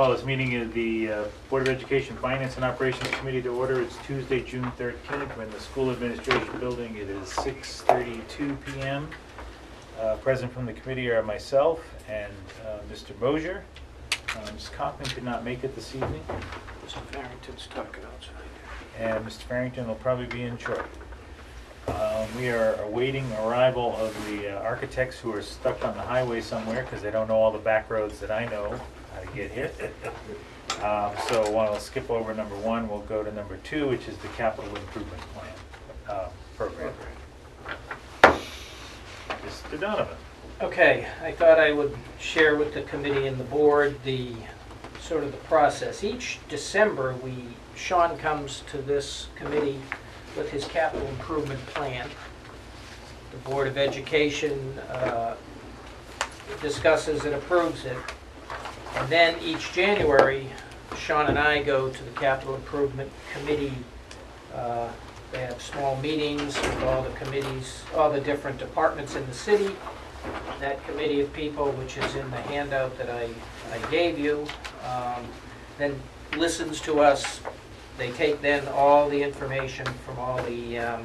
Call this meeting of the Board of Education Finance and Operations Committee to order. It's Tuesday, June 13th. We're in the School Administration Building. It is 6:32 p.m. Present from the committee are myself and Mr. Mosier. Ms. Kaufman could not make it this evening. Mr. Farrington's talking outside. And Mr. Farrington will probably be in short. We are awaiting arrival of the architects who are stuck on the highway somewhere because they don't know all the back roads that I know how to get here. So we'll skip over number one. We'll go to number two, which is the capital improvement plan program. Mr. Donovan. Okay, I thought I would share with the committee and the board the sort of the process. Each December, Sean comes to this committee with his capital improvement plan. The Board of Education discusses and approves it. And then each January, Sean and I go to the capital improvement committee. They have small meetings with all the committees, all the different departments in the city. That committee of people, which is in the handout that I gave you, then listens to us. They take then all the information from all the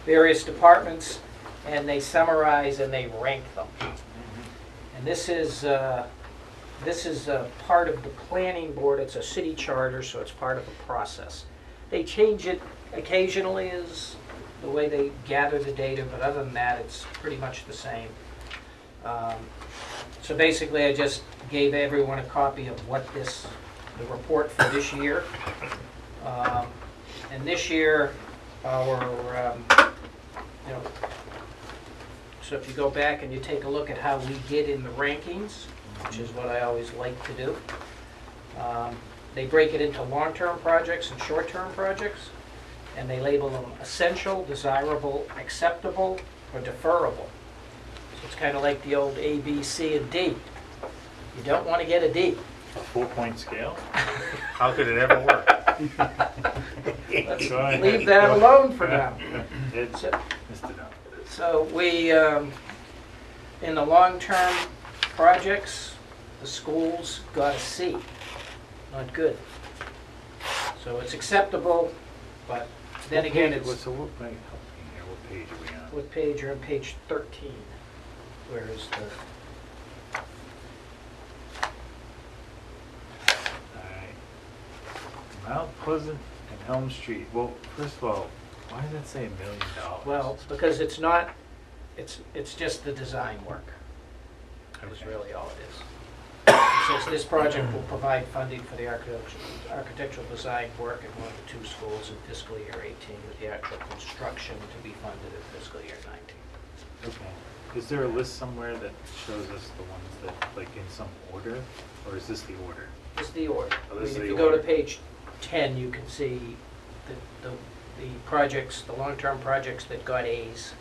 various departments and they summarize and they rank them. And this is part of the planning board. It's a city charter, so it's part of a process. They change it occasionally as the way they gather the data, but other than that, it's pretty much the same. So basically, I just gave everyone a copy of the report for this year. And this year, so if you go back and you take a look at how we get in the rankings, which is what I always like to do, they break it into long-term projects and short-term projects, and they label them essential, desirable, acceptable, or deferrable. So it's kind of like the old A, B, C, and D. You don't want to get a D. A 4-point scale? How could it ever work? Let's leave that alone for now. So we, in the long-term projects, the schools got a C. Not good. So it's acceptable, but then again, it's... What page are we on? What page? You're on page 13. Where is the... Mount Pleasant and Elm Street. Well, first of all, why does that say $1 million? Well, because it's not, it's just the design work. Is Okay. really all it is. It says this project will provide funding for the architectural design work at one of the two schools in fiscal year 18, with the actual construction to be funded in fiscal year 19. Okay. Is there a list somewhere that shows us the ones that, like, in some order, or is this the order? This is the order. Oh, this is if the you go order. to page 10, you can see the projects, the long-term projects that got A's.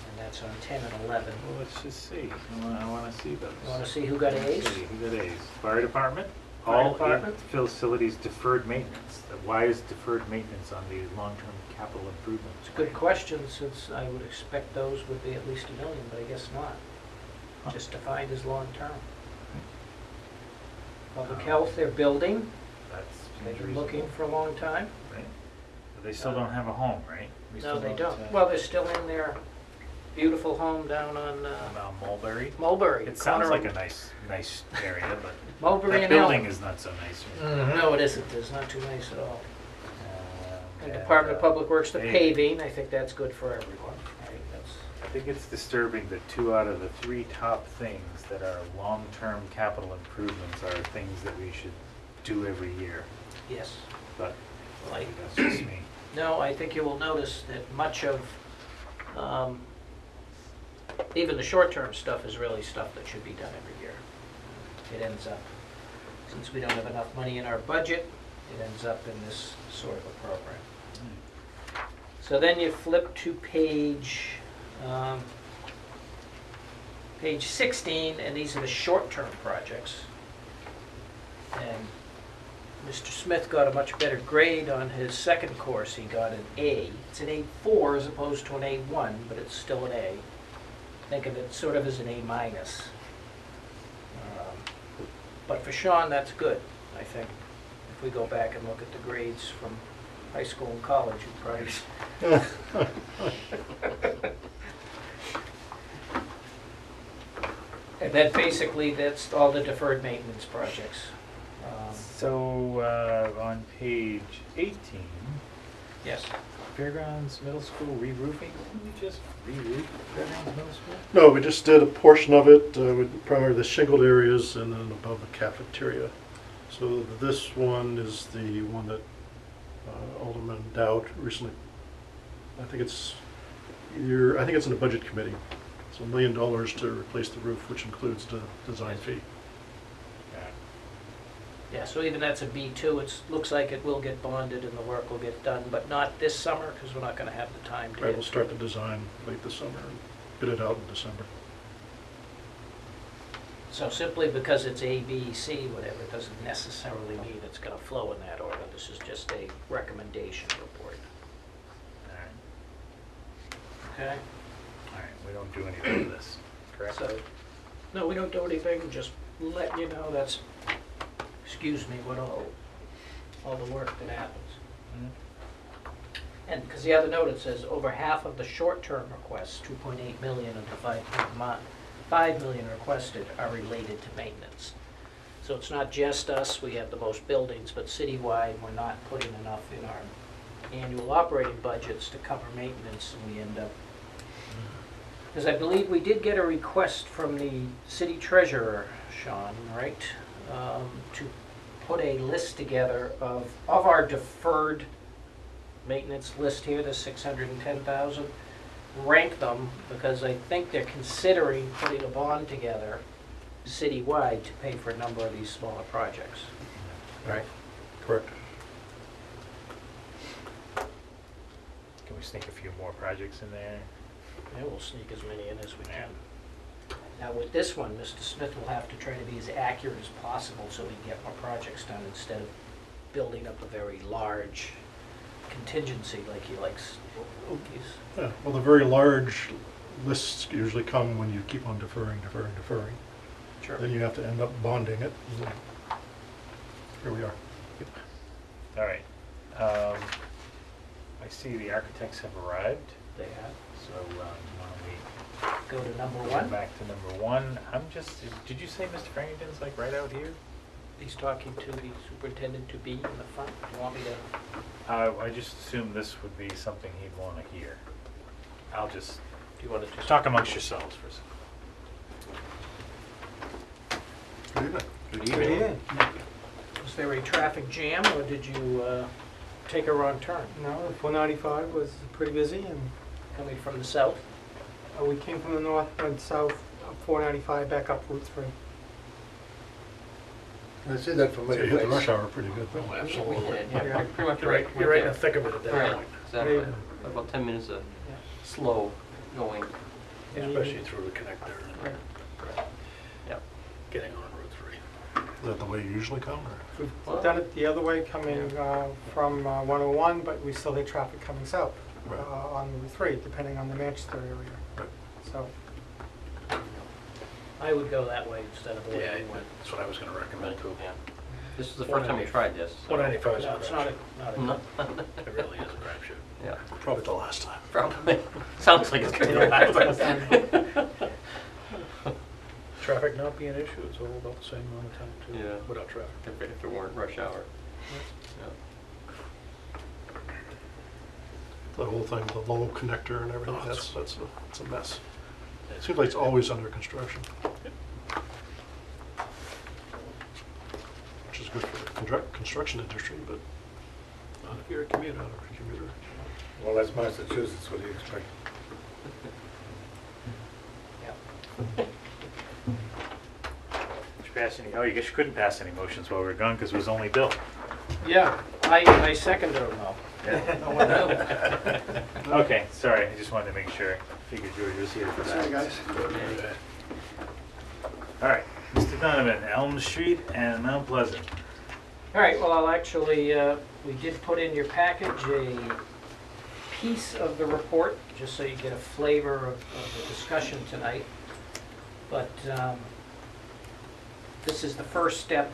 And that's on 10 and 11. Well, let's just see. I want to see those. You want to see who got A's? Let's see who got A's. Fire department? Fire department? All facilities deferred maintenance. Why is deferred maintenance on the long-term capital improvements? It's a good question, since I would expect those would be at least $1 million, but I guess not. Huh. Just defined as long-term. Public health, they're building. They've been looking for a long time. Right. But they still don't have a home, right? We No, still they don't. Well, they're still in their beautiful home down on Mulberry. Mulberry. It sounds corner like of a nice area, but Mulberry that and building Elm. is not so nice. No, it isn't. It's not too nice at all. And And, Department of Public Works, the paving. paving, I think that's good for everyone. Right? I think it's disturbing that 2 out of the 3 top things that are long-term capital improvements are things that we should do every year. Yes. But Like, that's just me. no, I think you will notice that much of, even the short-term stuff is really stuff that should be done every year. It ends up, since we don't have enough money in our budget, it ends up in this sort of a program. So then you flip to page 16, and these are the short-term projects. And Mr. Smith got a much better grade on his second course. He got an A. It's an A4 as opposed to an A1, but it's still an A. Think of it sort of as an A minus. But for Sean, that's good, I think. If we go back and look at the grades from high school and college, you probably... And then basically, that's all the deferred maintenance projects. So, on page 18, Yes. Fairgrounds Middle School re-roofing, didn't we just re-roof Fairgrounds Middle School? No, we just did a portion of it, with primarily the shingled areas and then above the cafeteria. So this one is the one that Alderman Dowd recently, I think it's in the budget committee. It's $1 million to replace the roof, which includes the design fee. Yeah, so even that's a B2, it looks like it will get bonded and the work will get done, but not this summer, because we're not gonna have the time to. Right, we'll start the design late this summer and bid it out in December. So simply because it's A, B, C, whatever, doesn't necessarily mean it's gonna flow in that order. This is just a recommendation report. Alright, Okay? alright, we don't do anything with this, correct? So, no, we don't do anything, just let you know that's, excuse me, what all the work that happens. Mhm. And, because the other note, it says over half of the short-term requests, 2.8 million of the 5 million requested are related to maintenance. So it's not just us, we have the most buildings, but citywide, we're not putting enough in our annual operating budgets to cover maintenance, and we end up, because I believe we did get a request from the city treasurer, Sean, right? To put a list together of our deferred maintenance list here, the 610,000, rank them, because I think they're considering putting a bond together citywide to pay for a number of these smaller projects. Right? Correct. Can we sneak a few more projects in there? Yeah, we'll sneak as many in as we can. Now with this one, Mr. Smith will have to try to be as accurate as possible so we can get more projects done instead of building up a very large contingency like he likes. Yeah, well, the very large lists usually come when you keep on deferring. Sure. Then you have to end up bonding it. And here we are. Alright, I see the architects have arrived, They have. so, why don't we Go to number go one. back to number 1. I'm just, did you say Mr. Farrington's like right out here? He's talking to the superintendent to be in the front. Do you want me to, I just assumed this would be something he'd want to hear. I'll just do you want to just? talk amongst yourselves for a second. Good evening. Was there a traffic jam or did you take a wrong turn? No, 495 was pretty busy, and Coming from the south? we came from the north, went south, up 495, back up Route 3. I see that from So many you hit the places. rush hour pretty good. Oh, We absolutely. did, Yeah. yeah. Pretty much You're right, you're right in the thick of it at that Right, point, exactly. Maybe. About 10 minutes of Yeah. slow going. And especially through the connector Right. and Yep. getting on Route 3. Is that the way you usually come? Or? We've done it the other way, coming from 101, but we still had traffic coming south Right. on Route 3, depending on the Manchester area. Right. So, I would go that way instead of the way Yeah, we went. that's what I was gonna recommend too. Yeah. This is the first time we tried this. so- 195 is a No, it's not crapshoot. a, not a. No, It really is a crapshoot. yeah, Probably the last time. probably. Sounds like it's going to happen. Traffic not being an issue, it's all about the same amount of time too, Yeah. without traffic. If it weren't rush hour. Yeah. The whole thing, the low connector and everything, Oh, that's a mess. It seems like it's always under construction. Which is good for the construction industry, but not if you're a commuter. Well, that's Massachusetts, what do you expect? Yeah. Did you pass any, oh, you guess you couldn't pass any motions while we were gone because it was only Bill. Yeah, I seconded him though. Okay, sorry, I just wanted to make sure. Figured George was here for that. Okay. All right, Mr. Donovan, Elm Street and Mount Pleasant. All right, well, I'll actually, we did put in your package a piece of the report, just so you get a flavor of the discussion tonight. But This is the first step,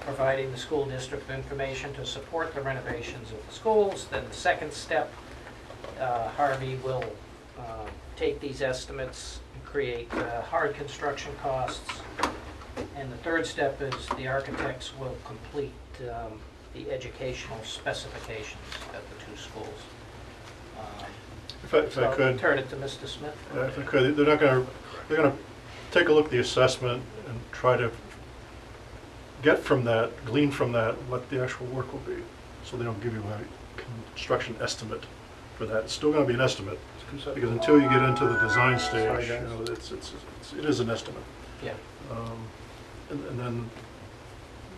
providing the school district with information to support the renovations of the schools. Then the second step, Harvey will take these estimates and create hard construction costs. And the third step is the architects will complete the educational specifications at the two schools. If I So I'll could, turn it to Mr. Smith. if I could, they're gonna take a look at the assessment and try to glean from that what the actual work will be. So they don't give you a construction estimate for that. It's still gonna be an estimate, because until you get into the design stage, you know, it is an estimate. Yeah. And then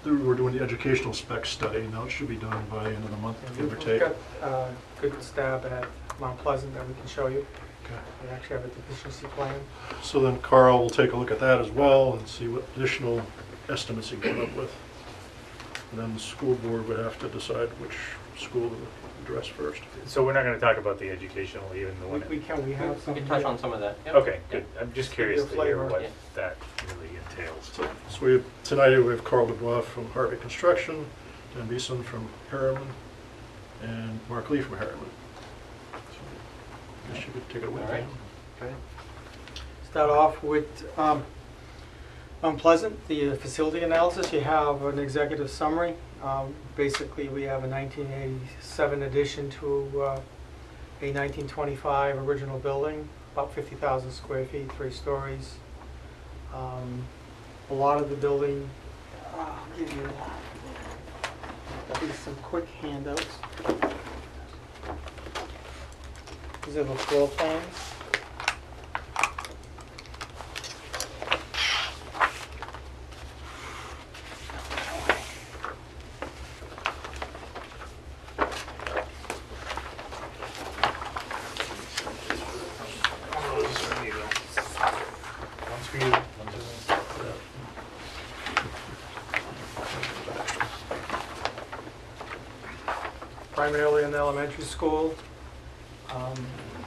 we're doing the educational spec study. Now it should be done by the end of the month, give or We've take. got a good stab at Mount Pleasant that we can show you. Okay. We actually have a deficiency plan. So then Carl will take a look at that as well and see what additional estimates he can come up with. And then the school board would have to decide which school to address first. So we're not gonna talk about the educational, even the We one. we can, we have some. We can touch on some of that. Yep. Okay, good. I'm just curious to hear flavor. what Yeah. that really entails. So tonight we have Carl Dubois from Harvey Construction, Dan Beeson from Harriman, and Mark Lee from Harriman. So I guess you could take it away. All right. Dan. Start off with Mount Pleasant, the facility analysis. You have an executive summary. Basically, we have a 1987 addition to a 1925 original building, about 50,000 square feet, 3 stories. A lot of the building, I'll give you some quick handouts. These are the floor plans. One's for you, one's for me. Primarily in the elementary school.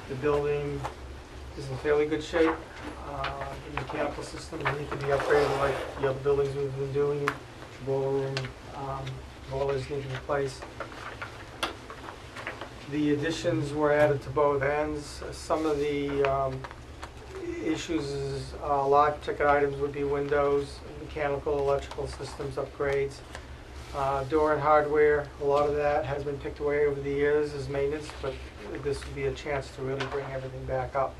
The building is in fairly good shape. The mechanical system need to be upgraded like the other buildings we've been doing. Boiler room, boilers need to be replaced. The additions were added to both ends. Some of the issues is large ticket items would be windows, mechanical, electrical systems upgrades. Door and hardware, a lot of that has been picked away over the years as maintenance, but this would be a chance to really bring everything back up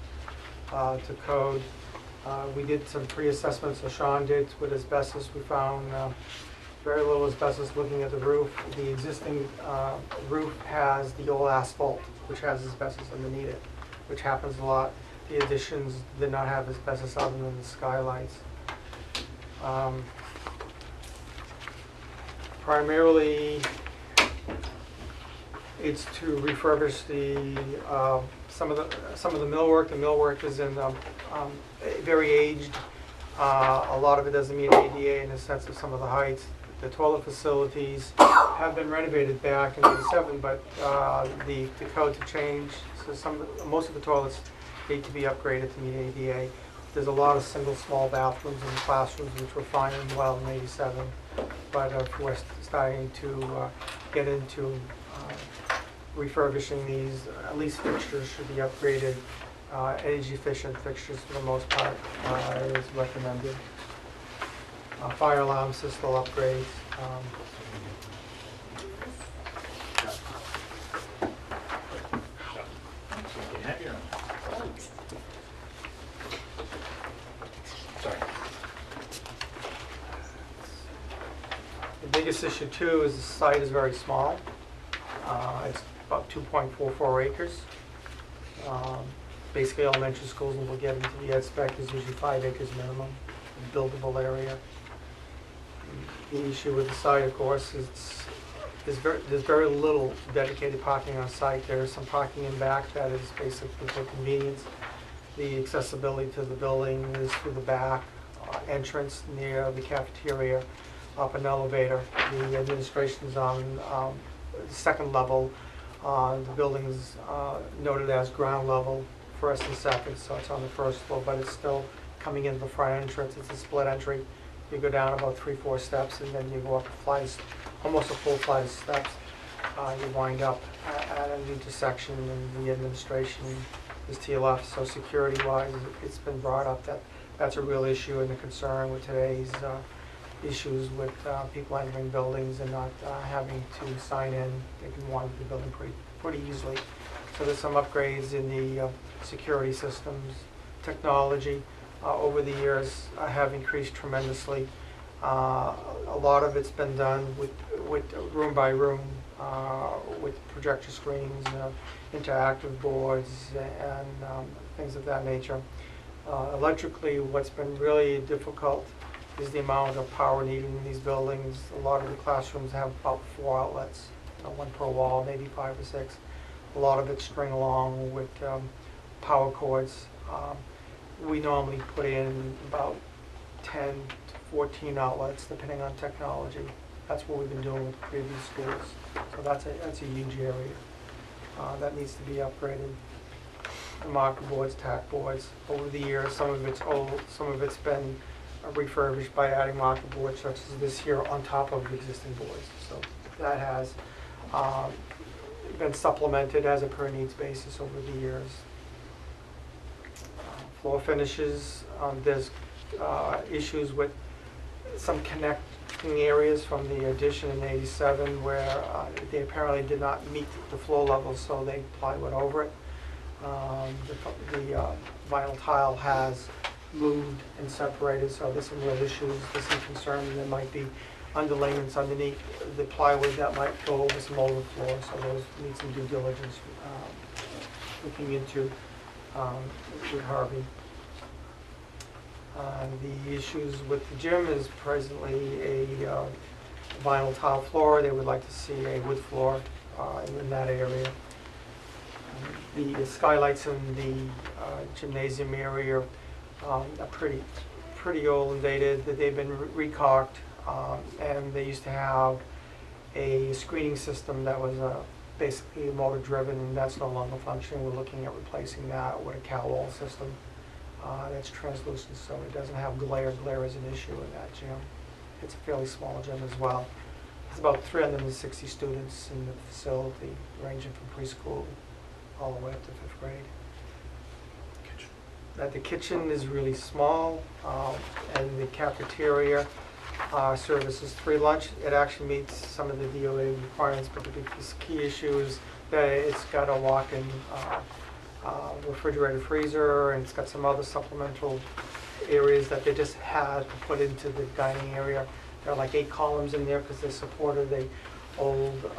to code. We did some pre-assessments, so Sean did with asbestos. We found very little asbestos looking at the roof. The existing roof has the old asphalt, which has asbestos underneath it, which happens a lot. The additions did not have asbestos other than the skylights. Primarily, it's to refurbish the some of the millwork. The millwork is in very aged. A lot of it doesn't meet ADA in the sense of some of the heights. The toilet facilities have been renovated back in '87, but the code to change. So most of the toilets need to be upgraded to meet ADA. There's a lot of single small bathrooms in the classrooms, which were fine and well in '87, but we're starting to get into refurbishing these. At least fixtures should be upgraded. Energy efficient fixtures for the most part is recommended. Fire alarm system upgrades. You have your own. Sorry. The biggest issue too is the site is very small. It's about 2.44 acres. Basically, elementary schools will get into the ed spec is usually 5 acres minimum, buildable area. The issue with the site, of course, is there's very little dedicated parking on site. There is some parking in back that is basically for convenience. The accessibility to the building is through the back entrance near the cafeteria, up an elevator. The administration is on the second level. The building is noted as ground level, first and second, so it's on the first floor, but it's still coming in the front entrance. It's a split entry You go down about 3-4 steps, and then you go up almost a full flight of steps. You wind up at an intersection, and the administration is to your left. So security-wise, it's been brought up that that's a real issue and a concern with today's issues with people entering buildings and not having to sign in. They can wander the building pretty easily. So there's some upgrades in the security systems. Technology over the years have increased tremendously. A lot of it's been done with room by room, with projector screens, interactive boards, and things of that nature. Electrically, what's been really difficult is the amount of power needed in these buildings. A lot of the classrooms have about 4 outlets, one per wall, maybe 5 or 6. A lot of it string along with power cords. We normally put in about 10 to 14 outlets, depending on technology. That's what we've been doing with previous schools. So that's a huge area that needs to be upgraded. The marker boards, tack boards, over the years, some of it's old, some of it's been refurbished by adding marker boards such as this here on top of existing boards. So that has been supplemented as a per needs basis over the years. Floor finishes, there's issues with some connecting areas from the addition in '87 where they apparently did not meet the floor levels, so they plywood over it. The vinyl tile has moved and separated, so there's some real issues, there's some concern there might be underlayments underneath the plywood that might go over some overflow, so those need some due diligence looking into with Harvey. The issues with the gym is presently a vinyl tile floor. They would like to see a wood floor in that area. The skylights in the gymnasium area are pretty old and dated. They've been recaulked, and they used to have a screening system that was basically motor driven, and that's no longer functioning. We're looking at replacing that with a cow wall system that's translucent, so it doesn't have glare. Glare is an issue in that gym. It's a fairly small gym as well. There's about 360 students in the facility, ranging from preschool all the way up to 5th grade. The kitchen is really small, and the cafeteria services free lunch. It actually meets some of the DOA requirements, but the key issue is that it's got a walk-in refrigerator freezer, and it's got some other supplemental areas that they just had to put into the dining area. There are like 8 columns in there because they supported the old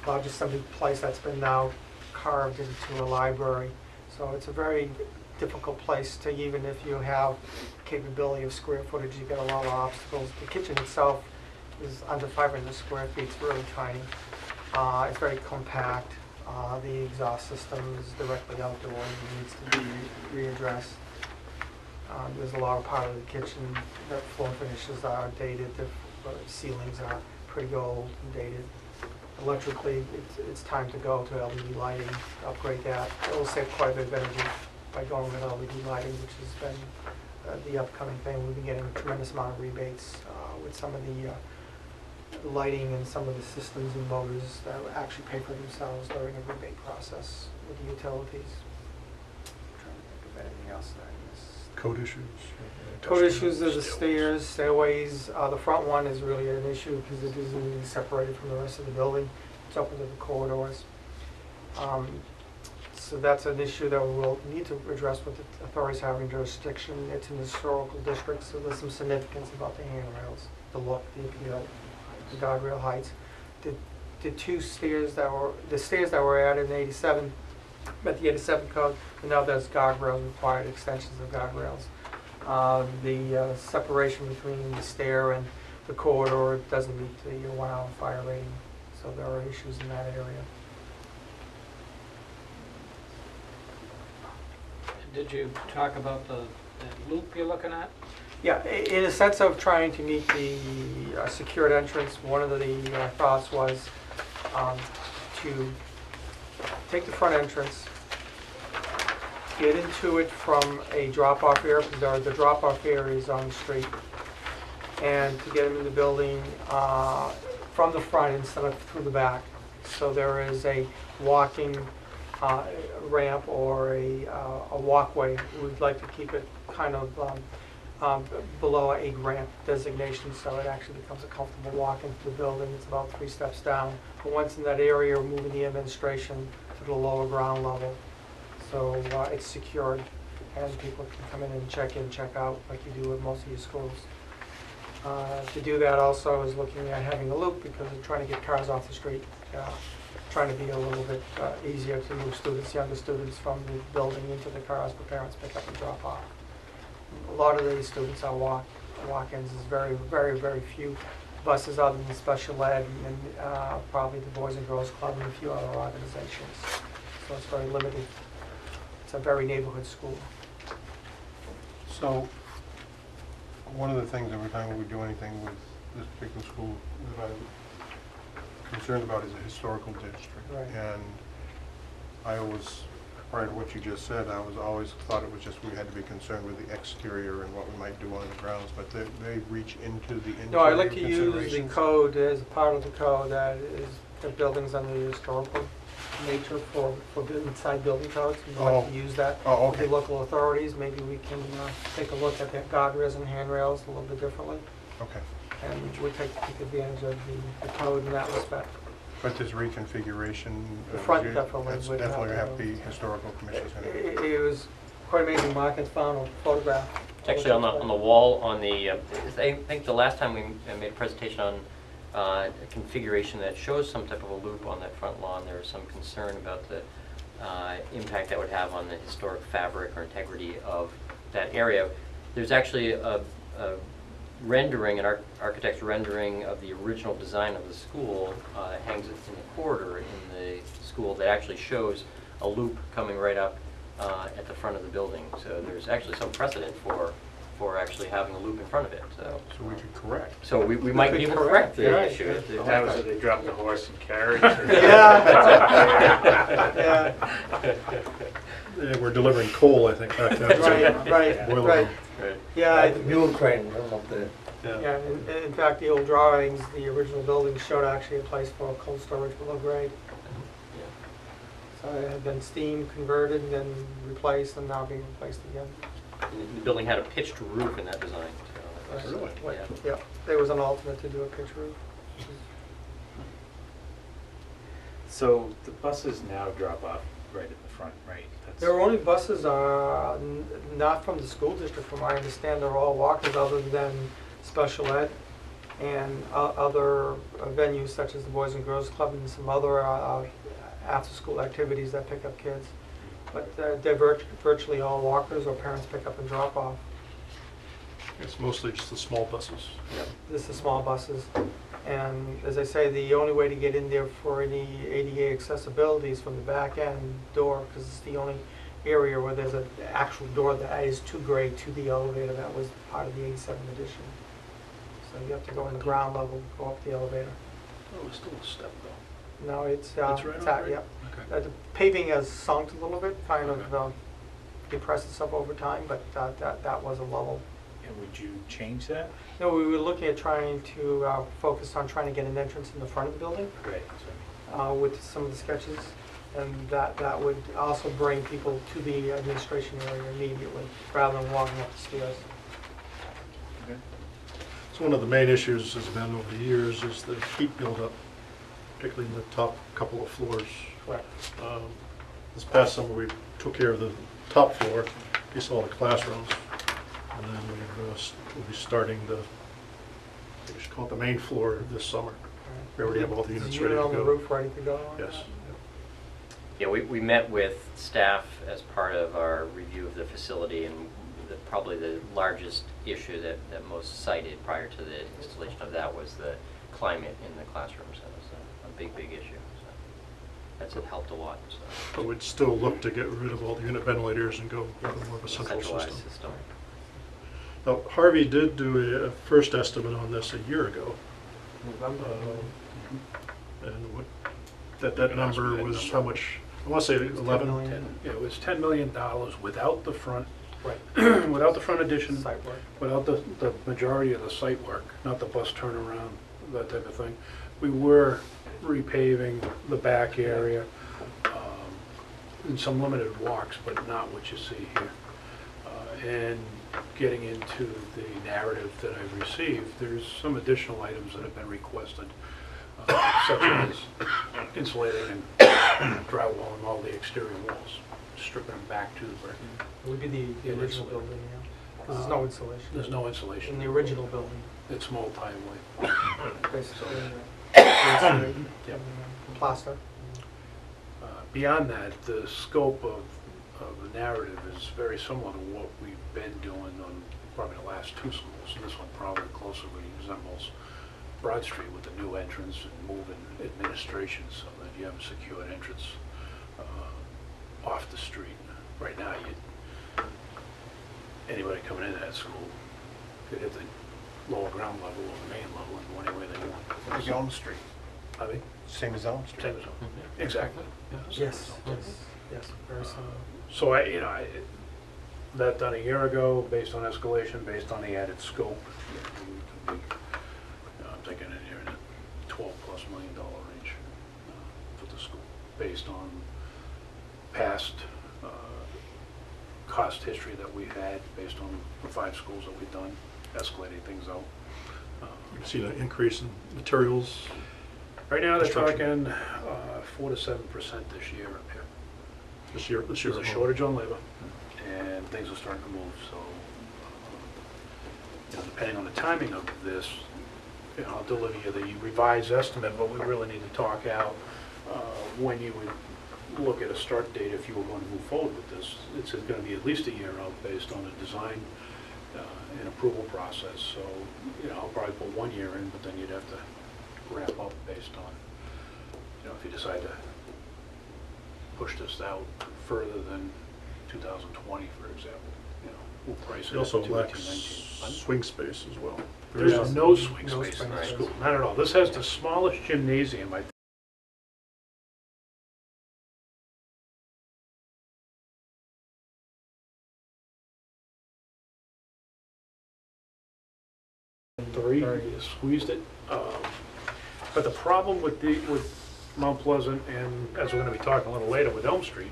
large assembly place that's been now carved into a library. So it's a very difficult place to, even if you have capability of square footage, you get a lot of obstacles. The kitchen itself is under 500 square feet. It's really tiny. It's very compact. The exhaust system is directly outdoors and needs to be readdressed. There's a lot of part of the kitchen that floor finishes are dated. The ceilings are pretty old and dated. Electrically, it's time to go to LED lighting, upgrade that. It will save quite a bit of energy by going with LED lighting, which has been the upcoming thing. We've been getting a tremendous amount of rebates with some of the lighting and some of the systems and motors that actually pay for themselves during a rebate process with the utilities. I'm trying to think of anything else that I missed. Code issues? Code issues are the stairs, stairways. The front one is really an issue because it isn't really separated from the rest of the building. It's open to the corridors. So that's an issue that we'll need to address with the authorities having jurisdiction. It's in the historical district, so there's some significance about the handrails, the look, the appeal, the guardrail heights. The stairs that were added in '87, met the '87 code, and now there's guardrails, required extensions of guardrails. The separation between the stair and the corridor doesn't meet the 1-hour fire rating, so there are issues in that area. Did you talk about the loop you're looking at? Yeah, in a sense of trying to meet the secured entrance, one of the thoughts was to take the front entrance, get into it from a drop-off area, because there are the drop-off areas on the street, and to get them in the building from the front instead of through the back. So there is a walking ramp or a walkway. We'd like to keep it kind of below a ramp designation, so it actually becomes a comfortable walk into the building. It's about 3 steps down. But once in that area, we're moving the administration to the lower ground level. So it's secured, and people can come in, check out, like you do with most of your schools. To do that also is looking at having a loop, because we're trying to get cars off the street. Trying to be a little bit easier to move students, younger students, from the building into the cars for parents pick up and drop off. A lot of these students are walk-ins. There's very, very, very few buses other than special ed and probably the Boys and Girls Club and a few other organizations. So it's very limited. It's a very neighborhood school. So, one of the things every time we do anything with this particular school that I'm concerned about is a historical district. Right. And I always, prior to what you just said, I was always thought it was just we had to be concerned with the exterior and what we might do on the grounds, but they reach into the interior No, I like to use the considerations. code as a part of the code that is the buildings under the historical nature for inside building codes. We'd like to use that. Oh, With okay. the local authorities, maybe we can take a look at the guardrails and handrails a little bit differently, Okay. and we take advantage of the code in that respect. But this reconfiguration. The front definitely That's would have definitely to have go. the historical commissions in it. It was quite amazing. Mark had found a photograph. It's actually on the wall on the, I think the last time we made a presentation on a configuration that shows some type of a loop on that front lawn. There was some concern about the impact that would have on the historic fabric or integrity of that area. There's actually a rendering, an architect's rendering of the original design of the school hangs in the corridor in the school that actually shows a loop coming right up at the front of the building. So there's actually some precedent for actually having a loop in front of it. So we could correct. So we might be able to correct the Right. issue. That was where they dropped the horse and carriage. Yeah. They were delivering coal, I think, back then. Right. Boiler Right. room. Yeah. Mule train, I'm up there. Yeah, in fact, the old drawings, the original building showed actually a place for cold storage below grade. So it had been steam converted and then replaced and now being replaced again. The building had a pitched roof in that design. So that was- Really? Yeah. Yeah, there was an alternate to do a pitch roof. So the buses now drop off right at the front, right? That's- There are only buses not from the school district, from what I understand. They're all walkers other than special ed and other venues such as the Boys and Girls Club and some other after-school activities that pick up kids. But they're virtually all walkers or parents pick up and drop off. It's mostly just the small buses. This is small buses. And as I say, the only way to get in there for any ADA accessibility is from the back end door, because it's the only area where there's an actual door that is to grade to the elevator. That was part of the 87 edition. So you have to go in the ground level, go up the elevator. Oh, it's still a step though. No, it's That's right, it's all out, right. yep. Okay. The paving has sunk a little bit, kind of Okay. depressed itself over time, but that was a level. And would you change that? No, we were looking at trying to focus on trying to get an entrance in the front of the building Right. with some of the sketches, and that would also bring people to the administration area immediately, rather than walking up the stairs. Okay. So one of the main issues has been over the years is the heat buildup, particularly in the top couple of floors. Correct. This past summer, we took care of the top floor, you saw the classrooms, and then we'll be starting we should call it the main floor this summer. We already have all the units Is ready to unit on the go. roof ready to go? on Yes. that? Yeah, we met with staff as part of our review of the facility, and probably the largest issue that most cited prior to the installation of that was the climate in the classrooms. That was a big issue. So that's helped a lot. So. But we'd still look to get rid of all the unit ventilators and go with more of a central Centralized system. system. Now, Harvey did do a first estimate on this a year ago. And that number was how much? I want to say 11? million. Yeah, it was $10 million without the front Right. Without the front addition, Site work. without the majority of the site work, not the bus turnaround, that type of thing, we were repaving the back area, in some limited walks, but not what you see here. And getting into the narrative that I've received, there's some additional items that have been requested, such as insulating and drywalling all the exterior walls, stripping them back to the brick. It would be the Yeah, original insulated. building, yeah. 'Cause there's no insulation. There's no insulation. In the original building, It's multi-way. basically. Insulate, Yep. Plaster. Beyond that, the scope of the narrative is very similar to what we've been doing on probably the last two schools. And this one probably closely resembles Broad Street with the new entrance and moving administration so that you have a secured entrance off the street. Right now, anybody coming into that school could hit the lower ground level or the main level and go any way they want. Like Elm Street, I mean, same as Elm Street. same as, exactly. Yeah, same as Yes, all. yes, very similar. So that done a year ago, based on escalation, based on the added scope, we could be, I'm thinking in here in the $12+ million range for the school, based on past cost history that we've had, based on the 5 schools that we've done, escalating things out. You see an increase in materials. Right now, they're Construction. talking 4 to 7% this year up here. This year. There's a shortage on labor, and things are starting to move, so, depending on the timing of this, I'll deliver you the revised estimate, but we really need to talk out when you would look at a start date if you were going to move forward with this. It's going to be at least a year out based on the design and approval process, so, I'll probably put 1 year in, but then you'd have to wrap up based on, if you decide to push this out further than 2020, for example, we'll price it It also at lacks 218-19. swing space as well. There's Yes. no swing No space in swing the space. school, not at all. This has the smallest gymnasium, I three, squeezed it. But the problem with Mount Pleasant, and as we're gonna be talking a little later with Elm Street,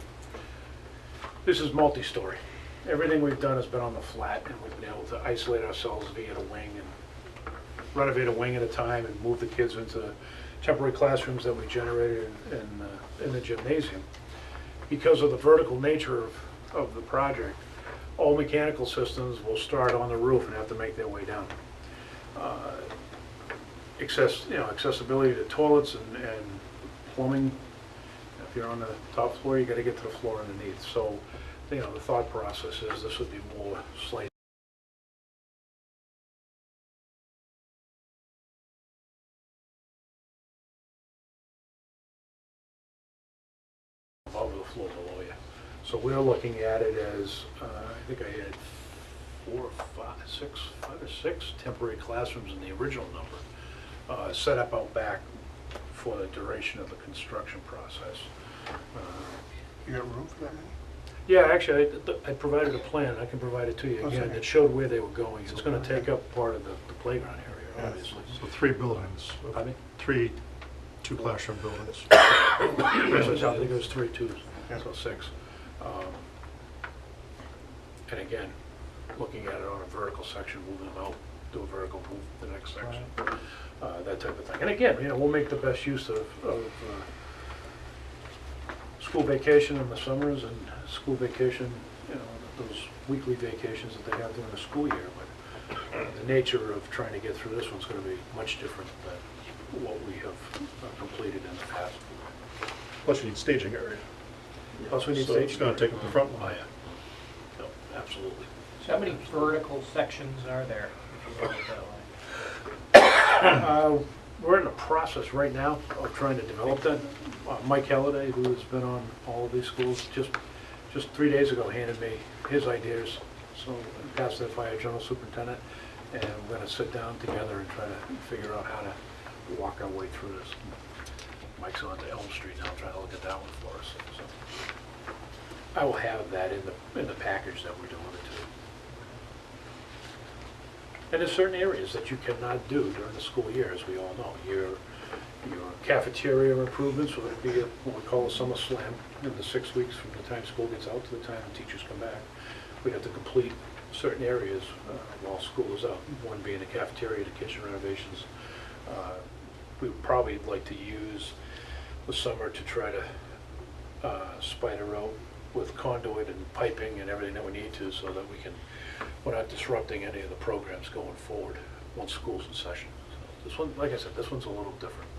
this is multi-story. Everything we've done has been on the flat, and we've been able to isolate ourselves via the wing and renovate a wing at a time and move the kids into temporary classrooms that we generated in the gymnasium. Because of the vertical nature of the project, all mechanical systems will start on the roof and have to make their way down. Accessibility to toilets and plumbing. If you're on the top floor, you got to get to the floor underneath. So, the thought process is this would be more slight. Above the floor below you. So we're looking at it as, I think I had 5 or 6 temporary classrooms in the original number, set up out back for the duration of the construction process. You got room for that many? Yeah, actually, I provided a plan, I can provide it to you again, Okay. that showed where they were going. It's gonna take up part of the playground area, obviously. So 3 buildings, Pardon me? 3 two-classroom buildings. So I think it was 3 twos, Yeah. so 6. And again, looking at it on a vertical section, moving them out, do a vertical move the next section, that type of thing. And again, we'll make the best use of school vacation in the summers and school vacation, those weekly vacations that they have during the school year. But the nature of trying to get through this one's going to be much different than what we have completed in the past. Plus you need staging area. Plus, we need So it's stage. gonna take up the front Oh, line. yeah. No, absolutely. So how many vertical sections are there, if you look at it that way? We're in the process right now of trying to develop that. Mike Halliday, who has been on all of these schools, just 3 days ago handed me his ideas. So I passed that by our general superintendent, and we're going to sit down together and try to figure out how to walk our way through this. Mike's on to Elm Street now, trying to look at that one for us. So I will have that in the package that we're delivered to. And there's certain areas that you cannot do during the school year, as we all know. Your cafeteria improvements would be what we call a summer slam in the 6 weeks from the time school gets out to the time the teachers come back. We have to complete certain areas while school is out, one being the cafeteria, the kitchen renovations. We would probably like to use the summer to try to spider route with conduit and piping and everything that we need to, so that we're not disrupting any of the programs going forward once school's in session. So this one, like I said, this one's a little different.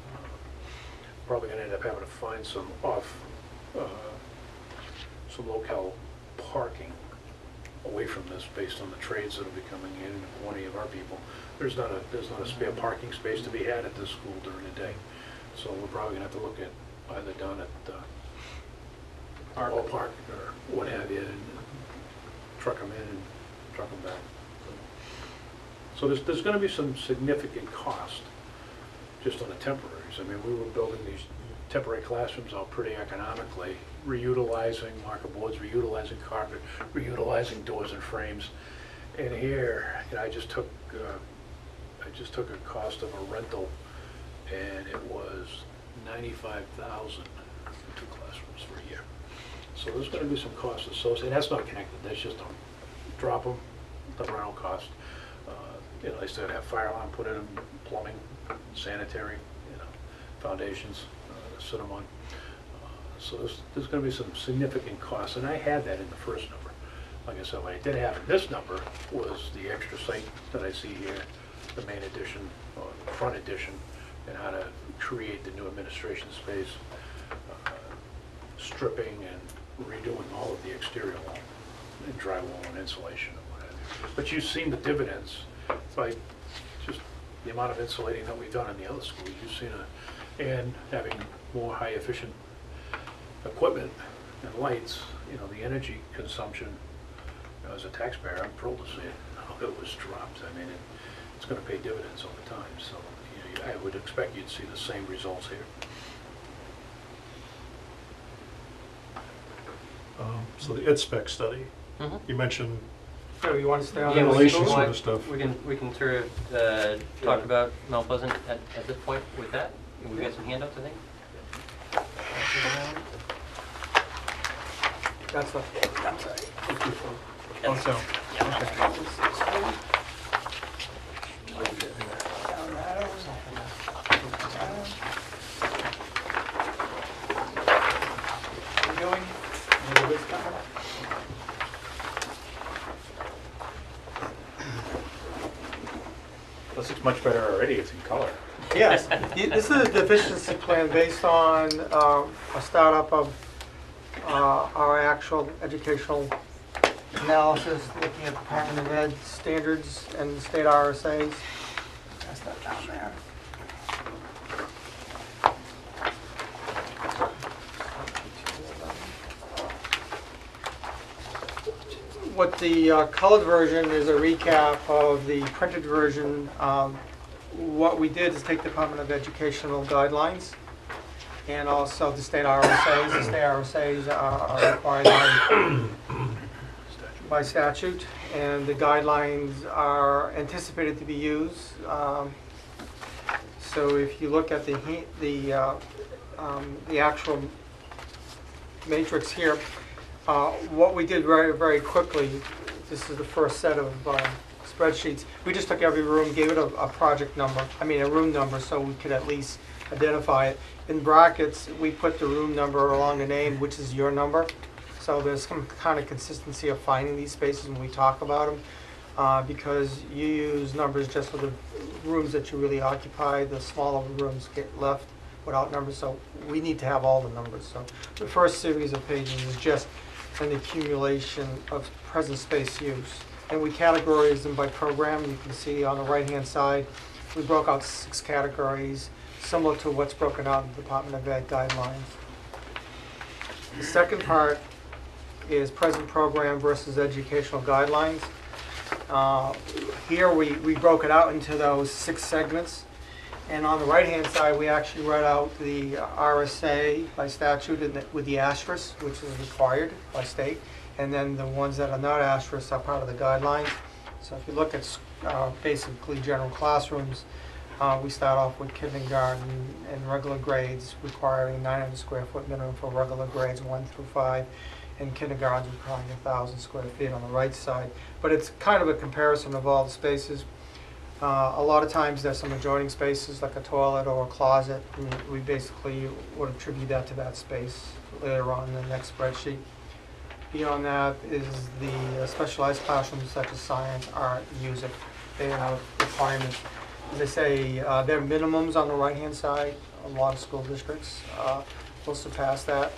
Probably gonna end up having to find some locale parking away from this based on the trades that will be coming in. One of our people, there's not a spare parking space to be had at this school during the day. So we're probably gonna have to look at either down at Ball Park or what have you, and truck them in and truck them back. So there's gonna be some significant cost just on the temporaries. I mean, we were building these temporary classrooms out pretty economically, reutilizing marker boards, reutilizing carpet, reutilizing doors and frames. And here, you know, I just took a cost of a rental, and it was $95,000 for 2 classrooms for a year. So there's going to be some costs associated. That's not connected. That's just a drop them, the rental cost. You know, they still have fire alarm put in them, plumbing, sanitary, you know, foundations to sit them on. So there's going to be some significant costs, and I had that in the first number. Like I said, what I didn't have in this number was the extra site that I see here, the main addition, or the front addition, and how to create the new administration space, stripping and redoing all of the exterior wall, and drywall and insulation and what have you. But you've seen the dividends by just the amount of insulating that we've done in the other schools. You've seen and having more high efficient equipment and lights, you know, the energy consumption, you know, as a taxpayer, I'm thrilled to see it, how it was dropped. I mean, it's going to pay dividends over time. So you know, I would expect you'd see the same results here. So the ed spec study, you mentioned So you want to stay on Yeah, the we ventilation can- sort of stuff. We can sort of talk about Mount Pleasant at this point with that. We've got some handouts, I think. That's the, Also. This looks much better already, it's in color. yes, this is a deficiency plan based on a startup of our actual educational analysis, looking at Department of Ed standards and state RSAs. That's that down there. What the colored version is a recap of the printed version. What we did is take Department of Educational guidelines and also the state RSAs. The state RSAs are required by statute, and the guidelines are anticipated to be used. So if you look at the actual matrix here, what we did very, very quickly, this is the first set of spreadsheets, we just took every room, gave it a project number, a room number, so we could at least identify it. In brackets, we put the room number along the name, which is your number. So there's some kind of consistency of finding these spaces when we talk about them, because you use numbers just for the rooms that you really occupy. The smaller rooms get left without numbers, so we need to have all the numbers. So the first series of pages is just an accumulation of present space use. And we categorize them by program. You can see on the right-hand side, we broke out 6 categories, similar to what's broken out in the Department of Ed guidelines. The second part is present program versus educational guidelines. Here we broke it out into those 6 segments. And on the right-hand side, we actually read out the RSA by statute with the asterisk, which is required by state. And then the ones that are not asterisk are part of the guidelines. So if you look at basically general classrooms, we start off with kindergarten and regular grades requiring 900 square foot minimum for regular grades 1 through 5, and kindergarten requiring 1,000 square feet on the right side. But it's kind of a comparison of all the spaces. A lot of times there's some adjoining spaces like a toilet or a closet, and we basically would attribute that to that space later on in the next spreadsheet. Beyond that is the specialized classrooms such as science, art, music. They have requirements. They say their minimums on the right-hand side. A lot of school districts will surpass that.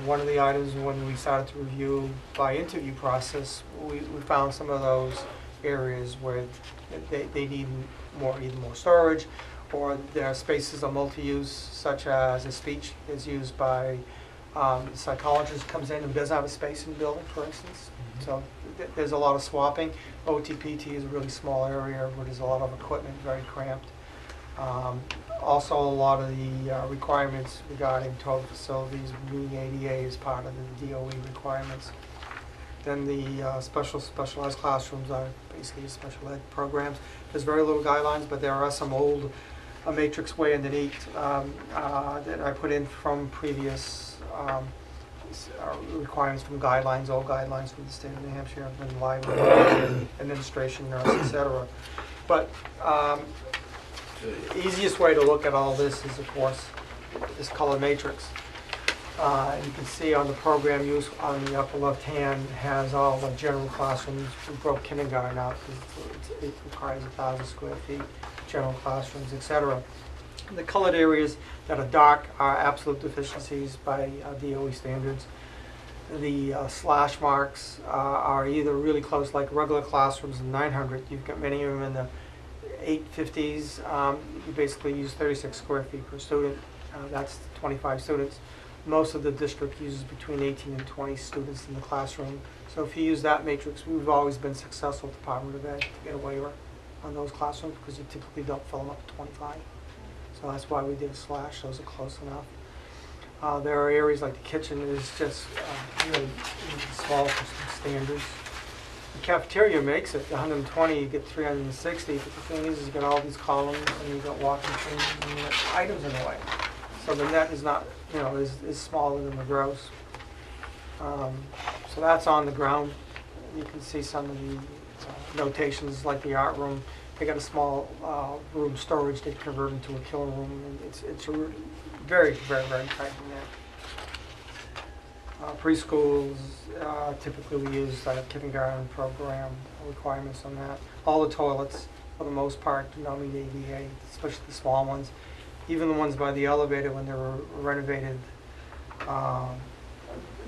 One of the items when we started to review by interview process, we found some of those areas where they need either more storage, or their spaces are multi-use, such as a speech is used by the psychologist comes in and doesn't have a space in the building, for instance. So there's a lot of swapping. OTPT is a really small area where there's a lot of equipment, very cramped. Also, a lot of the requirements regarding toilet facilities, meeting ADA is part of the DOE requirements. Then the specialized classrooms are basically special ed programs. There's very little guidelines, but there are some old matrix way underneath that I put in from previous requirements from guidelines, old guidelines from the state of New Hampshire, and library, administration, nurse, etc. But the easiest way to look at all this is, of course, this color matrix. You can see on the program use on the upper left hand has all the general classrooms. We broke kindergarten out because it requires 1,000 square feet, general classrooms, etc. The colored areas that are dark are absolute deficiencies by DOE standards. The slash marks are either really close, like regular classrooms in 900. You've got many of them in the 850s. You basically use 36 square feet per student. That's 25 students. Most of the district uses between 18 and 20 students in the classroom. So if you use that matrix, we've always been successful at the Department of Ed to get a waiver on those classrooms because you typically don't fill them up to 25. So that's why we did a slash. Those are close enough. There are areas like the kitchen is just really small for some standards. The cafeteria makes it 120, you get 360, but the thing is you got all these columns and you got walking things and you got items in the way. So the net is not, is smaller than the gross. So that's on the ground. You can see some of the notations like the art room. They got a small room storage they convert into a kill room. And it's a very, very, very tight in there. Preschools, typically we use kindergarten program requirements on that. All the toilets, for the most part, do not meet ADA, especially the small ones. Even the ones by the elevator, when they were renovated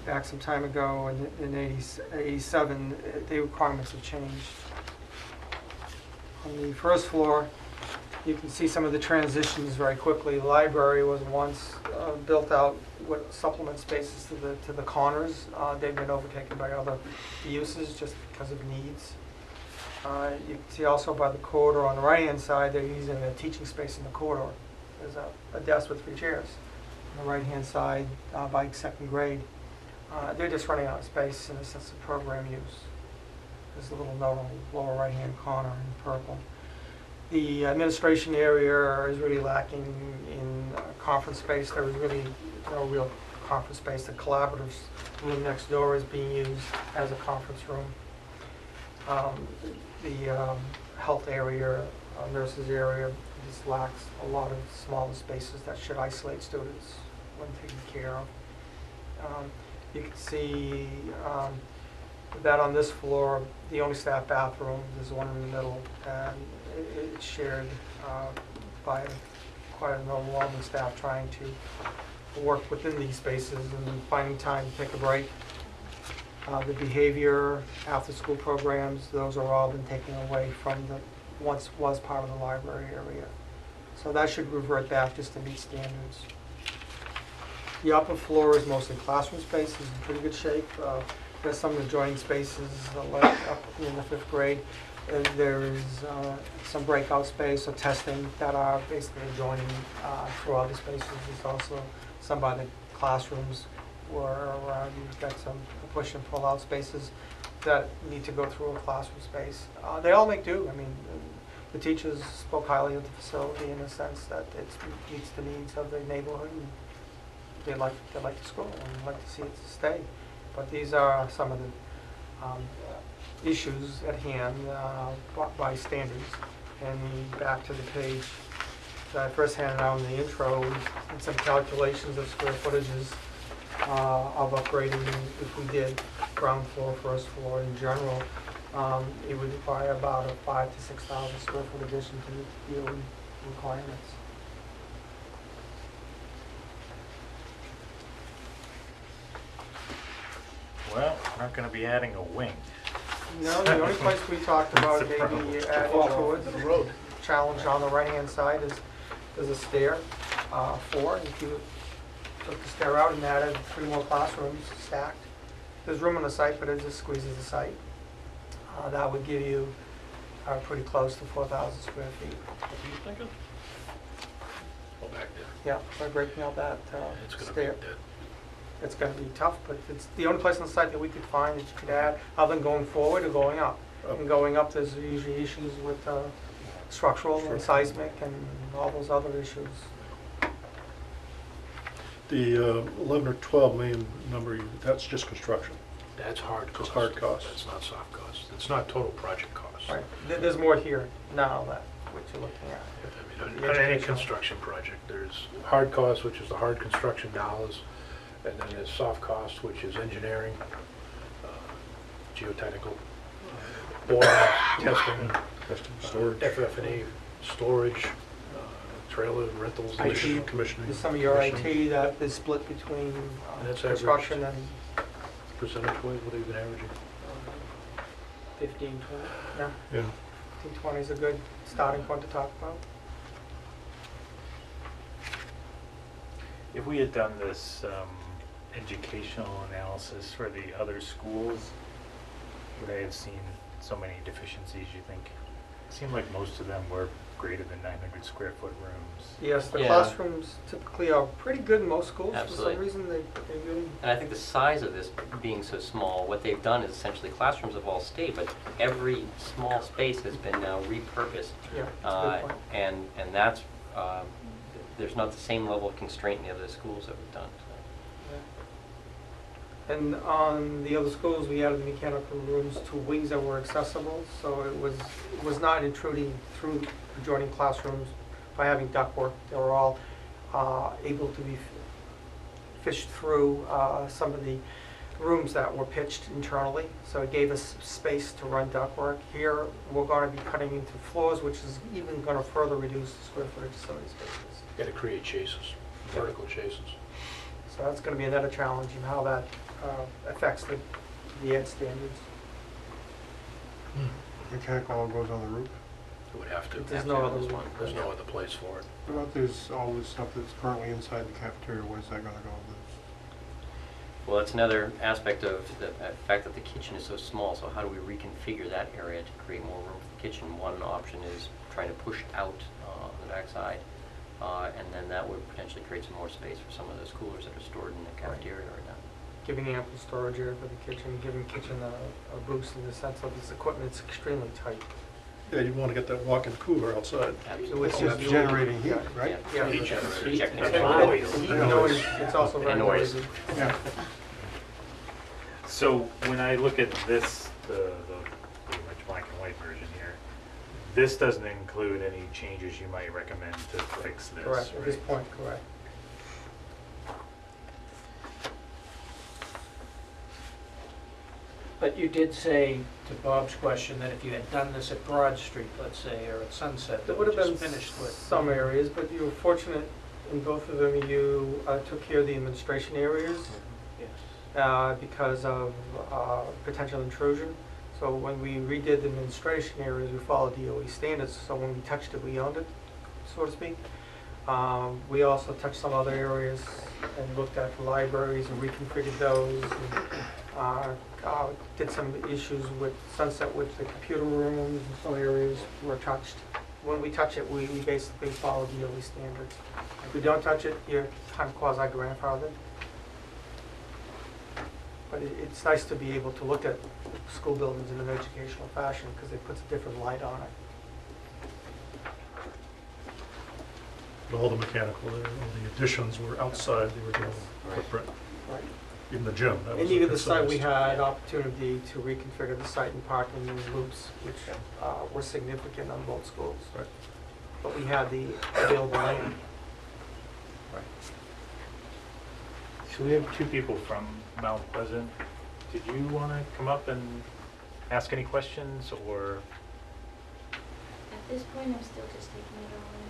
back some time ago in 87, the requirements have changed. On the first floor, you can see some of the transitions very quickly. The library was once built out with supplement spaces to the corners. They've been overtaken by other uses just because of needs. You can see also by the corridor on the right-hand side, they're using a teaching space in the corridor. There's a desk with 3 chairs. On the right-hand side, by second grade, they're just running out of space in a sense of program use. There's a little note on the lower right-hand corner in purple. The administration area is really lacking in conference space. There is really no real conference space. The collaborative room next door is being used as a conference room. The health area, nurses area, just lacks a lot of smaller spaces that should isolate students when taken care of. You can see that on this floor, the only staff bathroom is one in the middle, and it's shared by quite a number of staff trying to work within these spaces and finding time to take a break. The behavior, after-school programs, those are all been taken away from the once was part of the library area. So that should revert back just to meet standards. The upper floor is mostly classroom space, is in pretty good shape. There's some adjoining spaces like up in the 5th grade. There is some breakout space or testing that are basically adjoining throughout the spaces. There's also some by the classrooms where you've got some push and pull out spaces. that need to go through a classroom space. They all make do. I mean, the teachers spoke highly of the facility in the sense that it meets the needs of the neighborhood. And they like the school and like to see it stay. But these are some of the issues at hand by standards. And back to the page that I first handed out in the intro, and some calculations of square footages of upgrading if we did ground floor, first floor in general. It would require about a 5,000 to 6,000 square foot addition to the DOE requirements. Well, we're not gonna be adding a wing. No, the only place we talked about That's the problem. maybe adding towards the road challenge on the right-hand side is there's a stair, 4, and if you took the stair out and added 3 more classrooms stacked, there's room on the site, but it just squeezes the site. That would give you pretty close to 4,000 square feet. What are you thinking? Go back there. Yeah, by breaking out that It's gonna be stair. dead. It's going to be tough, but it's the only place on the site that we could find that you could add, other than going forward or going up. And going up, there's usually issues with structural and seismic and all those other issues. The 11 or 12 million number, that's just construction. That's hard It's cost. hard costs. That's not soft cost. It's not total project cost. Right. There's more here now that what you're looking at. I mean, on any construction project, there's hard cost, which is the hard construction dollars, and then there's soft cost, which is engineering, geotechnical, boring, testing, Storage. FF&E, storage, trailer rentals. IT. Commissioning. There's some of your IT that is split between That's construction averaged. and Percentage-wise, what have you been averaging? 15, 20. yeah, Yeah. 20 is a good starting point to talk about. If we had done this educational analysis for the other schools, would I have seen so many deficiencies, you think? It seemed like most of them were greater than 900 square foot rooms. Yes, the Yeah. classrooms typically are pretty good in most schools. Absolutely. For some reason, they're good. And I think the size of this being so small, what they've done is essentially classrooms have all stayed, but every small space has been now repurposed. Yeah, that's a good point. And that's, there's not the same level of constraint in the other schools that we've done. And on the other schools, we added the mechanical rooms to wings that were accessible, so it was not intruding through adjoining classrooms by having ductwork. They were all able to be fished through some of the rooms that were pitched internally, so it gave us space to run ductwork. Here, we're going to be cutting into floors, which is even going to further reduce the square footage of some of these spaces. Got to create chases, vertical chases. So that's going to be another challenge in how that affects the ed standards. Mechanical all goes on the roof. It would have to. There's no other this one. one. There's no other place for it. What about this, all this stuff that's currently inside the cafeteria, where's that gonna go? Well, that's another aspect of the fact that the kitchen is so small, so how do we reconfigure that area to create more room for the kitchen? One option is trying to push out on the backside, and then that would potentially create some more space for some of those coolers that are stored in the cafeteria right now. Giving ample storage area for the kitchen, giving kitchen a boost in the sense of this equipment's extremely tight. Yeah, you want to get that walk-in cooler outside. Absolutely. It's That's just generating heat, yeah. right? Yeah. Heat generator. Heat And generator. noise, it's also very And noise. noisy. Yeah. So when I look at this, the pretty much black and white version here, this doesn't include any changes you might recommend to fix this, Correct, at this right? point, correct. But you did say, to Bob's question, that if you had done this at Broad Street, let's say, or at Sunset, There that would would have just been finished with. some areas, but you were fortunate in both of them, you took care of the administration areas Yes. because of potential intrusion. So when we redid the administration areas, we followed DOE standards, so when we touched it, we owned it, so to speak. We also touched some other areas and looked at the libraries and reconfigured those. And, did some issues with Sunset with the computer rooms and some areas were touched. When we touch it, we basically follow DOE standards. If we don't touch it, you're kind of quasi-grandfathered. But it's nice to be able to look at school buildings in an educational fashion because it puts a different light on it. All the mechanical, all the additions were outside the original footprint. Right. Even the gym. that And was even the site, we incised. had opportunity to reconfigure the site and parking loops, which were significant on both schools. Right. But we had the available land. So we have two people from Mount Pleasant. Did you want to come up and ask any questions, or? At this point, I'm still just taking it all in.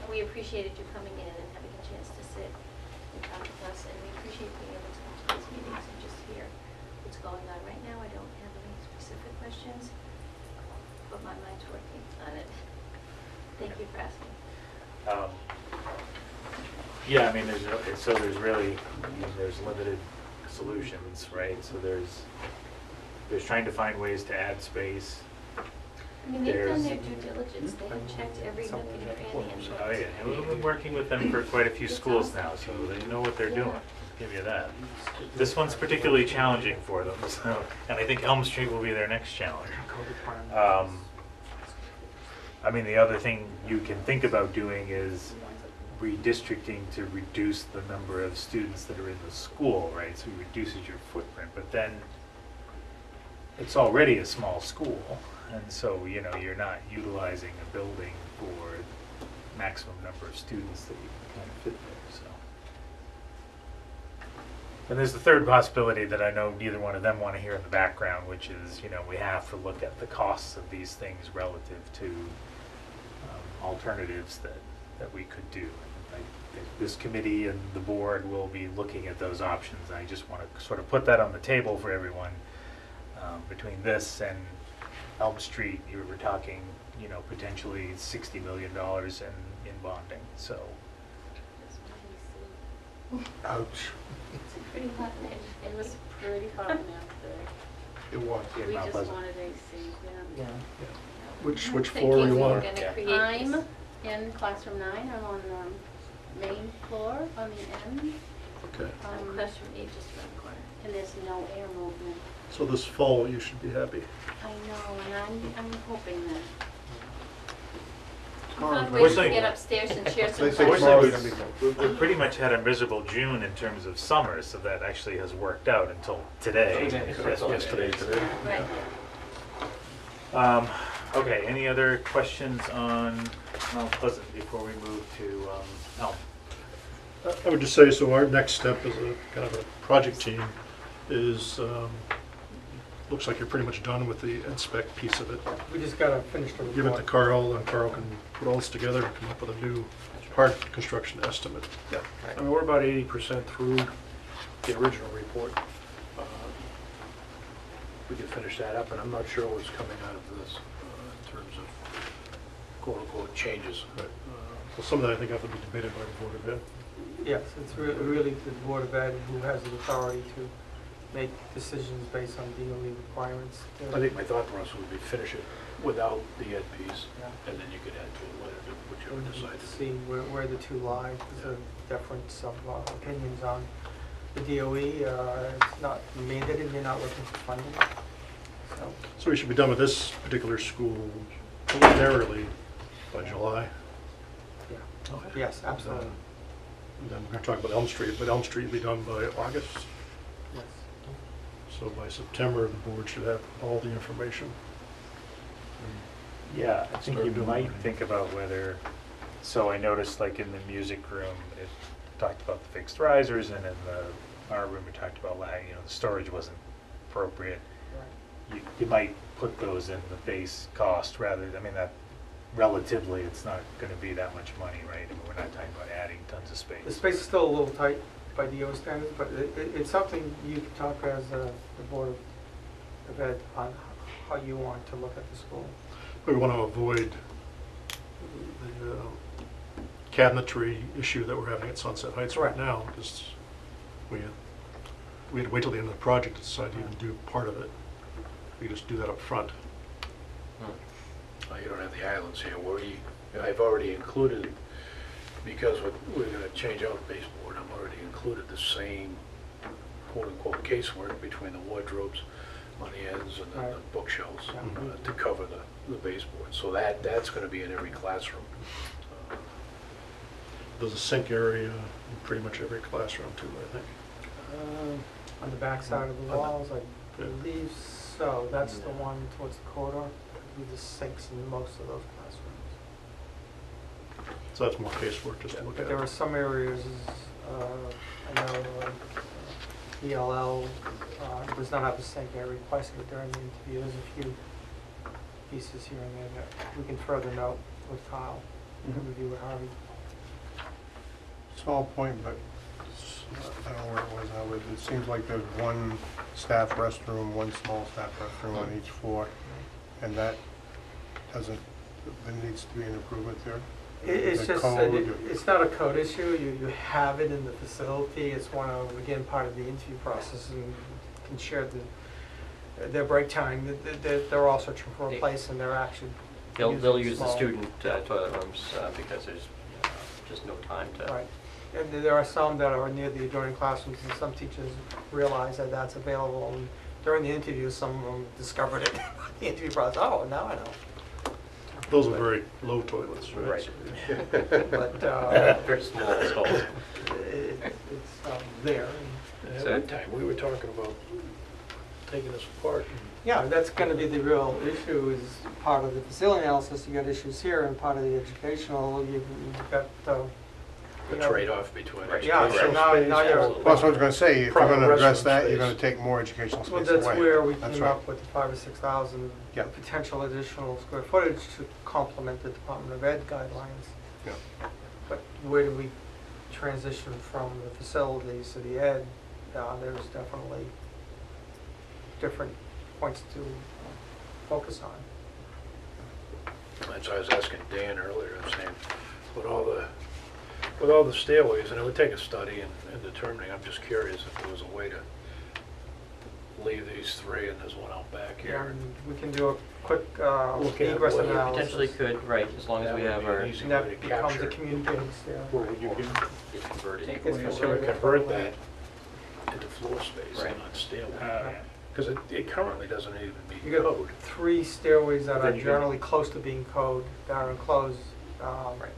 And we appreciated you coming in and having a chance to sit and talk with us, and we appreciate being able to come to these meetings and just hear what's going on. Right now, I don't have any specific questions, but my mind's working on it. Thank you for asking. Yeah, I mean, there's really, there's limited solutions, right? So there's trying to find ways to add space. I mean, they've done their due diligence. They have checked every nook and cranny and Oh, yeah, looked. and we've been working with them for quite a few schools now, so they know what they're doing. Give you that. This one's particularly challenging for them, so, and I think Elm Street will be their next challenge. I mean, the other thing you can think about doing is redistricting to reduce the number of students that are in the school, right? So it reduces your footprint, but then it's already a small school, and so, you know, you're not utilizing a building for maximum number of students that you can kind of fit there, so. And there's the third possibility that I know neither one of them want to hear in the background, which is, you know, we have to look at the costs of these things relative to alternatives that we could do. And I think this committee and the board will be looking at those options. I just want to sort of put that on the table for everyone. Between this and Elm Street, you were talking, you know, potentially $60 million in bonding, so. Ouch. It's a pretty hot day. It was pretty hot enough there. It was. in We Mount just Pleasant. wanted AC, yeah. Which I'm floor were you thinking on? we're gonna Yeah. create I'm this. in classroom 9, I'm on the main floor on the end, Okay. Across from me, just around the corner. and there's no air movement. So this fall, you should be happy. I know, and I'm hoping that. We found We're ways to saying- get upstairs and share some They say fun. tomorrow's Fortunately, gonna be good. we've pretty much had a miserable June in terms of summer, so that actually has worked out until today. Yesterday, today. Right. Okay, any other questions on Mount Pleasant before we move to Elm? I would just say, so our next step as a kind of a project team is, looks like you're pretty much done with the inspect piece of it. We just gotta finish the report. Give it to Carl, and Carl can put all this together and come up with a new hard construction estimate. Yeah, I mean, we're about 80% through the original report. We could finish that up, and I'm not sure what's coming out of this in terms of quote-unquote changes. Right. Well, some of that I think have to be debated by the Board of Ed. Yes, it's really the Board of Ed who has the authority to make decisions based on DOE requirements. I think my thought process would be finish it without the ed piece, and then you could add to it whatever, whichever decided. See where the two lie, there's a difference of opinions on the DOE. It's not mandated, they're not looking for funding. So we should be done with this particular school preliminarily by July. Yes, absolutely. And then we're going to talk about Elm Street, but Elm Street will be done by August. Yes. So by September, the board should have all the information. Yeah, I think Start you doing might it. think about whether, so I noticed like in the music room, it talked about the fixed risers, and in our room, we talked about, you know, the storage wasn't appropriate. You might put those in the base cost rather, I mean, that relatively, it's not going to be that much money, right? I mean, we're not talking about adding tons of space. The space is still a little tight by DO standards, but it's something you can talk as the Board of Ed on how you want to look at the school. We want to avoid the cabinetry issue that we're having at Sunset Heights right Correct. now, because we had to wait till the end of the project to decide to even do part of it. We could just do that up front. You don't have the islands here, I've already included, because we're going to change out the baseboard, I've already included the same quote-unquote casework between the wardrobes on the ends and then the Right. bookshelves Yeah. to cover the baseboard. So that's going to be in every classroom. There's a sink area in pretty much every classroom too, I think. On the back side of the walls, I believe so. That's the one towards the corridor. I believe the sinks in most of those classrooms. So that's more casework just to look But at. there are some areas, I know ELL does not have a sink. I requested it during the interview. There's a few pieces here and there that we can further note with Kyle. We can review with Harvey. Small point, but I don't know where it was now, but it seems like there's one staff restroom, one small staff restroom on each floor, and that doesn't, there needs to be an improvement there. It's The just, code, it's not a code issue, you have it in the facility, it's one of, again, part of the interview process, and can share their break time, they're all searching for a place, and they're actually They'll using use the small- student toilet rooms because there's just no time to. Right, and there are some that are near the adjoining classrooms, and some teachers realize that that's available, and during the interview, some of them discovered it, the interview process, oh, now I know. Those are very low toilets, right? Right. But Very small stalls. it's there. And At So- one time, we were talking about taking this apart. yeah, that's going to be the real issue. Is part of the facility analysis. You got issues here, and part of the educational. You've got The you know, trade-off between Right. Yeah, so educational now space you're. and- Plus, I was gonna say, if you're Proper gonna address restroom that, you're space. gonna take more educational Well, space away. that's where we That's came right. up with the 5,000 or 6,000 Yeah. potential additional square footage to complement the Department of Ed guidelines. Yeah. But where do we transition from the facilities to the ed? There's definitely different points to focus on. That's why I was asking Dan earlier, I'm saying, with all the stairways, and it would take a study and determining, I'm just curious if there was a way to leave these three and there's one out back Yeah, here. and we can do a quick Look at egress what you analysis. Potentially could, right, as long as we have our, Easy And way that to becomes a capture. communicating stair. Where would you it's converted. It's So we convert that into floor space Right. and not stairway. Because it currently doesn't even meet You got code. 3 stairways that are Then you- generally close to being code, that are enclosed. Right.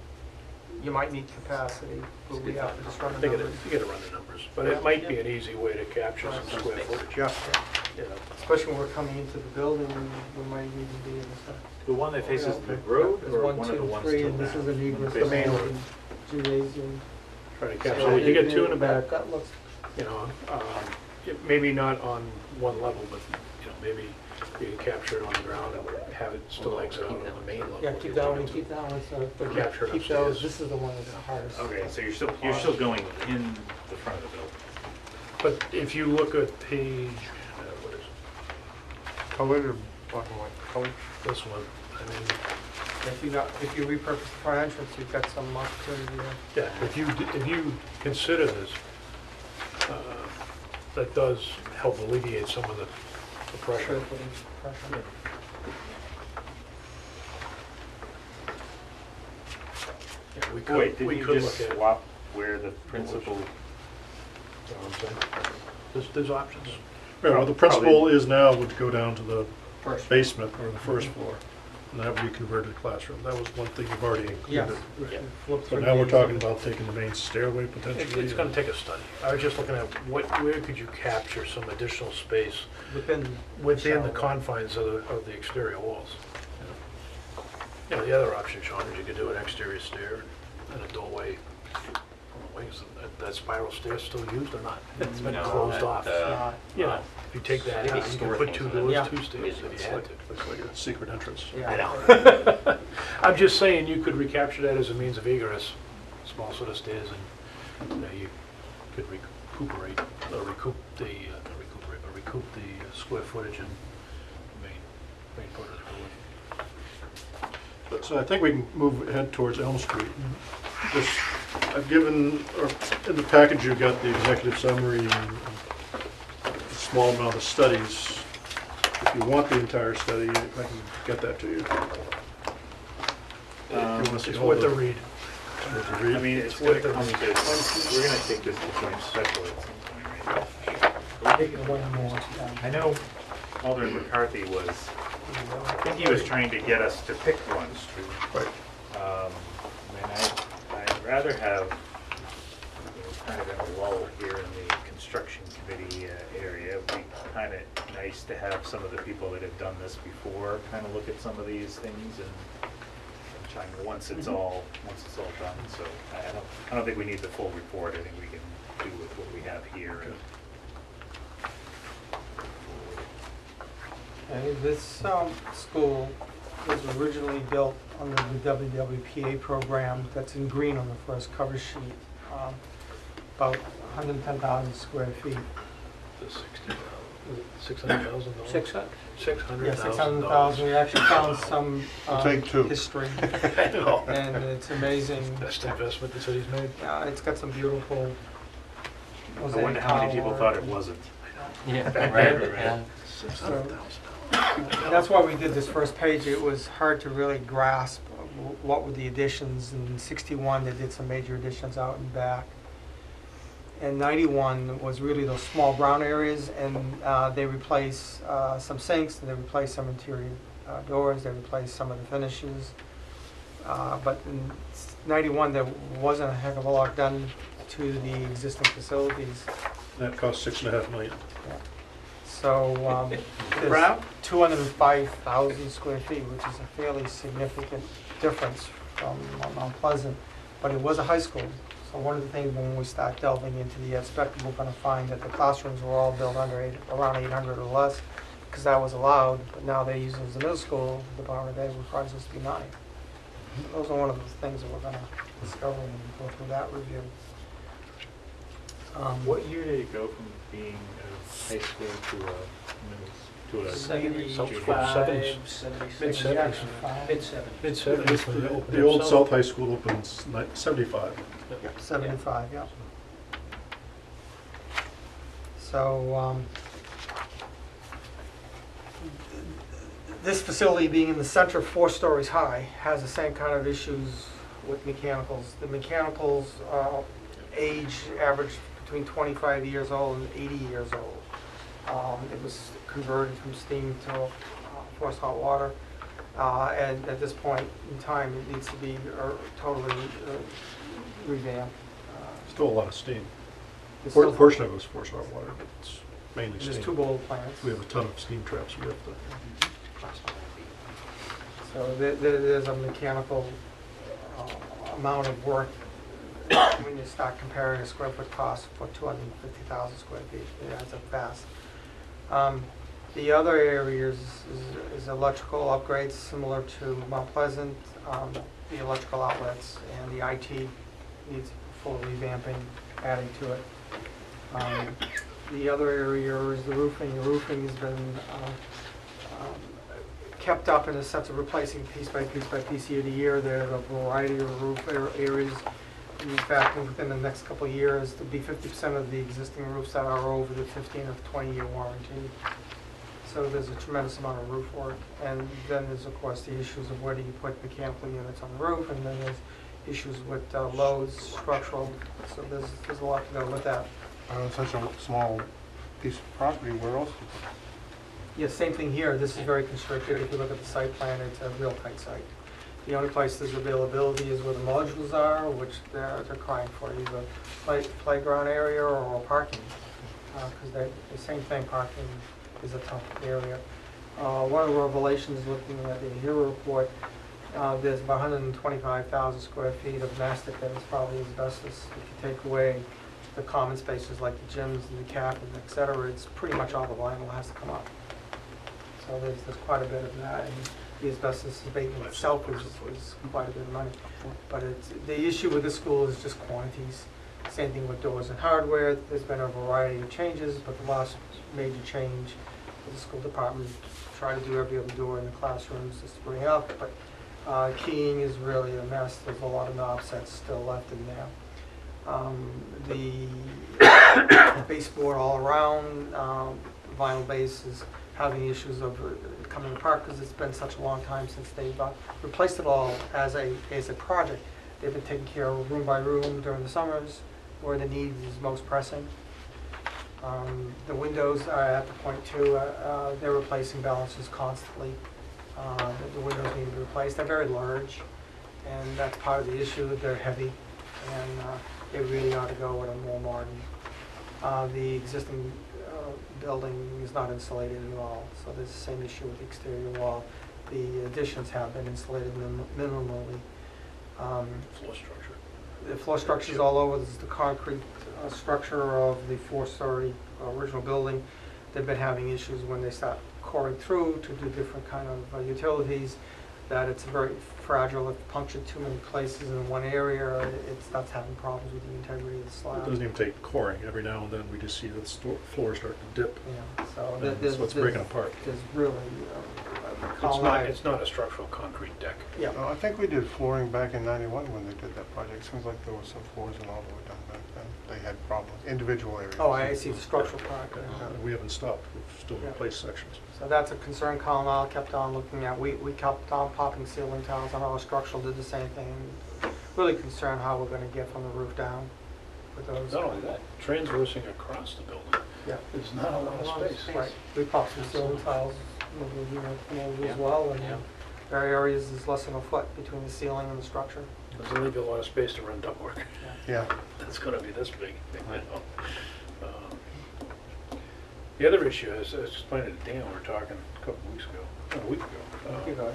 You might need capacity, but we have to just run the You numbers. gotta run the numbers, but it might be an easy way to capture some Some square space. footage. Yeah, You know. Especially when we're coming into the building, we might even be in the. The one that faces the road There's or 1, one of the 2, ones 3, to and the this back? is an egress. The main door, one. Gymnasium. Try to capture, so you get two in the back, That looks, you know, maybe not on one level, but, you know, maybe you can capture it on the ground and have it still exit out on the main level. yeah, keep that one, keep that one, so, but Capture it keep upstairs. those, this is the one that's the hardest. Okay, so you're still going in the front of the building. But if you look at page, what is it, colored or black and white? Colored. this one, I mean, If you repurpose the front entrance, you've got some opportunity there. yeah, if you consider this, that does help alleviate some of the pressure. Square footage pressure. Yeah, we Wait, could, did we you could just look at, swap where the principal? you know what I'm saying? There's options. Right, well, the principal is now would go down to the First. basement or the first floor, and that would be converted to classroom. That was one thing you've already Yes. included. Yeah. Flip So through now we're these talking and- about taking the main stairway potentially. It's gonna take a study. I was just looking at where could you capture some additional space Within. within the shower. confines of the exterior walls. You know, the other option, Sean, is you could do an exterior stair and a doorway on the wings. That spiral stair still used or not? It's been No, closed that, off. Not- You know, if you take that Maybe out, you store could put things two in it. doors, Yeah. two stairs if you Looks had like, to. looks like a secret entrance. Yeah. I know. I'm just saying you could recapture that as a means of egress, small sort of stairs, and, you know, you could recuperate, or recoup the, not recuperate, but recoup the square footage in the main part of the building. So I think we can move ahead towards Elm Street. Just, I've given, or in the package, you've got the executive summary and a small amount of studies. If you want the entire study, I can get that to you. If you wanna see It's all worth the- a read. worth the I read. mean, it's gonna come to, we're gonna take this to joint special at some point, right? One more. I know Alderman McCarthy was, I think he was trying to get us to pick one. I mean, I'd rather have, kind of in a lull here in the construction committee area. It'd be kind of nice to have some of the people that have done this before kind of look at some of these things and try once it's all done. So I don't think we need the full report. I think we can do with what we have here. Okay, this school was originally built under the WWPA program that's in green on the first cover sheet, about 110,000 square feet. The 600,000 dollars? 600. Yeah, 600,000. 600,000. We actually found some We'll take two. history, I know. and it's amazing. Best investment the city's made. It's got some beautiful I mosaic wonder how many people tile thought work. it wasn't. Yeah, right, yeah. 600,000. And that's why we did this first page. It was hard to really grasp what were the additions. In '61, they did some major additions out and back. And '91 was really those small brown areas, and they replaced some sinks, and they replaced some interior doors, they replaced some of the finishes. But in '91, there wasn't a heck of a lot done to the existing facilities. That cost $6.5 million. So there's 205,000 square feet, which is a fairly significant difference from Mount Pleasant. But it was a high school. So one of the things when we start delving into the ed spec, we're going to find that the classrooms were all built around 800 or less, because that was allowed. But now they use it as a middle school. The Department of Ed requires us to be 9. Those are one of the things that we're going to discover when we go through that review. What year did it go from being a high school to a 75, Mid-70s. 76. Mid-70s. Mid-70s. Mid-70s when they opened The old up South High School opens 75. 75, yeah. So, this facility being in the center, 4 stories high, has the same kind of issues with mechanicals. The mechanicals age average between 25 years old and 80 years old. It was converted from steam to forced hot water. And at this point in time, it needs to be totally revamped. Still a lot of steam. There's A still- portion of it is forced hot water, but it's mainly There's steam. 2 bowl plants. We have a ton of steam traps we have to. So there's a mechanical amount of work when you start comparing a square foot cost for 250,000 square feet. It adds up fast. The other areas is electrical upgrades similar to Mount Pleasant, the electrical outlets, and the IT needs full revamping, adding to it. The other area is the roofing. The roofing has been kept up in the sense of replacing piece by piece by piece year to year. There's a variety of roof areas. In fact, within the next couple of years, there'll be 50% of the existing roofs that are over the 15 or 20-year warranty. So there's a tremendous amount of roof work. And then there's, of course, the issues of where do you put mechanical units on the roof, and then there's issues with loads, structural. So there's a lot to go with that. Such a small piece of property, where else? Yeah, same thing here. This is very constricted. If you look at the site plan, it's a real tight site. The only place there's availability is where the modules are, which they're crying for, either playground area or parking. Because the same thing, parking is a tough area. One of the revelations looking at the HERA report, there's about 125,000 square feet of mastic that is probably asbestos. If you take away the common spaces like the gyms and the cap and et cetera, it's pretty much all the vinyl has to come up. So there's quite a bit of that, and the asbestos abatement itself is quite a bit of money. But the issue with this school is just quantities. Same thing with doors and hardware. There's been a variety of changes, but the last major change for the school department is to try to do every other door in the classrooms just to bring it up. But keying is really a mess. There's a lot of knobs that's still left in there. The baseboard all around, vinyl base is having issues of coming apart because it's been such a long time since they've replaced it all as a project. They've been taking care of room by room during the summers where the need is most pressing. The windows are at the point too, they're replacing balances constantly. The windows need to be replaced. They're very large, and that's part of the issue. They're heavy, and they really ought to go with a more modern. The existing building is not insulated at all, so there's the same issue with the exterior wall. The additions have been insulated minimally. Floor structure. The floor structure's all over. This is the concrete structure of the four-story original building. They've been having issues when they start coring through to do different kind of utilities, that it's very fragile. If punctured too many places in one area, it starts having problems with the integrity of the It slab. doesn't even take coring. Every now and then we just see the floor start to dip. Yeah, so And that's what's breaking apart. There's really, It's not a structural concrete deck. yeah. I think we did flooring back in '91 when they did that project. Seems like there was some floors and all that were done back then. They had problems, individual areas. Oh, I see, the structural part. We haven't stopped. We've still Yeah. replaced sections. So that's a concern Colin kept on looking at. We kept on popping ceiling tiles, and our structural did the same thing. Really concerned how we're gonna get from the roof down with those. Not only that, transversing across the building, Yeah. there's not a lot of space. Right, we popped some ceiling tiles, as well, and Yeah. there are areas there's less than a foot between the ceiling and the structure. Doesn't leave you a lot of space to run ductwork. Yeah. It's gonna be this big, you know. The other issue is, I was explaining to Dan, we were talking a couple of weeks ago, a week ago.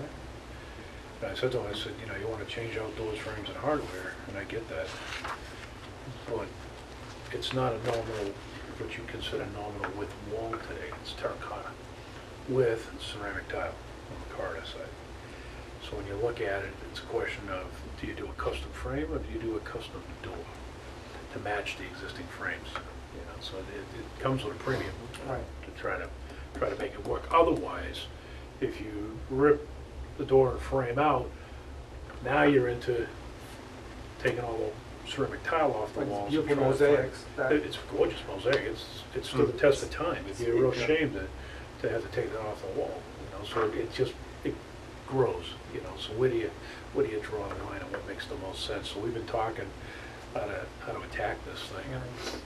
And I said to him, I said, you know, you wanna change out doors, frames, and hardware, and I get that. But it's not a normal, what you consider normal width wall today, it's terracotta with ceramic tile on the corridor side. So when you look at it, it's a question of, do you do a custom frame or do you do a custom door to match the existing frames? You know, so it comes with a premium Right. to try to make it work. Otherwise, if you rip the door and frame out, now you're into taking all the ceramic tile off the It's walls. and beautiful trying to find- mosaics that- It's gorgeous mosaic. It's stood the test of time. It'd be a real Yeah. shame to have to take that off the wall. You know, so it grows. You know, so where do you draw the line and what makes the most sense? So we've been talking how to attack this thing and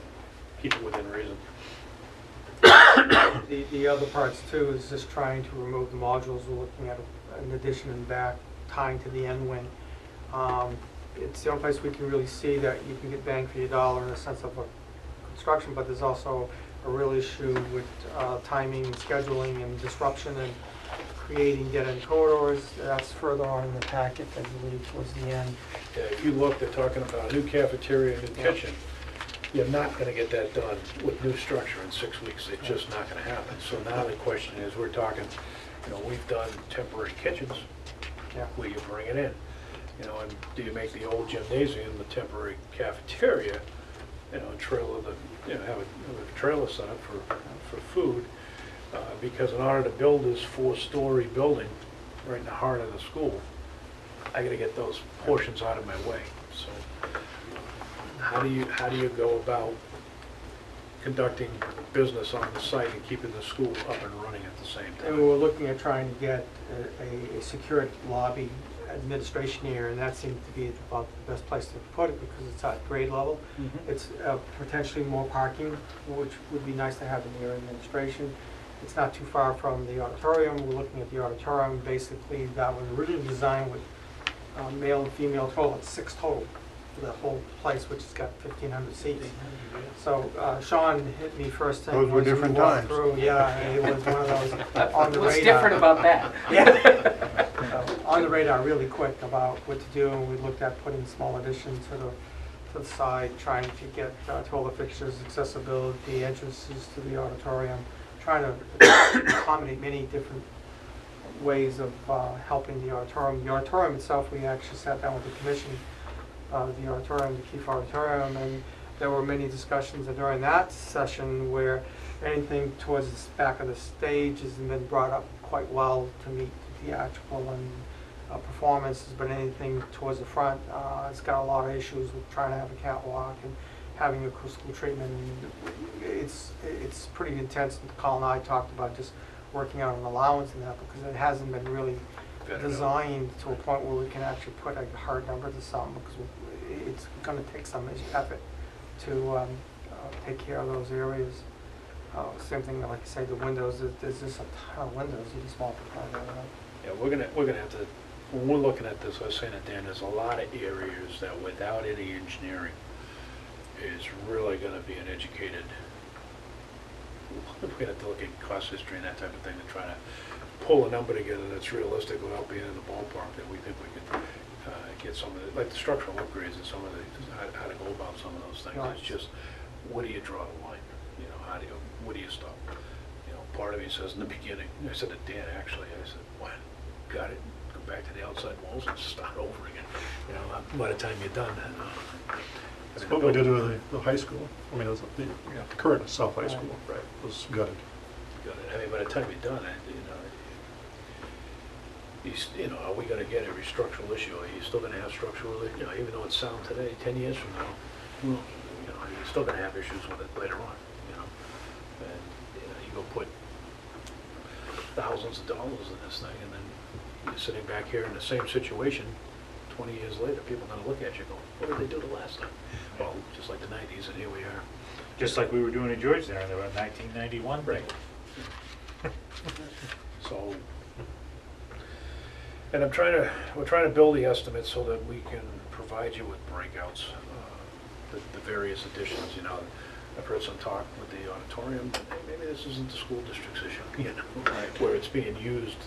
keep it within reason. The other parts too is just trying to remove the modules. We're looking at an addition in the back tying to the end wing. It's the only place we can really see that you can get bang for your dollar in a sense of a construction, but there's also a real issue with timing and scheduling and disruption and creating dead-end corridors. That's further on in the packet, I believe, towards the end. Yeah, if you look, they're talking about a new cafeteria, a new Yeah. kitchen. You're not gonna get that done with new structure in 6 weeks. It's just not gonna happen. So now the question is, we're talking, you know, we've done temporary kitchens Yeah. where you bring it in. You know, and do you make the old gymnasium the temporary cafeteria, you know, have a trailer set up for food? Because in order to build this 4-story building right in the heart of the school, I gotta get those portions out of my way. So how do you go about conducting business on the site and keeping the school up and running at the same And time? we're looking at trying to get a secured lobby administration here, and that seems to be about the best place to put it because it's at grade level. Mhm. It's potentially more parking, which would be nice to have in your administration. It's not too far from the auditorium. We're looking at the auditorium. Basically, that was originally designed with male and female toilets, 6 total for the whole place, which has got 1,500 seats. So Sean hit me first thing. Those were was we different walked times. through. Yeah, it was one of those on the radar. What's different about that? Yeah. On the radar really quick about what to do, and we looked at putting small additions to the side, trying to get toilet fixtures, accessibility, entrances to the auditorium, trying to accommodate many different ways of helping the auditorium. The auditorium itself, we actually sat down with the commission, the auditorium, the Keefe Auditorium, and there were many discussions during that session where anything towards the back of the stage has been brought up quite well to meet theatrical and performances, but anything towards the front, it's got a lot of issues with trying to have a catwalk and having acoustical treatment. And it's pretty intense. Colin and I talked about just working out an allowance in that because it hasn't been really designed to a point where we can actually put a hard number to something, because it's going to take some effort to take care of those areas. Same thing, like you say, the windows, there's just a ton of windows, you just multiply that out. Yeah, we're gonna have to, when we're looking at this, I was saying to Dan, there's a lot of areas that without any engineering is really gonna be an educated, we're gonna have to look at cost history and that type of thing to try to pull a number together that's realistic without being in the ballpark that we think we could get some of the, like the structural upgrades and some of the, how to go about some of those things. Right. It's just, where do you draw the line? You know, where do you stop? You know, part of me says in the beginning, I said to Dan actually, I said, what, got it, go back to the outside walls and start over again. You know, by the time you're done, That's what we did with the high school. I mean, it was the current South High School, Right. was gutted. got it. I mean, by the time you're done, you know, are we gonna get every structural issue? Are you still gonna have structural, you know, even though it's sound today, 10 years from now, you know, you're still gonna have issues with it later on, you know? And, you know, you go put thousands of dollars in this thing, and then you're sitting back here in the same situation 20 years later, people are gonna look at you going, what did they do the last time? Well, just like the 90s, and here we are. Just like we were doing in Georgetown, there were 1991. Right. So, and we're trying to build the estimate so that we can provide you with breakouts, the various additions, you know. I've heard some talk with the auditorium, that maybe this isn't the school district's issue, you know, where it's being used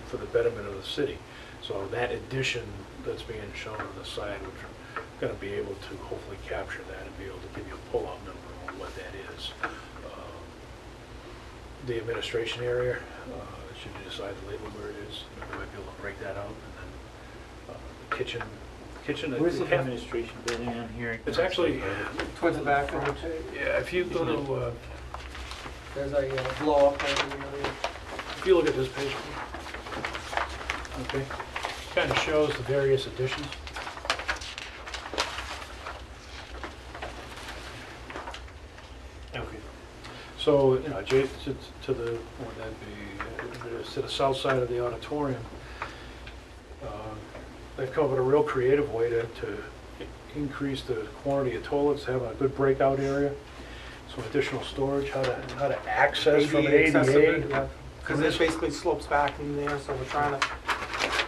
for the betterment of the city. So that addition that's being shown on the side, which are gonna be able to hopefully capture that and be able to give you a pull-out number on what that is. The administration area, should you decide to label where it is, we might be able to break that out, and then the kitchen. Where's the caf- administration building on here? It's actually, Towards the back, yeah, if you go to, there's a blow up over the area. if you look at this page, okay, kind of shows the various additions. Okay. So, you know, adjacent to the, would that be, to the south side of the auditorium, they've come up with a real creative way to increase the quantity of toilets, having a good breakout area, some additional storage, how to access from an ADA. Because this basically slopes back in there, so we're trying to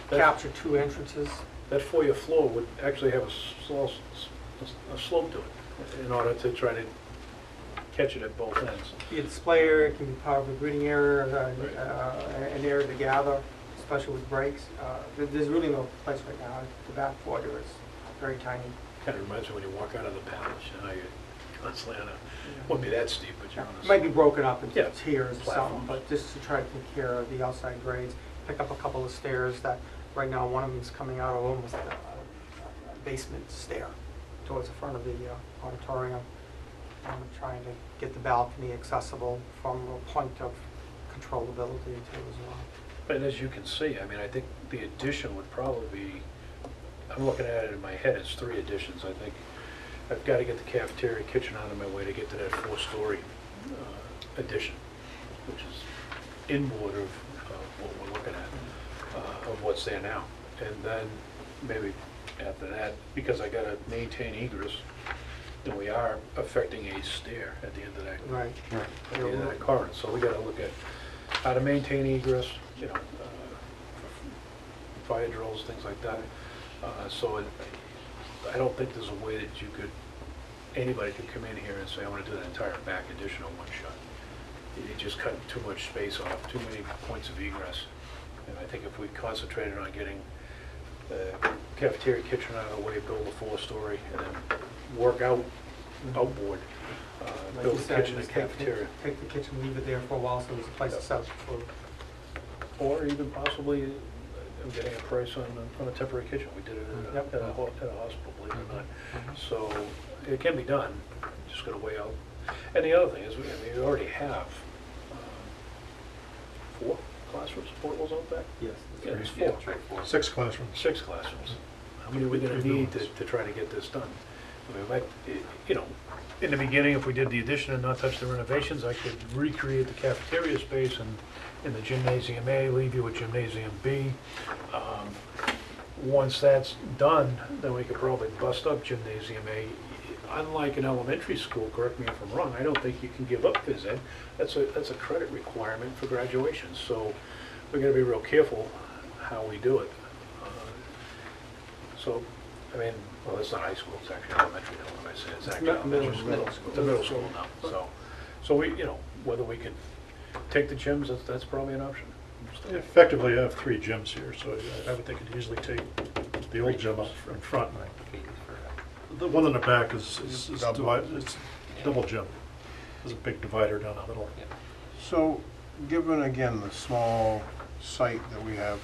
capture two entrances. That foyer floor would actually have a slope to it in order to try to catch it at both ends. Be a display area, it can be part of a greeting area, an area to gather, especially with breaks. There's really no place right now. The back foyer is very tiny. Kind of reminds me when you walk out of the palace, you know, you're constantly on a, wouldn't be that steep, but you're on a. It might be broken up into Yeah, tiers or something, platforms. but just to try to take care of the outside grades, pick up a couple of stairs that, right now, one of them is coming out of almost a basement stair towards the front of the auditorium. Trying to get the balcony accessible from a point of controllability too as well. But as you can see, I mean, I think the addition would probably be, I'm looking at it in my head, it's 3 additions. I think I've got to get the cafeteria kitchen out of my way to get to that 4-story addition, which is inboard of what we're looking at, of what's there now. And then maybe after that, because I got to maintain egress, then we are affecting a stair at the end of that. Right. At the end of that corridor. So we got to look at how to maintain egress, you know, fire drills, things like that. I don't think there's a way that anybody could come in here and say, I want to do that entire back addition in one shot. You just cut too much space off, too many points of egress. And I think if we concentrated on getting the cafeteria kitchen out of the way, build a 4-story, and then work outboard, Like build you the said, kitchen and just take cafeteria. the kitchen, leave it there for a while so there's a place to set up food. Or even possibly getting a price on a temporary kitchen. We did it at a hospital, believe it or not. So it can be done, just gotta weigh out. And the other thing is, we already have 4 classrooms, portables out back? Yes. Yeah, there's 4. 6 classrooms. 6 classrooms. How many are we gonna need to try to get this done? I mean, you know, in the beginning, if we did the addition and not touch the renovations, I could recreate the cafeteria space and in the gymnasium A, leave you with gymnasium B. Once that's done, then we could probably bust up gymnasium A unlike an elementary school, correct me if I'm wrong, I don't think you can give up phys ed. That's a credit requirement for graduation, so we're gonna be real careful how we do it. So, I mean, well, it's not high school, it's actually elementary now, when I say it's actually elementary school. middle school. It's a middle school now, so we, whether we can take the gyms, that's probably an option. Effectively, I have 3 gyms here, so I would think it'd easily take the old gym up in front. The one in the back is it's double gym. There's a big divider down the middle. So, given again the small site that we have,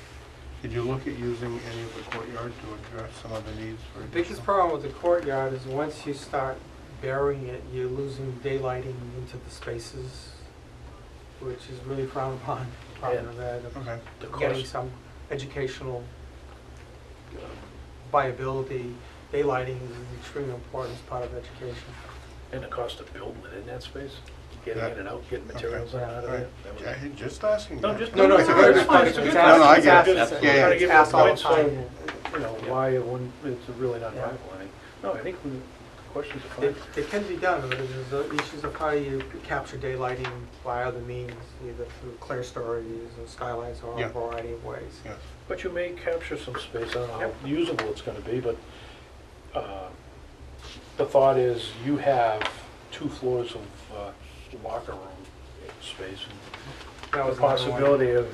did you look at using any of the courtyard to address some of the needs for The biggest additional? problem with the courtyard is once you start burying it, you're losing daylighting into the spaces, which is really frowned upon. Department of Ed, of Okay. The getting cost, some educational viability. Daylighting is an extremely important as part of education. and the cost of building it in that space, getting in and out, getting materials in and out of Right. it. that would- Yeah, just asking. No, that. just. No, it's a good it's fine, it's a question. good It's No, no, I question. get it. Just Yeah, yeah. trying to give you a Asked all the point, so, time. why it wouldn't, it's really not Yeah. viable, I think. No, I think the questions are It, fine. it can be done, but there's issues of how you capture daylighting by other means, either through clear stories or skylights or Yeah. a variety of ways. Yes. But you may capture some space, I don't know how usable it's gonna be, but, the thought is you have 2 floors of, locker room space, and That the was another one. possibility of,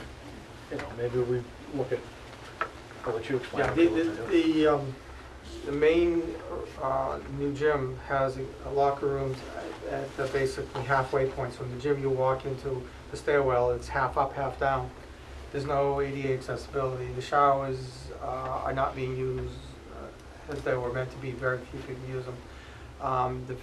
maybe we look at, I'll let you explain. Yeah, what you're looking to do. the main new gym has a locker rooms at the basically halfway points. From the gym, you walk into the stairwell, it's half up, half down. There's no ADA accessibility. The showers are not being used as they were meant to be. Very few people use them. The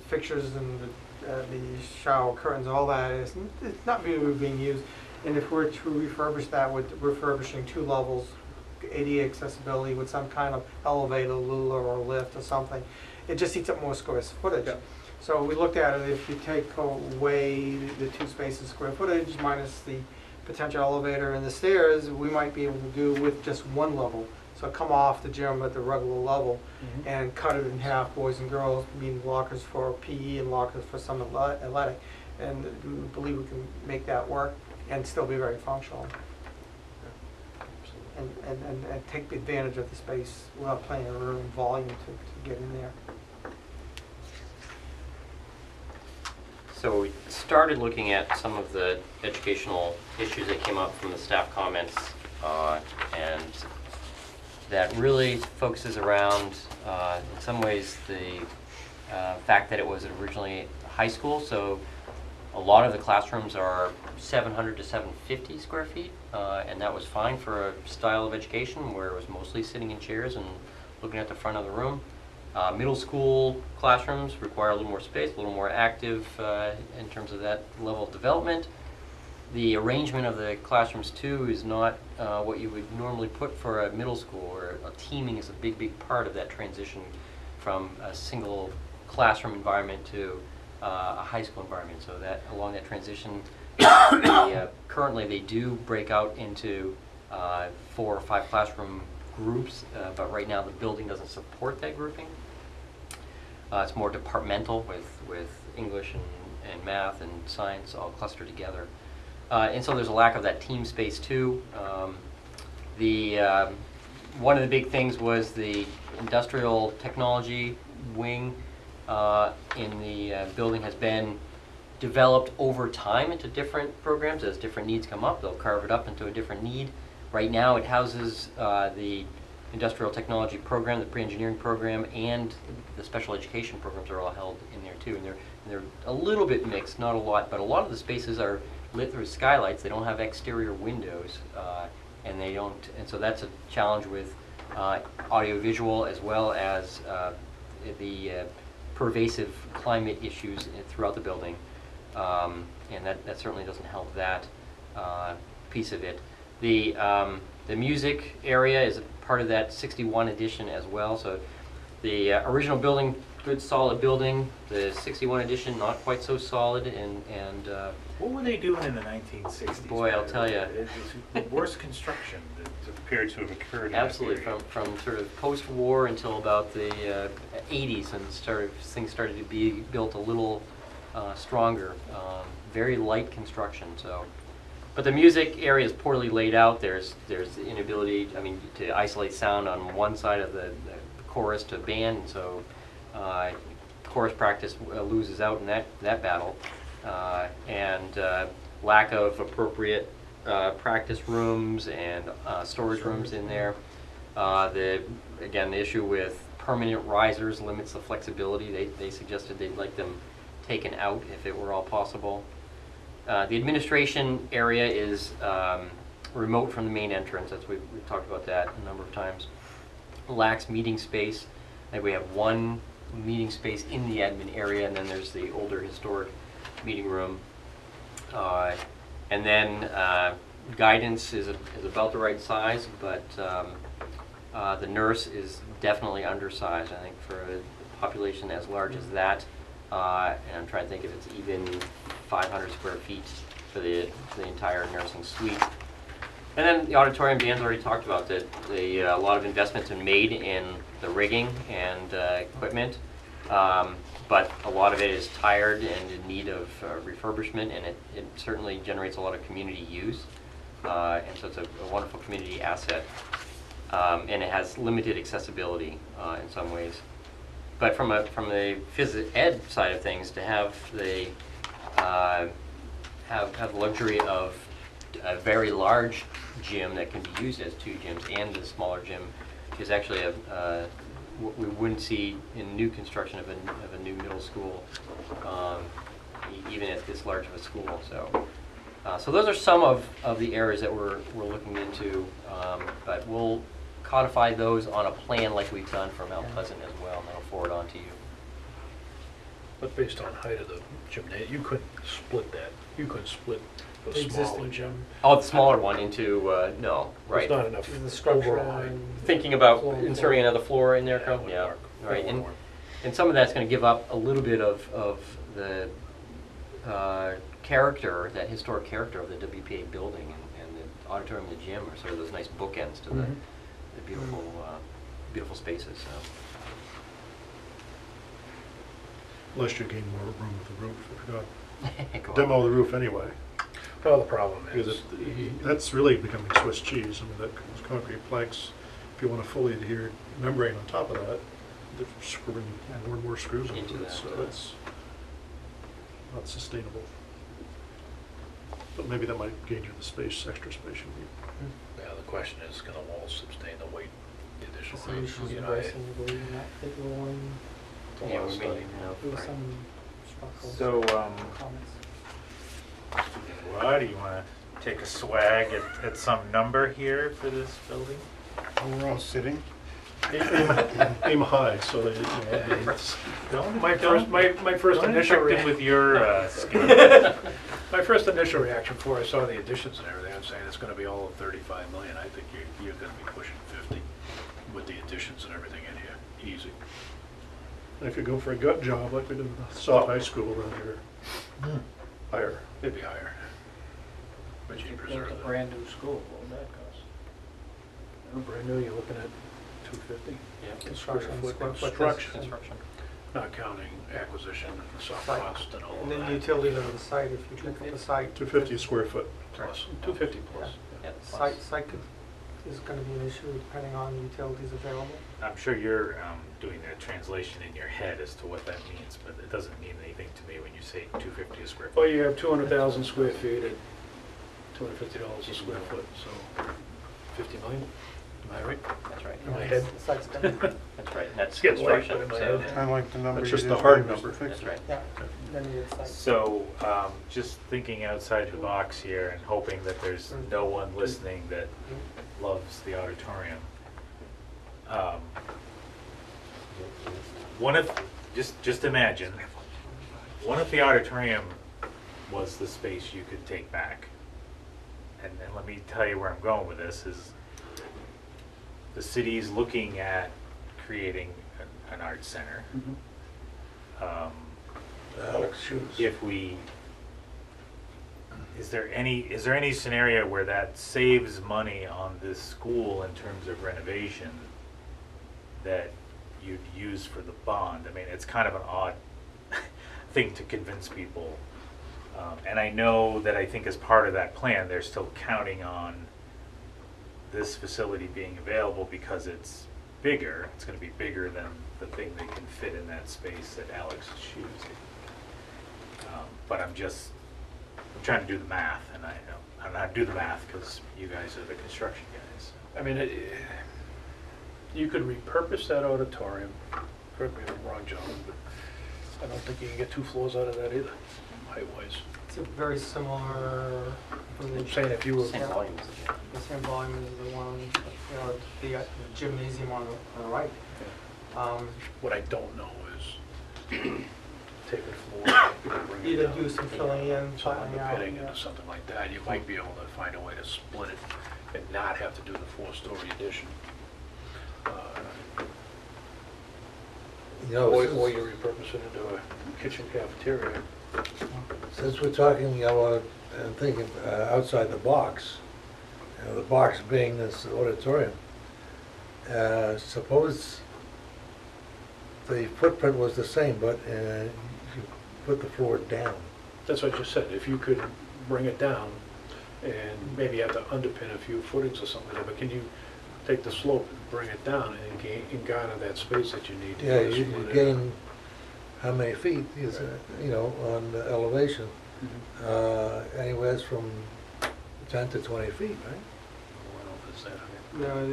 fixtures and the shower curtains, all that it's not really being used. And if we're to refurbish that with refurbishing 2 levels, ADA accessibility with some kind of elevator, lula, or lift or something, it just eats up more square footage. Yeah. So we looked at it, if you take away the 2 spaces square footage minus the potential elevator and the stairs, we might be able to do with just 1 level. So come off the gym at the regular level Mhm. and cut it in half, boys and girls, meaning lockers for PE and lockers for some athletic. And we believe we can make that work and still be very functional. And take advantage of the space without playing a room volume to get in there. So we started looking at some of the educational issues that came up from the staff comments, and that really focuses around, in some ways, the fact that it was originally high school, so a lot of the classrooms are 700 to 750 square feet, and that was fine for a style of education where it was mostly sitting in chairs and looking at the front of the room. Middle school classrooms require a little more space, a little more active in terms of that level of development. The arrangement of the classrooms too is not what you would normally put for a middle school, where teaming is a big part of that transition from a single classroom environment to a high school environment. So that along that transition, currently they do break out into 4 or 5 classroom groups, but right now the building doesn't support that grouping. It's more departmental with English and math and science all clustered together. And so there's a lack of that team space too. One of the big things was the industrial technology wing in the building has been developed over time into different programs. As different needs come up, they'll carve it up into a different need. Right now it houses the industrial technology program, the pre-engineering program, and the special education programs are all held in there too. And they're a little bit mixed, not a lot, but a lot of the spaces are lit through skylights. They don't have exterior windows, and so that's a challenge with audiovisual as well as the pervasive climate issues throughout the building, and that certainly doesn't help that piece of it. The music area is a part of that 61 edition as well. So The original building, good solid building. The 61 edition, not quite so solid, and What were they doing in the 1960s? Boy, I'll tell ya. It's the worst construction that appears to have occurred in that absolutely period. from sort of post-war until about the 80s, and things started to be built a little stronger. Very light construction, so. But the music area is poorly laid out. There's the inability, I mean, to isolate sound on one side of the chorus to band, and so chorus practice loses out in that battle, and lack of appropriate practice rooms and storage rooms in there. Again, the issue with permanent risers limits the flexibility. They suggested they'd like them taken out if it were all possible. The administration area is remote from the main entrance. We've talked about that a number of times. Lacks meeting space. I think we have one meeting space in the admin area, and then there's the older historic meeting room. And then guidance is about the right size, but the nurse is definitely undersized. I think for a population as large as that, and I'm trying to think if it's even 500 square feet for the entire nursing suite. And then the auditorium, Dan's already talked about that. A lot of investments been made in the rigging and equipment, but a lot of it is tired and in need of refurbishment, and it certainly generates a lot of community use. And so it's a wonderful community asset, and it has limited accessibility in some ways. But from the phys ed side of things, to have the have the luxury of a very large gym that can be used as two gyms, and the smaller gym is actually what we wouldn't see in new construction of a new middle school, even at this large of a school. So those are some of the areas that we're looking into, but we'll codify those on a plan like we've done for Mount Pleasant as well, and I'll forward on to you. But based on height of the gymnasium, you couldn't split that. You couldn't split the The smaller existing gym. gym. Oh, the smaller one into, no, right. There's not enough The structure overall height. and Thinking about floor. inserting another floor in there, Yeah, Carl? it Yeah, wouldn't work. right. It wouldn't work. And some of that's going to give up a little bit of the character, that historic character of the WPA building, and the auditorium and the gym are sort of those nice bookends to the beautiful, beautiful spaces. So. Unless you gain more room with the roof, if you're Go not on. demo the roof anyway. Well, the problem Because is, that's really becoming Swiss cheese. I mean, those concrete planks, if you want a fully adhered membrane on top of that, they're screwing more and more screws Into into it, that, so yeah. it's not sustainable. But maybe that might gain you the space, extra space you need. yeah, the question is, can the walls sustain the weight, the additional some weight? issues You in know, Bryson, I believe, in that particular one. it's a lot Yeah, of we may study. need to know. There was Right. some structural So, comments. what, do you want to take a swag at some number here for this building? We're all sitting. Aim high, so that, it's, My first Don't initial infect him with your skin. my first initial reaction before I saw the additions and everything, I'm saying it's going to be all of 35 million. I think you're going to be pushing 50 with the additions and everything in here, easy. if you go for a gut job like we did with South High School around here, higher. It'd be higher. But you preserve it. brand new school, what would that cost? Brand new, you're looking at 250. Yeah. Construction, Square foot square foot construction. Construction. Not counting acquisition and the soft Site. cost and all of And that. then utilities of the site, if you pick up the site. 250 a square foot. Plus, 250 plus. Yeah, Site is gonna be an issue depending on the utilities available. I'm sure you're doing the translation in your head as to what that means, but it doesn't mean anything to me when you say 250 a square Well, foot. you have 200,000 square feet at $250 a square foot, so 50 million, am I right? That's right. In my head. The site's gonna, That's right. And that's Gets right, construction. but in my So, head. Kind of like the number That's you just just the hard gave us to number. fix that's it. right. yeah, then you get site. So, just thinking outside the box here and hoping that there's no one listening that loves the auditorium. What if, just imagine, what if the auditorium was the space you could take back? And let me tell you where I'm going with this is the city's looking at creating an art center. Mhm. Alex shoes. If we, is there any scenario where that saves money on this school in terms of renovation that you'd use for the bond? I mean, it's kind of an odd thing to convince people. And I know that I think as part of that plan, they're still counting on this facility being available because it's bigger. It's gonna be bigger than the thing they can fit in that space that Alex is choosing. But I'm trying to do the math, and I don't know how to do the math because you guys are the construction guys. I mean, you could repurpose that auditorium, correct me if I'm wrong, John, but I don't think you can get 2 floors out of that either, height-wise. It's a very similar. I'm saying if you were, Same volumes. The same volume as the one, the gymnasium on the right. what I don't know is take a floor, bring it Either down, do some filling in, some flattening out. underpinning yeah. or something like that. You might be able to find a way to split it and not have to do the 4-story addition. You know, Or you repurpose it into a kitchen cafeteria. since we're talking, and thinking outside the box, the box being this auditorium, suppose the footprint was the same, but you put the floor down. That's what I just said, if you could bring it down and maybe you have to underpin a few footings or something, but can you take the slope and bring it down and garner that space that you need to Yeah, split you it? gain how many feet, on the elevation, Mhm. anywhere from 10 to 20 feet, right? I don't know if it's that high. You know,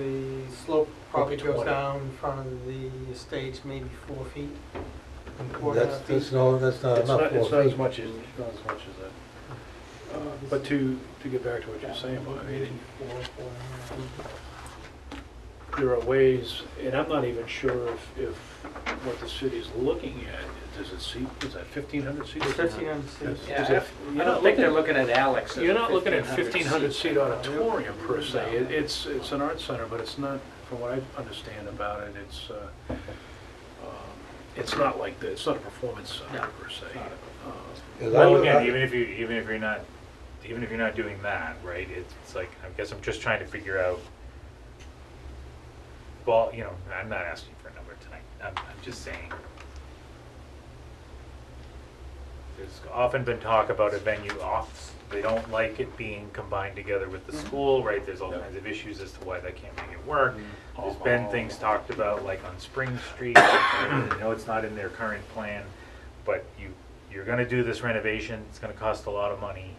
the slope probably Maybe goes 20. down in front of the stage, maybe 4 feet. and 4.5 feet. That's not It's enough, not 4 as feet. much as, not as much as that. But to get back to what you're saying, Bob, I mean, 4.5. there are ways, and I'm not even sure if what the city's looking at, does it seat, is that 1,500 seats? 1,500 seats. Is Yeah, it- I you're don't not think they're looking- looking at Alex as You're not looking at 1,500 1,500 seat auditorium per se. No. It's an art center, but it's not, from what I understand about it, it's not like the, it's not a performance center No. per se. 'Cause I Well, would- again, even if you're not doing that, right? It's like, I guess I'm just trying to figure out. Well, I'm not asking for a number tonight. I'm just saying. There's often been talk about a venue off. They don't like it being combined together with the school, right? There's all kinds of issues as to why they can't make it work. There's been things talked about, like on Spring Street. I know it's not in their current plan, but you're gonna do this renovation. It's gonna cost a lot of money.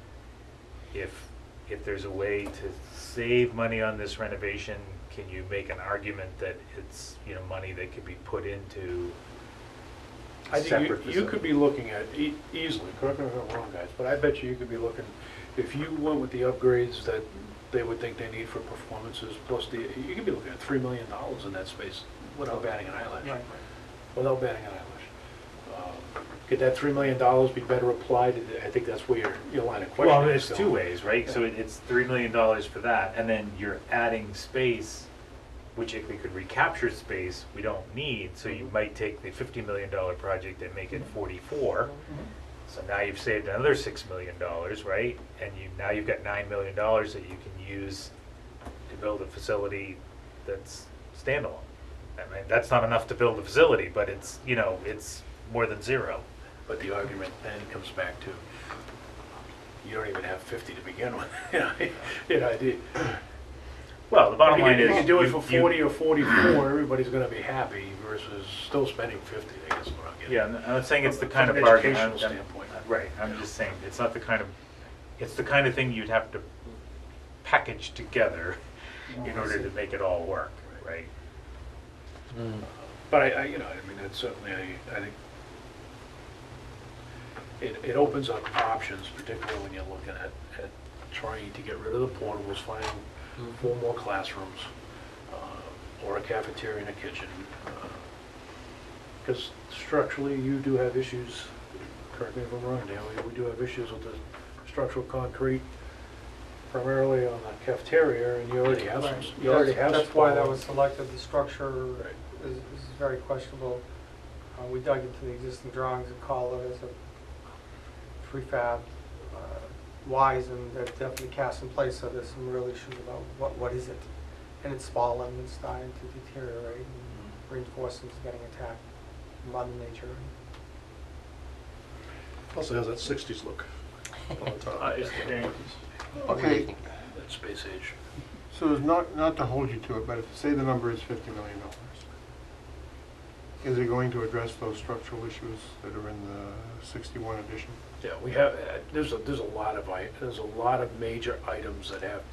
If there's a way to save money on this renovation, can you make an argument that it's, money that could be put into I separate think you could facility? be looking at, easily, correct me if I'm wrong, guys, but I bet you could be looking, if you went with the upgrades that they would think they need for performances, plus you could be looking at $3 million in that space without batting an eyelash. Right. Without batting an eyelash. Could that $3 million be better applied? I think that's where your line of questioning Well, is there's going. two ways, right? So it's $3 million for that, and then you're adding space, which if we could recapture space, we don't need, so you might take the $50 million project and make it 44. So now you've saved another $6 million, right? And now you've got $9 million that you can use to build a facility that's standalone. I mean, that's not enough to build a facility, but it's, it's more than zero. But the argument then comes back to, you don't even have 50 to begin with. Well, the bottom If line you is. can do it for 40 or 44, everybody's gonna be happy versus still spending 50, I guess is what I'm getting. Yeah, I'm not saying it's the From kind an of bargain. educational standpoint. Right, I'm just saying, it's not the kind of, it's the kind of thing you'd have to package together in order to make it all work, right? But I mean, it's certainly, I think, it opens up options, particularly when you're looking at trying to get rid of the portables, finding 4 more classrooms, or a cafeteria and a kitchen. Because structurally, you do have issues, correct me if I'm wrong, Dan, we do have issues with the structural concrete, primarily on the cafeteria, and you already have some, Right. you already have. That's why that some- was selected, the structure Right. is very questionable. We dug into the existing drawings and called it as a prefab wise, and they're definitely cast in place, so there's some real issues about what is it. And it's fallen, and it's starting to deteriorate, and reinforcements getting attacked from Mother Nature. Also has that 60s look on the top. It's very- Okay, That space age. so it's not to hold you to it, but if, say the number is $50 million, is it going to address those structural issues that are in the 61 edition? Yeah, we have, there's a lot of major items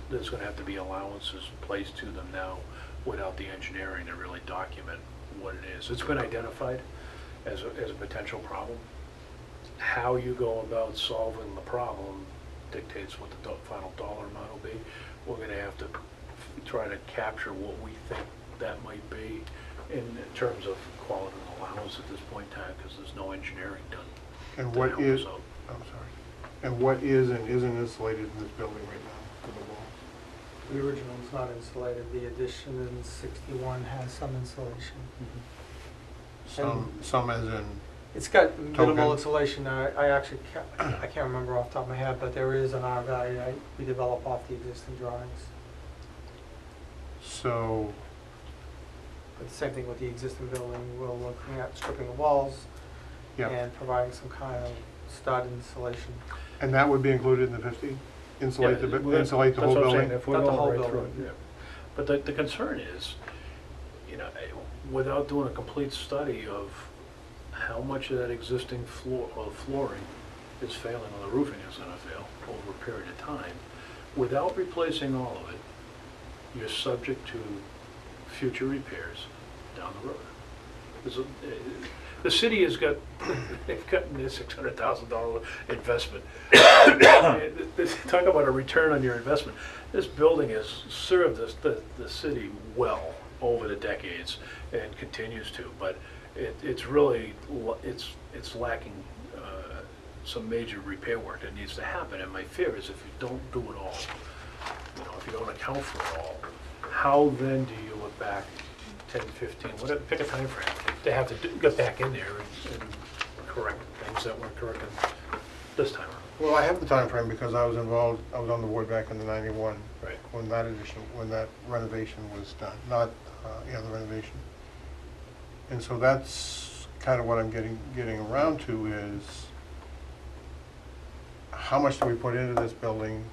there's gonna have to be allowances placed to them now without the engineering to really document what it is. It's been identified as a potential problem. How you go about solving the problem dictates what the final dollar amount will be. We're gonna have to try to capture what we think that might be in terms of quality and allowance at this point in time, because there's no engineering done. And to what help is, us out. I'm sorry, and what is and isn't insulated in this building right now to the wall? The original is not insulated. The addition in 61 has some insulation. Some as in, It's got minimal Token. insulation. I actually I can't remember off the top of my head, but there is an R value we develop off the existing drawings. so, But the same thing with the existing building. We're looking at stripping the walls yeah, and providing some kind of stud insulation. and that would be included in the 50? Insulate Yeah, the, well, insulate the whole that's what I'm saying, building? if we're Not the going whole right through building. it, yeah. But the concern is, without doing a complete study of how much of that existing flooring is failing, or the roofing is gonna fail over a period of time, without replacing all of it, you're subject to future repairs down the road. The city has got, they've gotten this $600,000 investment. Talk about a return on your investment. This building has served the city well over the decades and continues to, but it's really, it's lacking some major repair work that needs to happen. And my fear is if you don't do it all, if you don't account for it all, how then do you look back 10, 15, whatever, pick a time frame, to have to get back in there and correct things that weren't corrected this time around. Well, I have the time frame because I was involved, I was on the board back in the 91. Right. When that renovation was done, not, the renovation. And so that's kind of what I'm getting around to is, how much do we put into this building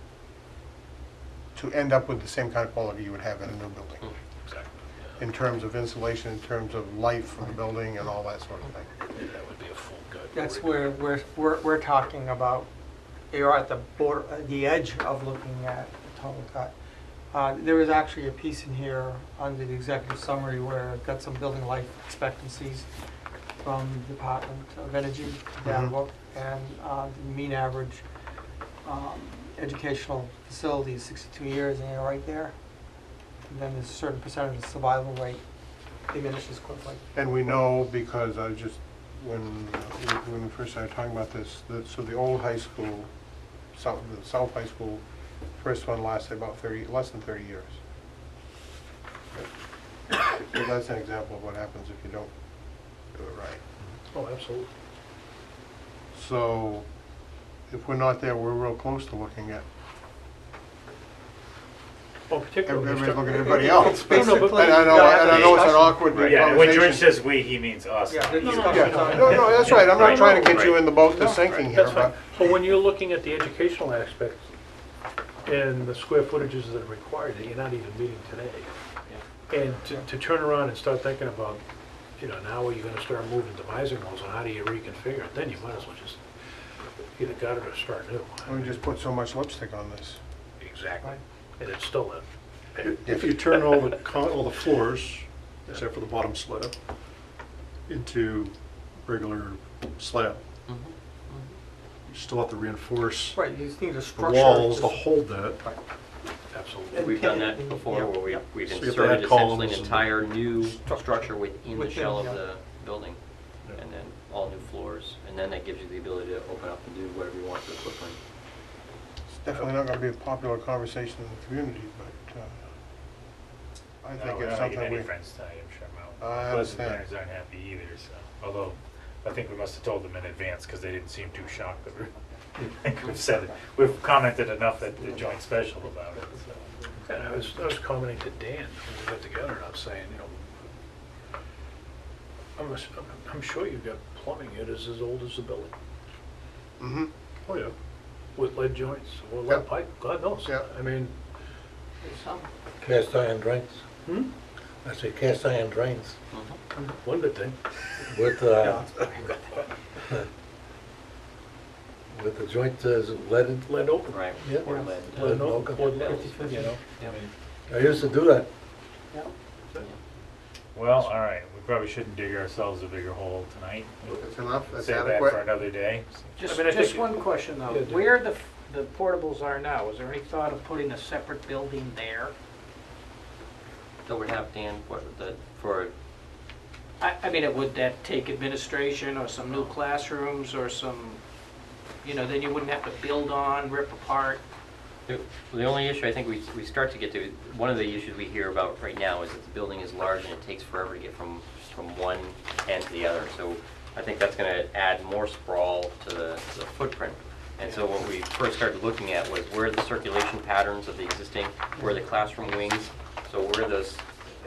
to end up with the same kind of quality you would have in a new building? Exactly. In terms of insulation, in terms of light from the building and all that sort of thing. Yeah, that would be a full gut. That's where we're talking about. You're at the border, the edge of looking at the total cut. There is actually a piece in here under the executive summary where I've got some building life expectancies from the Department of Energy data Mhm. book, and the mean average educational facility is 62 years, and you're right there. And then there's a certain percentage of survival rate diminishes quickly. And we know, because I just, when we first started talking about this, so the old high school, the South High School, first one lasted about less than 30 years. So that's an example of what happens if you don't do it right. Oh, absolutely. So if we're not there, we're real close to looking at, Well, particularly. everybody's looking at everybody else. No, no, but- And I know it's an awkward Right, conversation. yeah, when George says "we," he means us. Yeah, not the you. discussion's Yeah, on- no, that's right, I'm not Right. trying to get you Right. in the boat No, that's sinking here, That's fine. but, But when you're looking at the educational aspects and the square footages that are required, that you're not even meeting today. And to turn around and start thinking about, now are you gonna start moving demising walls, and how do you reconfigure it? Then you might as well just either gut it or start new. we just put so much lipstick on this. Exactly. And it's still a, If you turn all the floors, except for the bottom slab, into regular slab, you still have to reinforce Right, you just need a the structure. walls to just- hold that. absolutely. We've done that before, Yep, where yep. we've So you have to inserted add essentially columns an and- entire new structure within the Within, shell of yeah. the building, Yeah. and then all new floors, and then that gives you the ability to open up and do whatever you want to the footprint. It's definitely not gonna be a popular conversation in the community, but, I No, think we're it's not making something any we, friends tonight, I'm sure I Pleasant understand. parents aren't happy either, so, although, I think we must have told them in advance, because they didn't seem too shocked that we've said it. We've commented enough at the joint special about it, so. And I was commenting to Dan when we got together, and I was saying, you know, I'm sure you've got plumbing that is as old as the building, mm-hmm, Oh, yeah. with lead joints or Yep. lead pipe, God knows. Yep. I mean, There's some. Cast iron drains. hmm? I say cast iron drains One good thing. with, with the joint leaded. Lead open. Right. Yeah. Or lead. Lead Lead open, open. or lead, 50-50. you know? Yep. I used to do that. Well, all right, we probably shouldn't dig ourselves a bigger hole tonight. that's enough, that's Save that adequate. for another day. Just, I mean, I just think- one question though, Yeah, do. where the portables are now, is there any thought of putting a separate building there? So we have, Dan, what, for, I mean, would that take administration or some new classrooms or some, you know, then you wouldn't have to build on, rip apart? the only issue I think we start to get to, one of the issues we hear about right now is that the building is large and it takes forever to get from one end to the other. So I think that's going to add more sprawl to the footprint. And so what we first started looking at was where the circulation patterns of the existing, where the classroom wings, so where those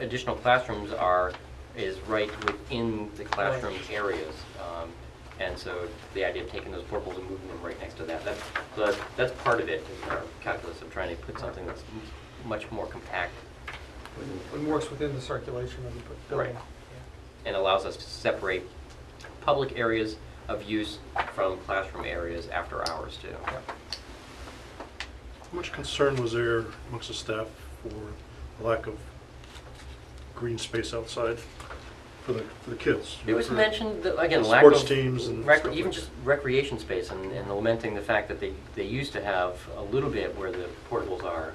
additional classrooms are, is right within the classroom areas. And so the idea of taking those portables and moving them right next to that's part of it, in our calculus of trying to put something that's much more compact It works within the circulation of the building. Right. and allows us to separate public areas of use from classroom areas after hours too. How much concern was there amongst the staff for the lack of green space outside for the kids? It was For mentioned, that, again, the lack sports of teams and stuff even like just recreation space, and lamenting the fact that they used to have a little bit where the portables are,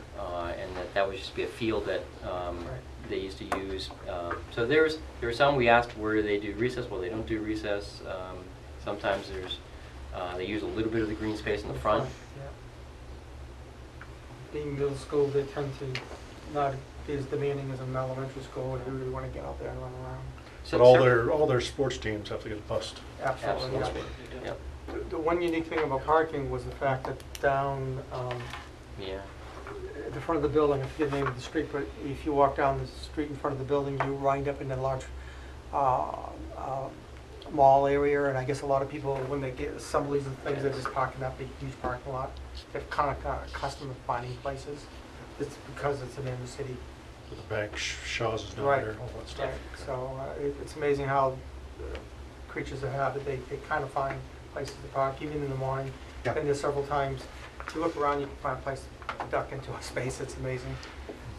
and that would just be a field that they used to use. So there were some we asked where they do recess. Well, they don't do recess. Sometimes they use a little bit of the green space in the front. Yeah. Being middle school, they tend to not be as demanding as an elementary school, and you really want to get out there and run around. So But several- all their sports teams have to get bussed. Absolutely, yeah. Absolutely. Yeah. The one unique thing about parking was the fact that down Yeah. at the front of the building, I forget the name of the street, but if you walk down the street in front of the building, you wind up in a large mall area, and I guess a lot of people, when they get assemblies and things, they're just parking that big, huge parking lot. They're kind of accustomed to finding places. It's because it's an inner city. The bank, Shaw's is down Right. there, all that stuff. Right, so it's amazing how creatures of habit, they kind of find places to park, even in the morning. Yeah. Been there several times. If you look around, you can find a place to duck into a space. It's amazing,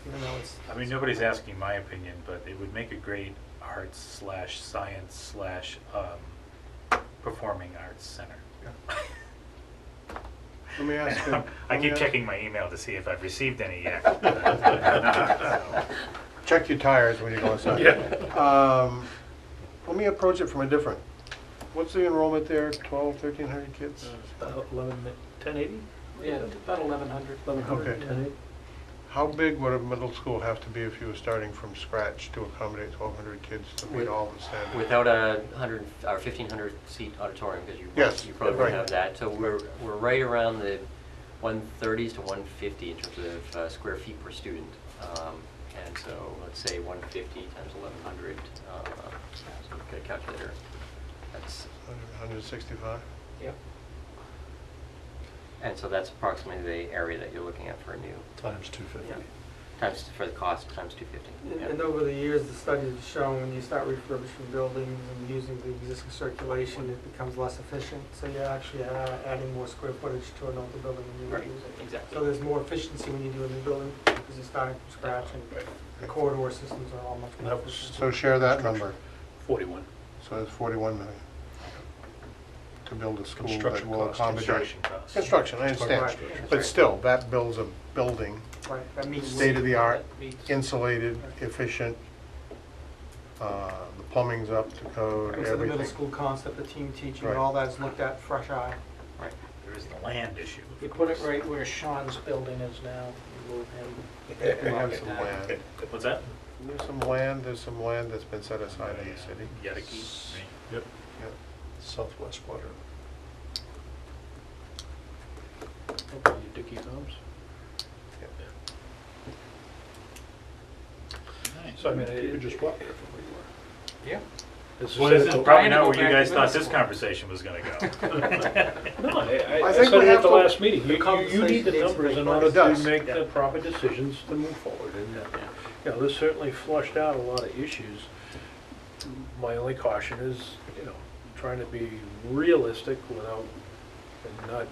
even though it's. I mean, nobody's asking my opinion, but it would make a great arts/science/performing arts center. Let me ask you. I keep checking my email to see if I've received any yet. Check your tires when you go inside. Let me approach it from a different. What's the enrollment there? 1,300 kids? About 1080? Yeah, about 1,100. 1100, Okay. 1080? How big would a middle school have to be if you were starting from scratch to accommodate 1,200 kids to meet all the standards? Without a 1,500 seat auditorium, because Yes, you probably wouldn't right. have that. So we're right around the 130s to 150 in terms of square feet per student. And so let's say 150 times 1,100. So get a calculator. That's 165? Yep. and so that's approximately the area that you're looking at for a new Times 250. times for the cost times 250. Yeah. And over the years, the studies have shown when you start refurbishing buildings and using the existing circulation, it becomes less efficient. So you're actually adding more square footage to an older building than you would Right, use it. exactly. So there's more efficiency when you do a new building because you're starting from scratch and the corridor systems are all much more That was- efficient. So share that number. 41. So it's 41 million to build a school that Construction will costs. accommodate. Construction costs. Construction, I understand. Right. But still, that builds a building, Right, that meets. state-of-the-art, That meets- insulated, efficient, the plumbing's up to code, So the middle everything. school concept, the team teaching, Right. all that's looked at fresh eye. Right. There is the land issue. You put it right where Sean's building is now, you move him. They have some land. What's that? there's some land that's been set aside in the city. Yadaki, right? Yep, Yep. southwest quadrant. Okay, Dickey Farms. Nice. So I mean, You could just walk there from where you are. yeah. This Well, this is is- probably Brian, not go where you back guys to thought middle this school. conversation was gonna go. No, I I said think we it have at the to- last meeting. the You need the conversation needs to numbers take in place. order It does. to make Yeah. the proper decisions to move forward. And, you know, this certainly flushed out a lot of issues. My only caution is, you know, trying to be realistic without, and not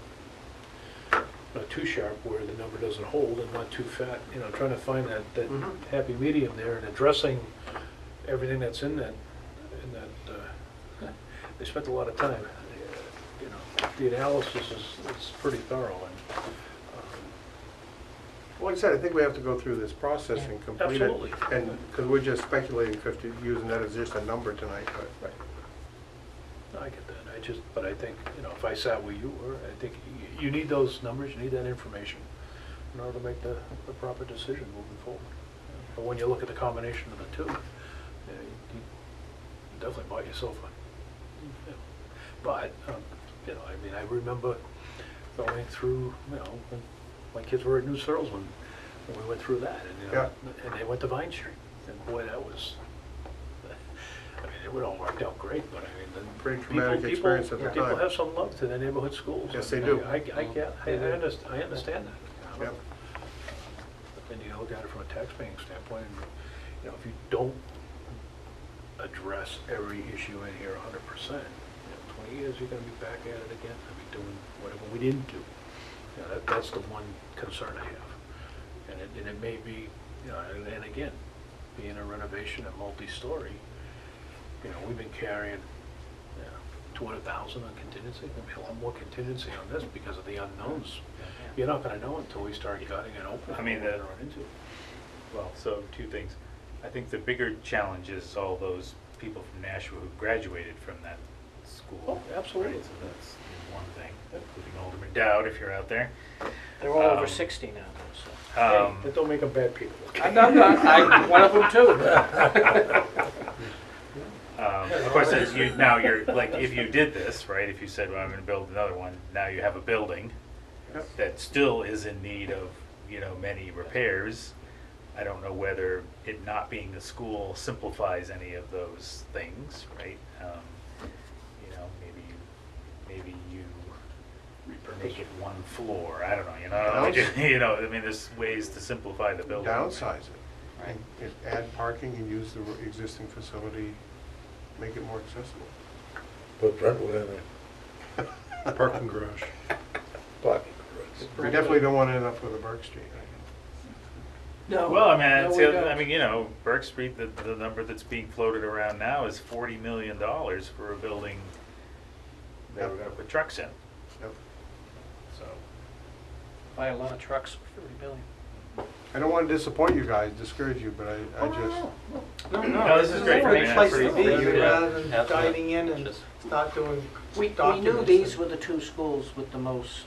too sharp where the number doesn't hold and not too fat, you know, trying to find that Mhm. happy medium there and addressing everything that's in that, they spent a lot of time, you know, the analysis is pretty thorough and, Like I said, I think we have to go through this process and complete it. Absolutely. And, because we're just speculating, using that as just a number tonight, but. right. No, I get that, but I think, you know, if I sat where you were, I think you need those numbers, you need that information in order to make the proper decision moving forward. But when you look at the combination of the two, you definitely bought yourself a, you know. But, you know, I mean, I remember going through, you know, when my kids were at New Searles when we went through that, and, you know, and they went to Vine Street, and boy, that was, I mean, it would all worked out great, but I mean, the Pretty traumatic experience at the people time. have some love to their neighborhood schools. Yes, and they do. I get, I understand that. Yep. But then you look at it from a taxpaying standpoint, and, you know, if you don't address every issue in here 100%, 20 years, you're gonna be back at it again, I mean, doing whatever we didn't do. You know, that's the one concern I have. And it may be, you know, and again, being a renovation and multi-story, you know, we've been carrying, you know, 200,000 on contingency, there'll be a lot more contingency on this because of the unknowns. You're not gonna know until we start gutting and opening. I mean, what we're the- gonna run into. Well, so two things. I think the bigger challenge is all those people from Nashua who graduated from that school. Oh, absolutely. Right, so that's one thing, including Alderman Dowd, if you're out there. They're all over Um, 60 now, though, so. Hey, that don't make them bad people. I'm not, I'm one of them too. Of course, as you, now you're, like, if you did this, right, if you said, well, I'm gonna build another one, now you have a building Yep. that still is in need of, you know, many repairs. I don't know whether it not being a school simplifies any of those things, right? You know, maybe you make it one floor, I don't know, you know, you know, I mean, there's ways to simplify the building. Downsize it. Right. And add parking and use the existing facility, make it more accessible. Put Brentwood in a Parking garage. parking garage. We definitely don't want to end up with a Burke Street. No. Well, I mean, no, it's we the- don't. I mean, you know, Burke Street, the number that's being floated around now is $40 million for a building that we're Yep. gonna put trucks in, Yep. so. Buy a lot of trucks for $30 billion. I don't want to disappoint you guys, discourage you, but I just, No, this is great. a I mean, great place that's to be, pretty good. rather than Absolutely. diving in and Just- start doing We knew documents these and- were the two schools with the most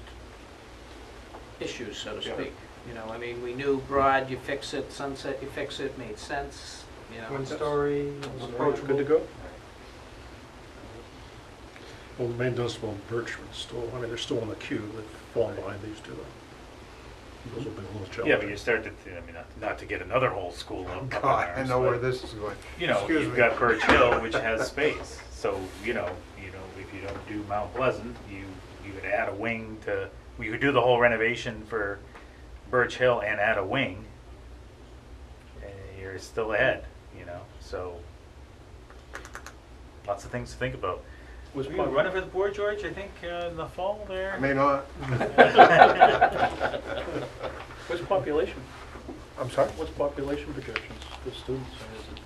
issues, so to Yeah. speak. You know, I mean, we knew Broad, you fix it, Sunset, you fix it, made sense, you know. One story, approachable. Good to go? Well, the main Dunstable and Berkshire still, I mean, they're still in the queue, they've fallen behind these two. Those will be a little challenging. Yeah, but you start to, I mean, not to get another whole school up in God, I arms, know where but, this is going. you know, Excuse you've me. got Birch Hill, which has space, so, you know, if you don't do Mount Pleasant, you could add a wing to, you could do the whole renovation for Birch Hill and add a wing, and you're still ahead, you know, so, lots of things to think about. Was Were you running for the board, George, I think, in the fall there? I may not. What's population? I'm sorry? What's population projections for students? I mean, is it,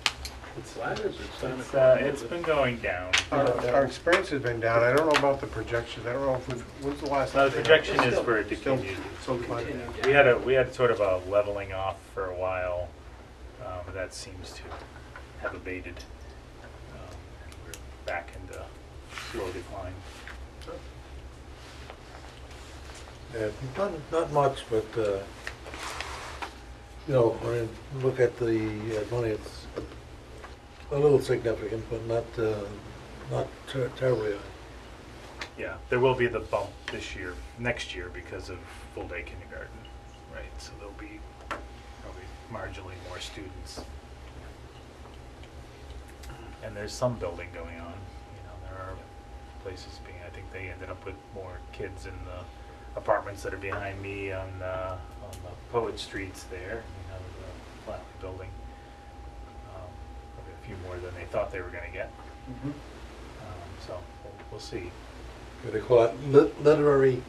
it's flat, is it starting to It's, climb? it's been going down. Our experience has been down. I don't know about the projections. I don't know when's the last. No, the time- projection is for it to Still- continue. still climbing. We had sort of a leveling off for a while, but that seems to have abated. And we're back into slow decline. Not much, but you know, when you look at the money, it's a little significant, but not terribly high. Yeah, there will be the bump this year, next year, because of full-day kindergarten, right? So there'll be probably marginally more students. And there's some building going on, you know, there are places being, I think they ended up with more kids in the apartments that are behind me on the Poet Streets there, you know, the Flatley building. Probably a few more than they thought they were gonna get. So we'll see. What they call it, Literary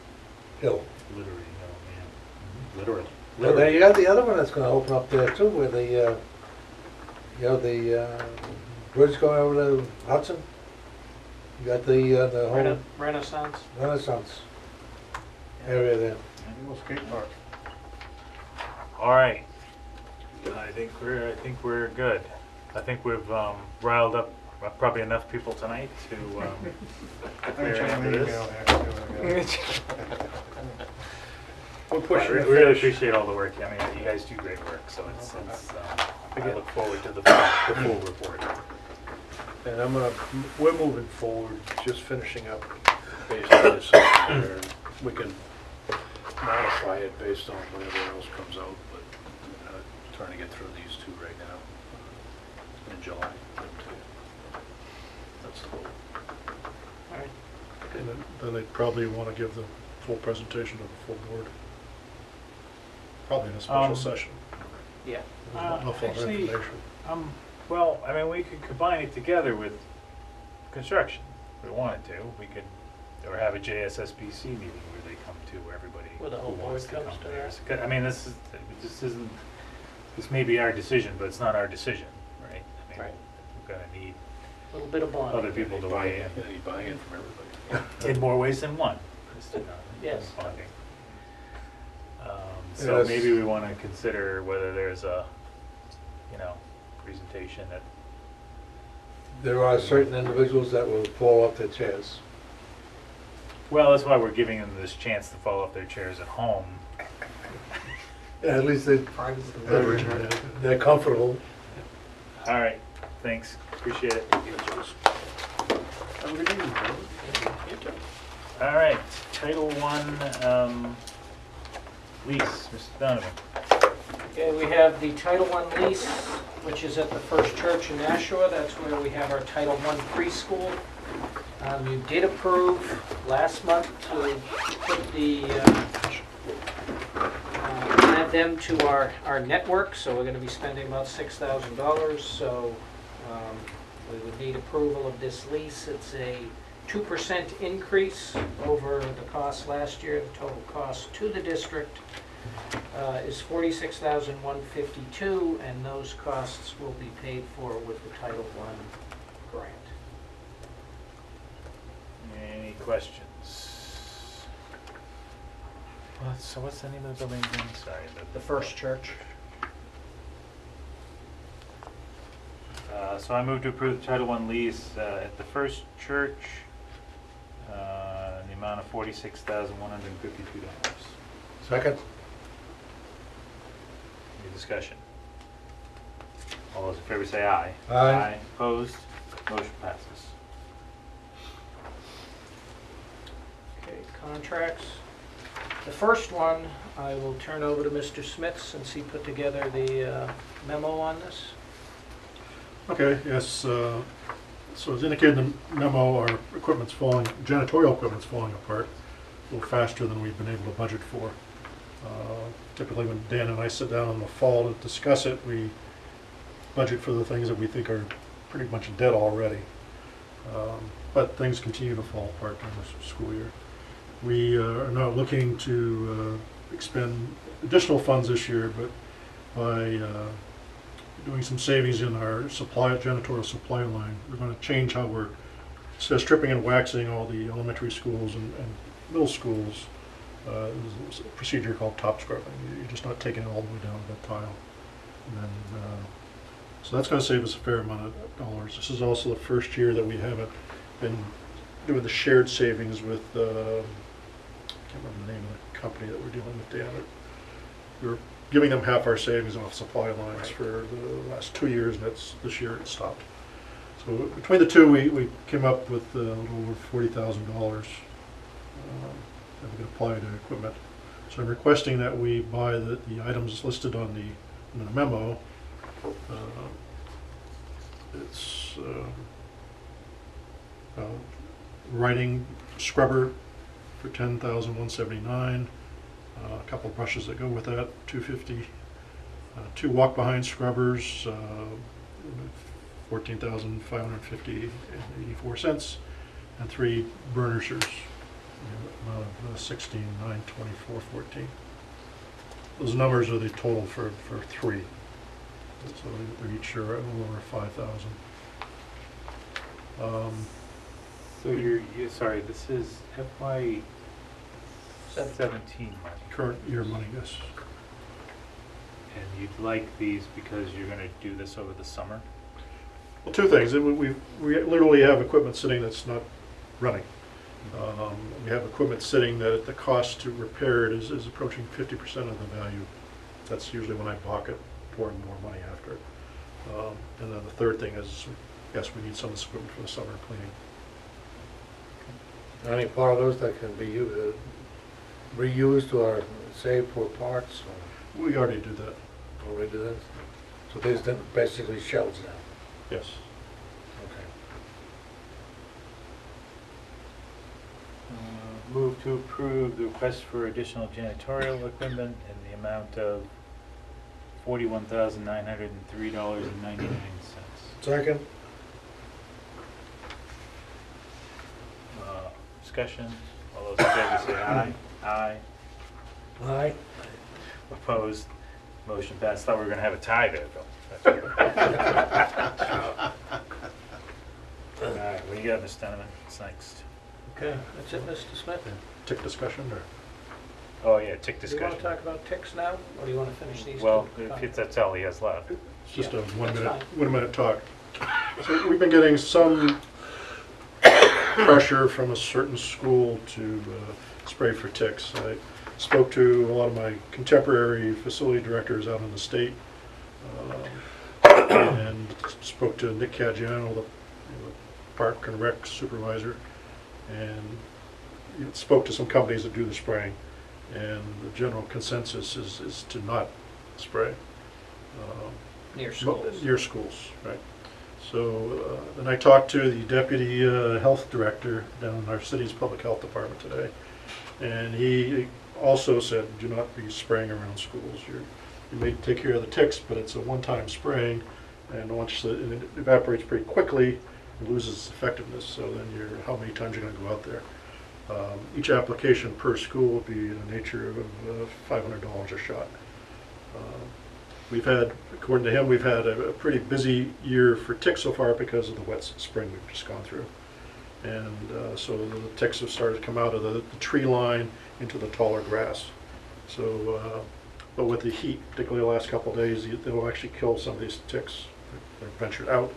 Hill. Literally, oh man, literally. Well, then you got the other one that's gonna open up there too, where the, you know, the bridge going over to Hudson. You got the whole Renaissance. Renaissance area there. Little skate park. All right. I think we're good. I think we've riled up probably enough people tonight to I'm clear checking into the this. email here, see what I got. We're pushing We it. really appreciate all the work. I mean, you guys do great work, so I look forward to the full report. And we're moving forward, just finishing up based on this section there, and we can modify it based on whatever else comes out, but trying to get through these two right now in July. That's the goal. All right. And then they'd probably want to give the full presentation to the full board. Probably in a special session. Yeah. There's not enough other Actually, information. well, I mean, we could combine it together with construction if we wanted to. We could, or have a JSSBC meeting where they come to, where everybody Where the whole who wants board to comes come to there. that. So, I mean, this may be our decision, but it's not our decision, right? I mean, Right. we're gonna need A little bit of bonding. other people to weigh in. Any buy-in from everybody. In more ways than one. Yes. Bonding. Yeah, So that's- maybe we want to consider whether there's a, you know, presentation that, There are certain individuals that will fall off their chairs. well, that's why we're giving them this chance to fall off their chairs at home. Yeah, at least they're comfortable. All right, thanks, appreciate it. Have a good evening, brother. All right, Title I, lease, Mr. Donovan. Okay, we have the Title I lease, which is at the First Church in Nashua. That's where we have our Title I preschool. You did approve last month to put the, add them to our network, so we're gonna be spending about $6,000, so we would need approval of this lease. It's a 2% increase over the cost last year. The total cost to the district is $46,152, and those costs will be paid for with the Title I grant. Any questions? So what's the name of the building again? Sorry. The First Church. So I move to approve the Title I lease at the First Church in the amount of $46,152. Second? Any discussion? All those in favor say aye. Aye. Opposed? Motion passes. Okay, contracts. The first one, I will turn over to Mr. Smith since he put together the memo on this. Okay, yes, so as indicated in the memo, our equipment's falling, janitorial equipment's falling apart a little faster than we've been able to budget for. Typically when Dan and I sit down in the fall to discuss it, we budget for the things that we think are pretty much dead already. But things continue to fall apart during this school year. We are now looking to expend additional funds this year, but by doing some savings in our janitorial supply line, we're going to change how we're, instead of stripping and waxing all the elementary schools and middle schools, there's a procedure called top scrubbing. You're just not taking it all the way down to the tile. And then, so that's going to save us a fair amount of dollars. This is also the first year that we haven't been doing the shared savings with, I can't remember the name of the company that we're dealing with, Dan. We were giving them half our savings off supply lines for the last 2 years, and this year it stopped. So between the two, we came up with a little over $40,000 that we could apply to equipment. So I'm requesting that we buy the items listed on the memo. It's writing scrubber for $10,179. A couple of brushes that go with that, $250. 2 walk-behind scrubbers, $14,550.84, and 3 burnishers, amount of $16,924.14. Those numbers are the total for 3. So they each are a little over 5,000. So you're sorry, this is FY 17 money. Current year money, yes. And you'd like these because you're gonna do this over the summer? Well, 2 things. We literally have equipment sitting that's not running. We have equipment sitting that the cost to repair it is approaching 50% of the value. That's usually when I balk it, pour more money after it. And then the third thing is, yes, we need some of this equipment for the summer cleaning. Any part of those that can be reused or saved for parts, We already do that, or already do that? So these are basically shells now? yes. Okay. Move to approve the request for additional janitorial equipment in the amount of $41,903.99. Second? Discussion, all those in favor say aye. Aye. Aye. Opposed, motion passed. Thought we were gonna have a tie there, Bill. All right, what do you got, Mr. Donovan? What's next? Okay, that's it, Mr. Smith? Tick discussion, or? Oh, yeah, tick Do you want discussion. to talk about ticks now, or do you want to finish these? Well, two? if that's all he has left. It's just Yeah, a 1 that's minute, fine. 1 minute talk. So we've been getting some pressure from a certain school to spray for ticks. I spoke to a lot of my contemporary facility directors out in the state, and spoke to Nick Caggiano, the Park and Rec supervisor, and spoke to some companies that do the spraying. And the general consensus is to not spray. Near schools. Near schools, right. So then I talked to the deputy health director down in our city's public health department today, and he also said, do not be spraying around schools. You may take care of the ticks, but it's a one-time spraying, and once it evaporates pretty quickly, it loses its effectiveness. So then how many times you're going to go out there? Each application per school will be in the nature of $500 a shot. We've had, according to him, we've had a pretty busy year for ticks so far because of the wet spring we've just gone through. And so the ticks have started to come out of the tree line into the taller grass. So, but with the heat, particularly the last couple of days, they'll actually kill some of these ticks. They're ventured out.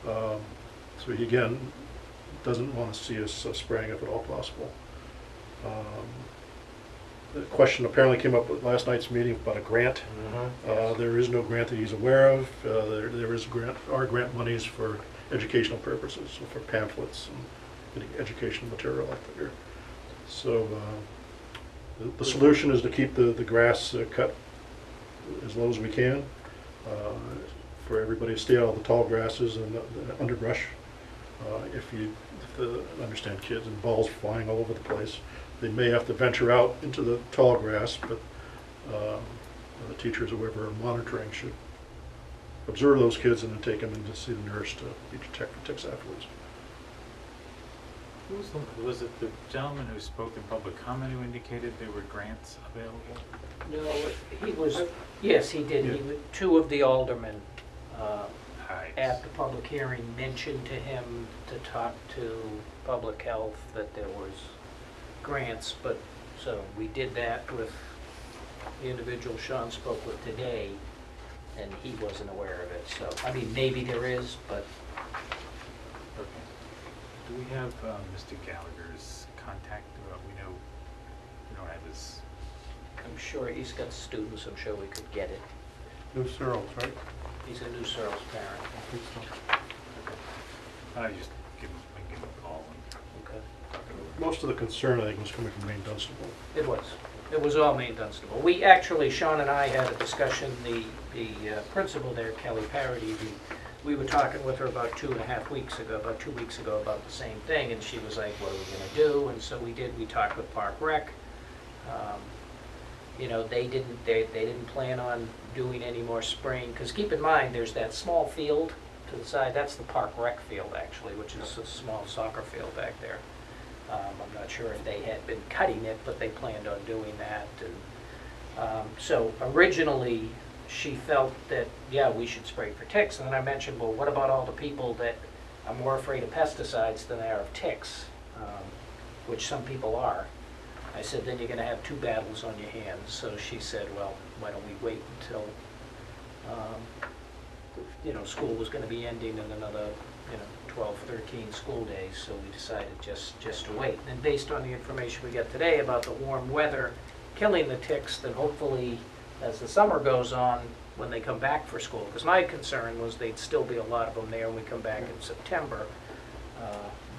So he, again, doesn't want to see us spraying if at all possible. The question apparently came up at last night's meeting about a grant. There is no grant that he's aware of. There is grant monies for educational purposes, so for pamphlets and getting educational material out there. So the solution is to keep the grass cut as low as we can, for everybody to stay out of the tall grasses and the underbrush. If understand kids and balls flying all over the place, they may have to venture out into the tall grass, but the teachers or whoever are monitoring should observe those kids and then take them in to see the nurse to be checked for ticks afterwards. Was it the gentleman who spoke in public comment who indicated there were grants available? No, he was, yes, he did. Yeah. He was, 2 of the aldermen Right. at the public hearing mentioned to him to talk to public health that there was grants, but, so we did that with the individual Sean spoke with today, and he wasn't aware of it, so, I mean, maybe there is, but Okay. Do we have Mr. Gallagher's contact? We know we don't have his I'm sure he's got students, I'm sure we could get it. New Searles, right? He's a New Searles parent. I think so. I just give him, I give him a call and Okay. talk it over. Most of the concern, I think, was coming from Maine Dunstable. It was. It was all Maine Dunstable. We actually, Sean and I had a discussion, the principal there, Kelly Parody, we were talking with her about 2.5 weeks ago, about 2 weeks ago, about the same thing, and she was like, what are we gonna do? And so we did, we talked with Park Rec. You know, they didn't plan on doing any more spraying, because keep in mind, there's that small field to the side, that's the Park Rec field actually, which is a small soccer field back there. I'm not sure if they had been cutting it, but they planned on doing that. And so originally, she felt that, yeah, we should spray for ticks. And then I mentioned, well, what about all the people that are more afraid of pesticides than they are of ticks, which some people are. I said, then you're going to have two battles on your hands. So she said, well, why don't we wait until, you know, school was going to be ending in another, 12, 13 school days, so we decided just to wait. And based on the information we got today about the warm weather killing the ticks, then hopefully as the summer goes on, when they come back for school, because my concern was they'd still be a lot of them there when we come back in September.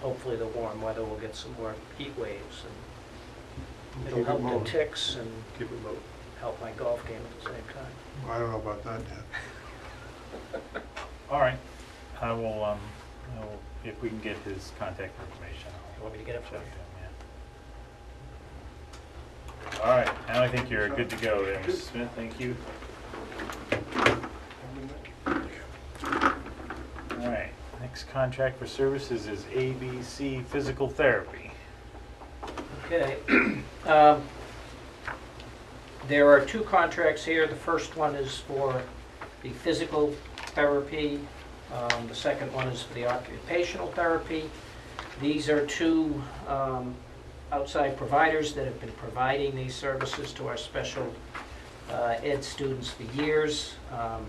Hopefully the warm weather will get some more heat waves, and it'll Keep it help moving. the ticks and Keep it moving. help my golf game at the same time. I don't know about that yet. All right, I will, if we can get his contact information, You want me to get it for I'll you? check him, yeah. All right, now I think you're good to go there, Mrs. Smith, thank you. All right, next contract for services is ABC Physical Therapy. Okay. There are two contracts here. The first one is for the physical therapy. The second one is for the occupational therapy. These are two outside providers that have been providing these services to our special ed students for years. A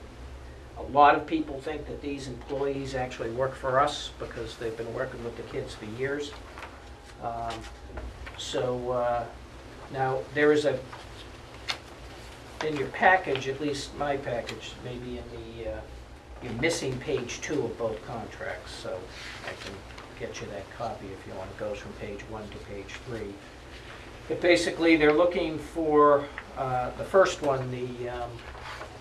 lot of people think that these employees actually work for us because they've been working with the kids for years. Now there is in your package, at least my package, maybe in the, you're missing page 2 of both contracts, so I can get you that copy if you want. It goes from page 1 to page 3. But basically, they're looking for the first one, the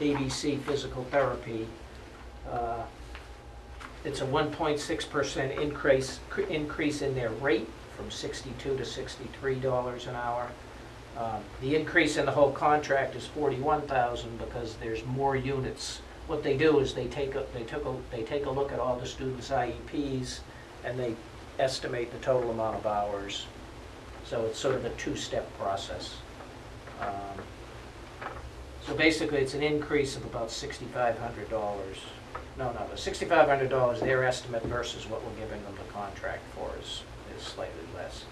ABC Physical Therapy. It's a 1.6% increase in their rate from $62 to $63 an hour. The increase in the whole contract is $41,000 because there's more units. What they do is they take a look at all the students' IEPs and they estimate the total amount of hours. So it's sort of a two-step process. So basically, it's an increase of about $6,500. No, the $6,500, their estimate versus what we're giving them the contract for is slightly less.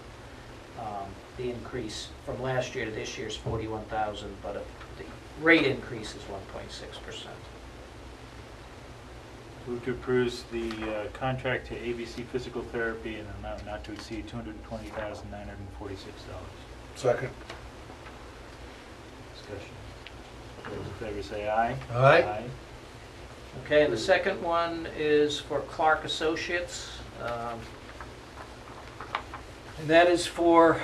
The increase from last year to this year is $41,000, but the rate increase is 1.6%. Move to approve the contract to ABC Physical Therapy in an amount not to exceed $220,946. Second. Discussion. Those in favor say aye. Aye. Okay, and the second one is for Clark Associates. And that is for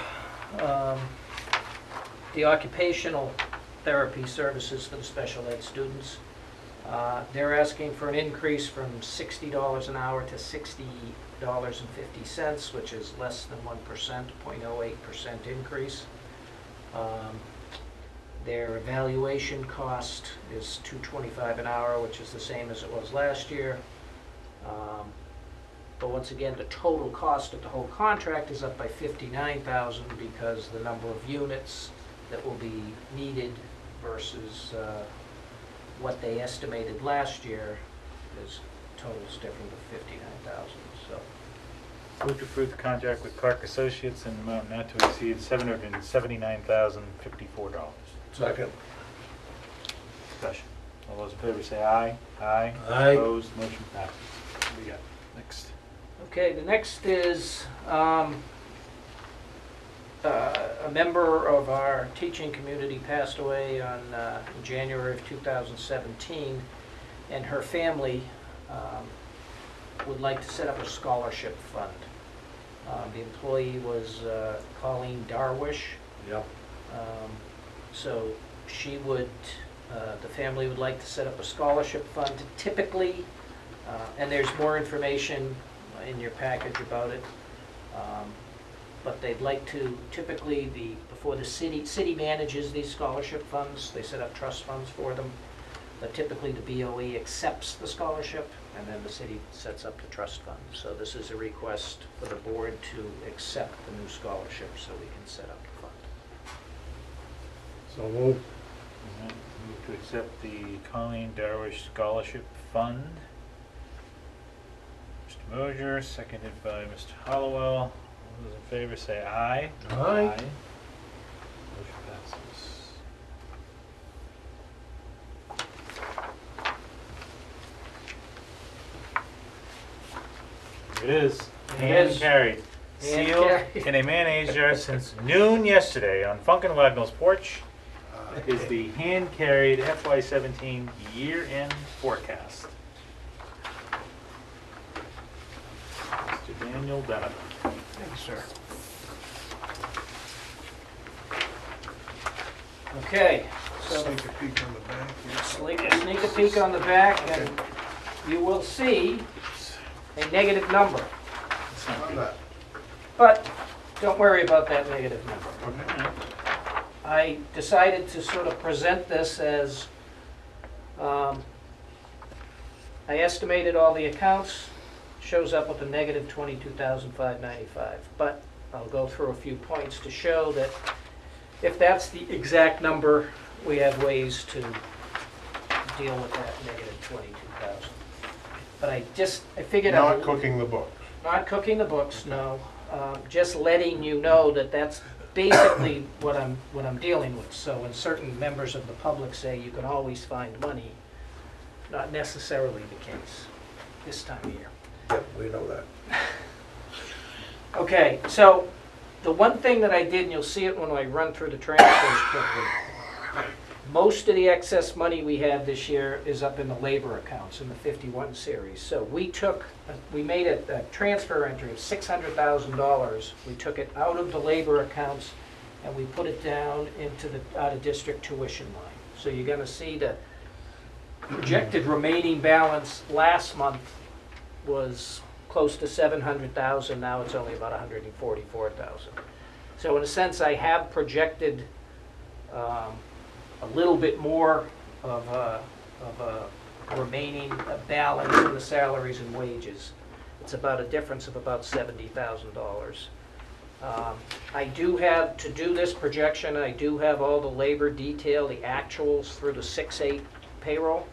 the occupational therapy services for the special ed students. They're asking for an increase from $60 an hour to $60.50, which is less than 1%, 0.08% increase. Their evaluation cost is $225 an hour, which is the same as it was last year. But once again, the total cost of the whole contract is up by $59,000 because the number of units that will be needed versus what they estimated last year is totals different of $59,000. So Move to approve the contract with Clark Associates in an amount not to exceed $779,054. Second. Discussion. All those in favor say aye. Aye. Aye. Opposed, motion passes. What do we got next? okay, the next is a member of our teaching community passed away on in January of 2017, and her family would like to set up a scholarship fund. The employee was Colleen Darwish. Yep. So she would, the family would like to set up a scholarship fund. Typically, and there's more information in your package about it, but they'd like to, typically before the city manages these scholarship funds, they set up trust funds for them, but typically the BOE accepts the scholarship and then the city sets up the trust fund. So this is a request for the board to accept the new scholarship so we can set up the fund. So move. Move to accept the Colleen Darwish Scholarship Fund. Mr. Mosier, seconded by Mr. Hollowell. All those in favor say aye. Aye. Motion passes. It is. It Hand is. carried. Hand Sealed carried. in a mayonnaise jar since noon yesterday on Funkin' Wagnall's porch is the hand-carried FY17 year-end forecast. Mr. Daniel Donovan. Thanks, sir. Okay, so Sneak a peek on the back here. sneak a peek on the back and you will see a negative number. On that. But don't worry about that negative number. Okay. I decided to sort of present this as, I estimated all the accounts, shows up with a negative $22,595. But I'll go through a few points to show that if that's the exact number, we have ways to deal with that negative 22,000. But I figured Not cooking the books. Not cooking the books, no. Just letting you know that that's basically what I'm dealing with. So when certain members of the public say you can always find money, not necessarily the case this time of year. Yep, we know that. Okay, so the one thing that I did, and you'll see it when I run through the transfers quickly, most of the excess money we have this year is up in the labor accounts in the 51 series. So we made a transfer entry of $600,000. We took it out of the labor accounts and we put it down into the out-of-district tuition line. So you're going to see the projected remaining balance last month was close to $700,000. Now it's only about $144,000. So in a sense, I have projected a little bit more of a remaining balance in the salaries and wages. It's about a difference of about $70,000. I do have, to do this projection, I do have all the labor detail, the actuals through the 6/8 payroll.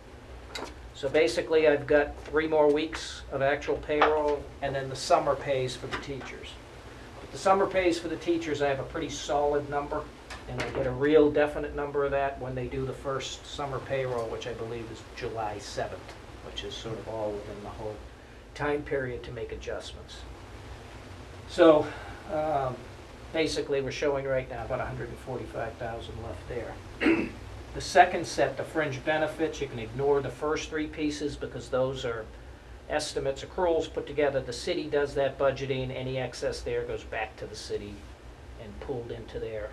So basically, I've got 3 more weeks of actual payroll, and then the summer pays for the teachers. The summer pays for the teachers, I have a pretty solid number, and I get a real definite number of that when they do the first summer payroll, which I believe is July 7th, which is sort of all within the whole time period to make adjustments. So basically, we're showing right now about $145,000 left there. The second set, the fringe benefits, you can ignore the first 3 pieces because those are estimates, accruals put together. The city does that budgeting. Any excess there goes back to the city and pulled into their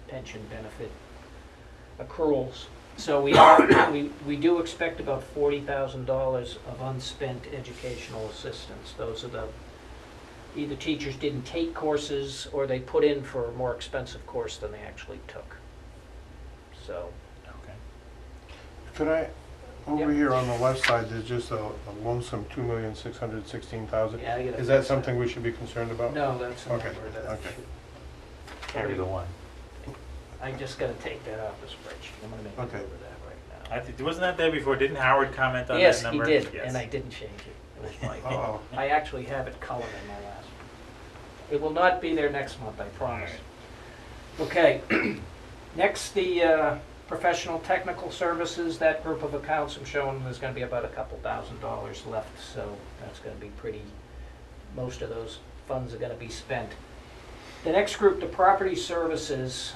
pension benefit accruals. So we do expect about $40,000 of unspent educational assistance. Those are the, either teachers didn't take courses or they put in for a more expensive course than they actually took. So. Okay. Could I, over Yep. here on the left side, there's just a lonesome $2,616,000. Yeah, I gotta Is that fix something we should be concerned about? No, that's a Okay, number that okay. Carry the one. I just gotta take that off the spreadsheet. I'm gonna make Okay. a note of that right now. I think, wasn't that there before? Didn't Howard comment on Yes, that he number? did, Yes. and I didn't change it. It was my Uh-oh. I actually have it colored in my last one. It will not be there next month, I promise. Okay, next, the professional technical services, that group of accounts I'm showing, there's gonna be about a couple $1,000s left, so that's gonna be pretty, most of those funds are gonna be spent. The next group, the property services,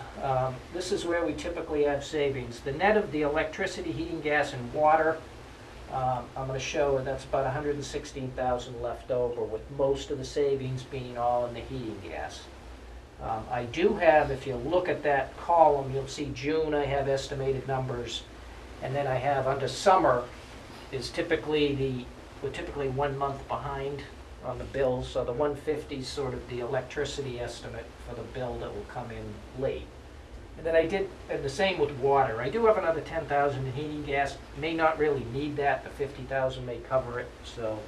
this is where we typically have savings. The net of the electricity, heating, gas, and water, I'm going to show that's about 116,000 left over, with most of the savings being all in the heating gas. I do have, if you look at that column, you'll see June I have estimated numbers, and then I have under summer is typically we're typically 1 month behind on the bills, so the 150 is sort of the electricity estimate for the bill that will come in late. And then and the same with water. I do have another 10,000 in heating gas. May not really need that. The 50,000 may cover it. So,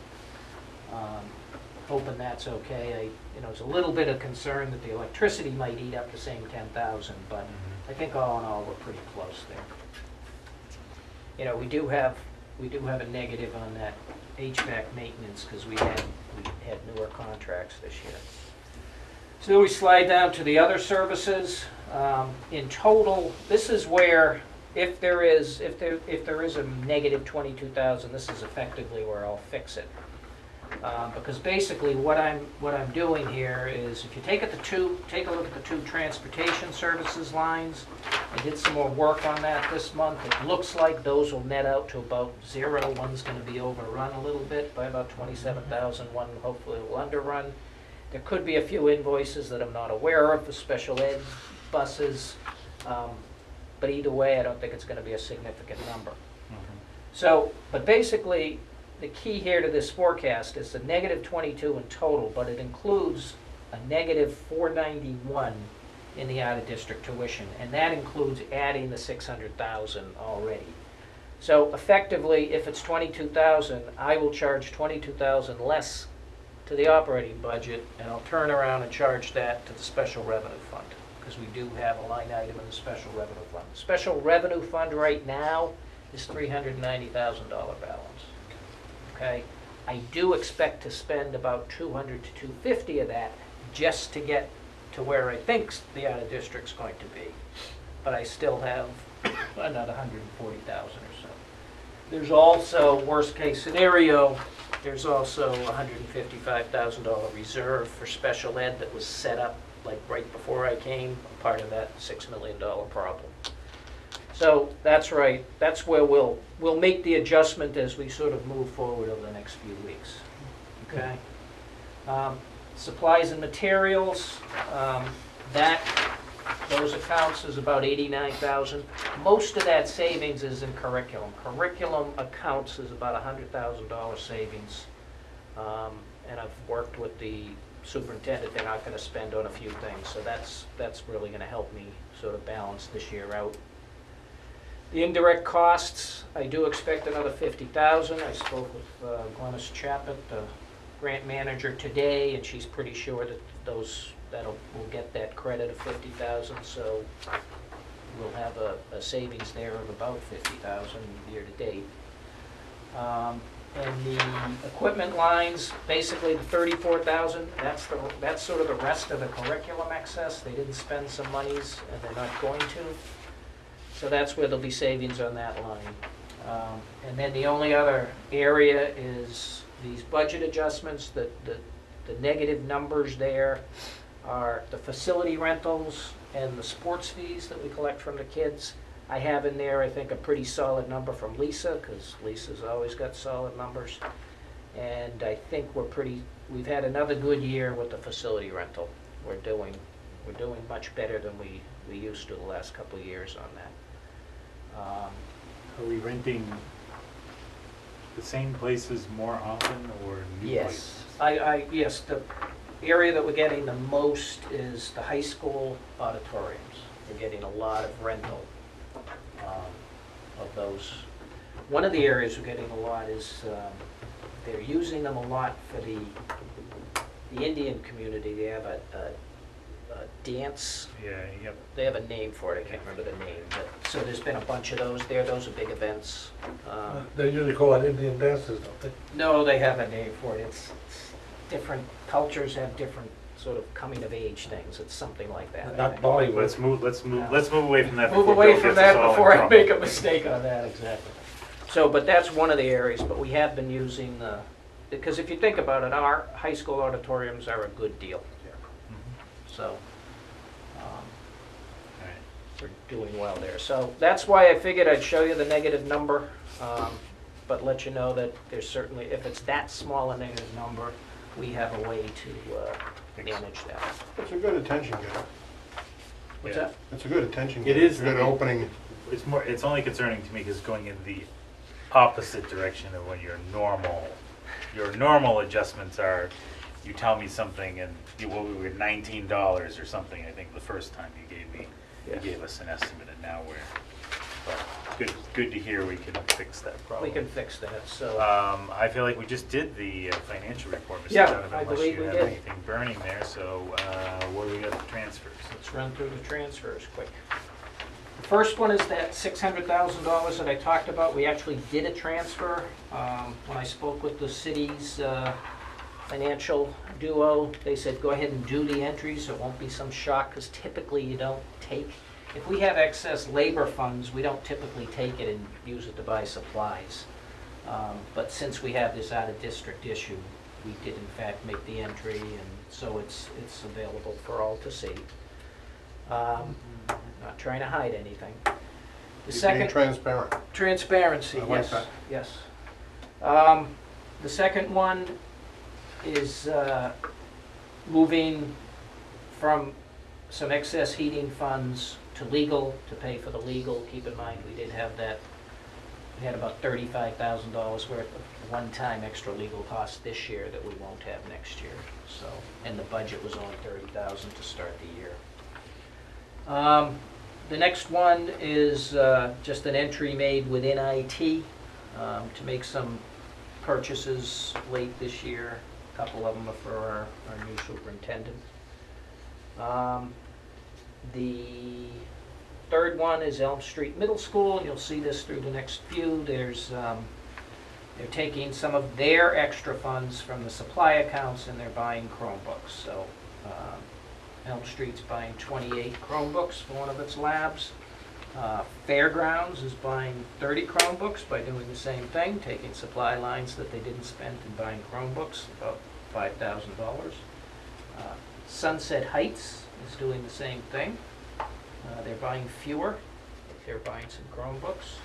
hoping that's okay. It's a little bit of concern that the electricity might eat up the same 10,000, but I think all in all we're pretty close there. We do have a negative on that HVAC maintenance because we had newer contracts this year. So then we slide down to the other services. In total, this is where, if there is a negative 22,000, this is effectively where I'll fix it. Because basically what I'm doing here is, if you take a look at the two transportation services lines, I did some more work on that this month. It looks like those will net out to about zero. One's going to be overrun a little bit by about 27,000. One hopefully will underrun. There could be a few invoices that I'm not aware of for special ed buses, but either way, I don't think it's going to be a significant number. So, but basically, the key here to this forecast is the negative 22 in total, but it includes a negative 491 in the out-of-district tuition, and that includes adding the 600,000 already. So effectively, if it's 22,000, I will charge 22,000 less to the operating budget, and I'll turn around and charge that to the special revenue fund, because we do have a line item in the special revenue fund. The special revenue fund right now is $390,000 balance. Okay, I do expect to spend about 200 to 250 of that just to get to where I think the out of district's going to be, but I still have another 140,000 or so. There's also, worst case scenario, there's also a $155,000 reserve for special ed that was set up like right before I came, part of that $6 million problem. So that's right. That's where we'll make the adjustment as we sort of move forward over the next few weeks. Okay. Supplies and materials. Those accounts is about 89,000. Most of that savings is in curriculum. Curriculum accounts is about $100,000 savings. And I've worked with the superintendent. They're not going to spend on a few things, so that's really going to help me sort of balance this year out. The indirect costs, I do expect another 50,000. I spoke with Glennis Chappett, the grant manager, today, and she's pretty sure that we'll get that credit of 50,000. So we'll have a savings there of about 50,000 year to date. And the equipment lines, basically the 34,000. That's sort of the rest of the curriculum excess. They didn't spend some monies, and they're not going to. So that's where there'll be savings on that line. And then the only other area is these budget adjustments. The negative numbers there are the facility rentals and the sports fees that we collect from the kids. I have in there, I think, a pretty solid number from Lisa, because Lisa's always got solid numbers. And I think we've had another good year with the facility rental. We're doing much better than we used to the last couple of years on that. Are we renting the same places more often or new Yes. places? Yes, the area that we're getting the most is the high school auditoriums. We're getting a lot of rental of those. One of the areas we're getting a lot is they're using them a lot for the Indian community. They have a dance. Yeah, yep. They have a name for it. I can't remember the name. But, so there's been a bunch of those there. Those are big events. They usually call it Indian dances, don't they? No, they have a name for it. It's different cultures have different sort of coming of age things. It's something like that. Not I think. Bollywood. Let's move away from that. Move before away Bill from gets us that all in before I trouble. make a mistake on that. Exactly. So, but that's one of the areas. But we have been using because if you think about it, our high school auditoriums are a good deal. So, Alright. we're doing well there. So that's why I figured I'd show you the negative number, but let you know that there's certainly, if it's that small a negative number, we have a way to manage that. It's a good attention getter. What's Yeah. that? It's a good attention It getter. is. It's a good opening. It's only concerning to me because going in the opposite direction of when your normal adjustments are, you tell me something and we were $19 or something, I think the first time you Yes. gave us an estimate, and now but good to hear we can fix that problem. We can fix that, so. I feel like we just did the financial report, Mr. Yeah, Donovan, I unless believe you we have did. anything burning there, so what do we got for transfers? Let's run through the transfers quick. The first one is that $600,000 that I talked about. We actually did a transfer. When I spoke with the city's financial duo, they said, go ahead and do the entries, so it won't be some shock, because typically you don't take, if we have excess labor funds, we don't typically take it and use it to buy supplies. But since we have this out-of-district issue, we did in fact make the entry, and so it's available for all to see. Not trying to hide anything. The You're second being transparent. transparency, I like yes, that. yes. The second one is moving from some excess heating funds to legal, to pay for the legal. Keep in mind, we did have that, we had about $35,000 worth of one-time extra legal costs this year that we won't have next year. So, and the budget was on $30,000 to start the year. The next one is just an entry made within IT to make some purchases late this year. A couple of them are for our new superintendent. The third one is Elm Street Middle School. You'll see this through the next few. There's they're taking some of their extra funds from the supply accounts and they're buying Chromebooks. So Elm Street's buying 28 Chromebooks for one of its labs. Fairgrounds is buying 30 Chromebooks by doing the same thing, taking supply lines that they didn't spend and buying Chromebooks, about $5,000. Sunset Heights is doing the same thing. They're buying fewer, but they're buying some Chromebooks.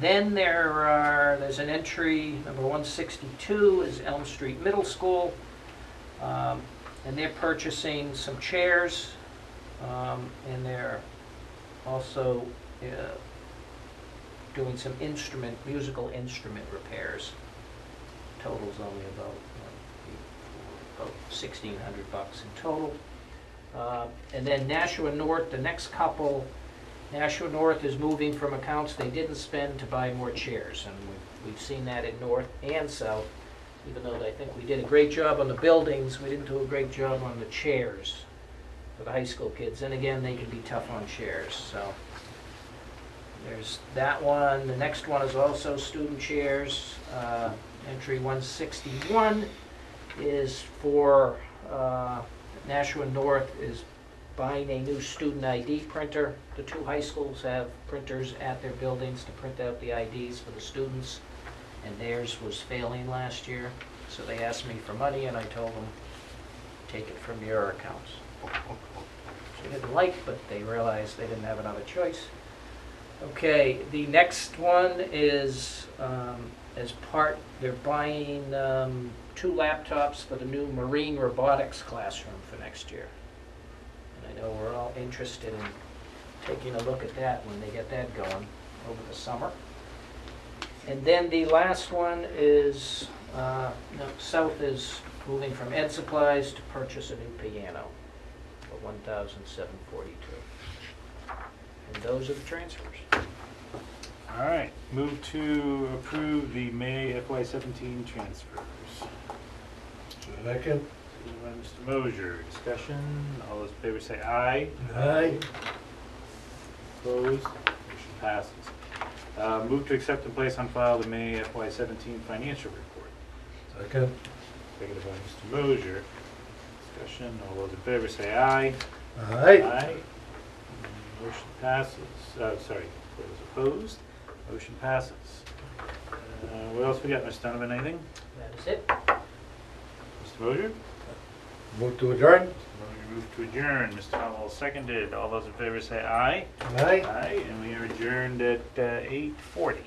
Then there's an entry, number 162 is Elm Street Middle School. And they're purchasing some chairs, and they're also doing some musical instrument repairs. Total's only about $1,600 in total. And then Nashua North, the next couple, Nashua North is moving from accounts they didn't spend to buy more chairs, and we've seen that in North and South. Even though I think we did a great job on the buildings, we didn't do a great job on the chairs for the high school kids. And again, they can be tough on chairs, so there's that one. The next one is also student chairs. Entry 161 is for Nashua North is buying a new student ID printer. The two high schools have printers at their buildings to print out the IDs for the students, and theirs was failing last year, so they asked me for money, and I told them, take it from your accounts. Which they didn't like, but they realized they didn't have another choice. Okay, the next one is, they're buying 2 laptops for the new marine robotics classroom for next year. And I know we're all interested in taking a look at that when they get that going over the summer. And then the last one is, South is moving from Ed Supplies to purchase a new piano for $1,742. And those are the transfers. All right, move to approve the May FY17 transfers. Second? Seconded by Mr. Mosier. Discussion, all those in favor say aye. Aye. Opposed, motion passes. Move to accept and place on file the May FY17 financial report. Second? Seconded by Mr. Mosier. Discussion, all those in favor say aye. Aye. Motion passes. Sorry, those opposed, motion passes. What else we got, Mr. Donovan, anything? That is it. Mr. Mosier? Move to adjourn? Move to adjourn. Mr. Howell seconded. All those in favor say aye. Aye? Aye, and we are adjourned at 8:40.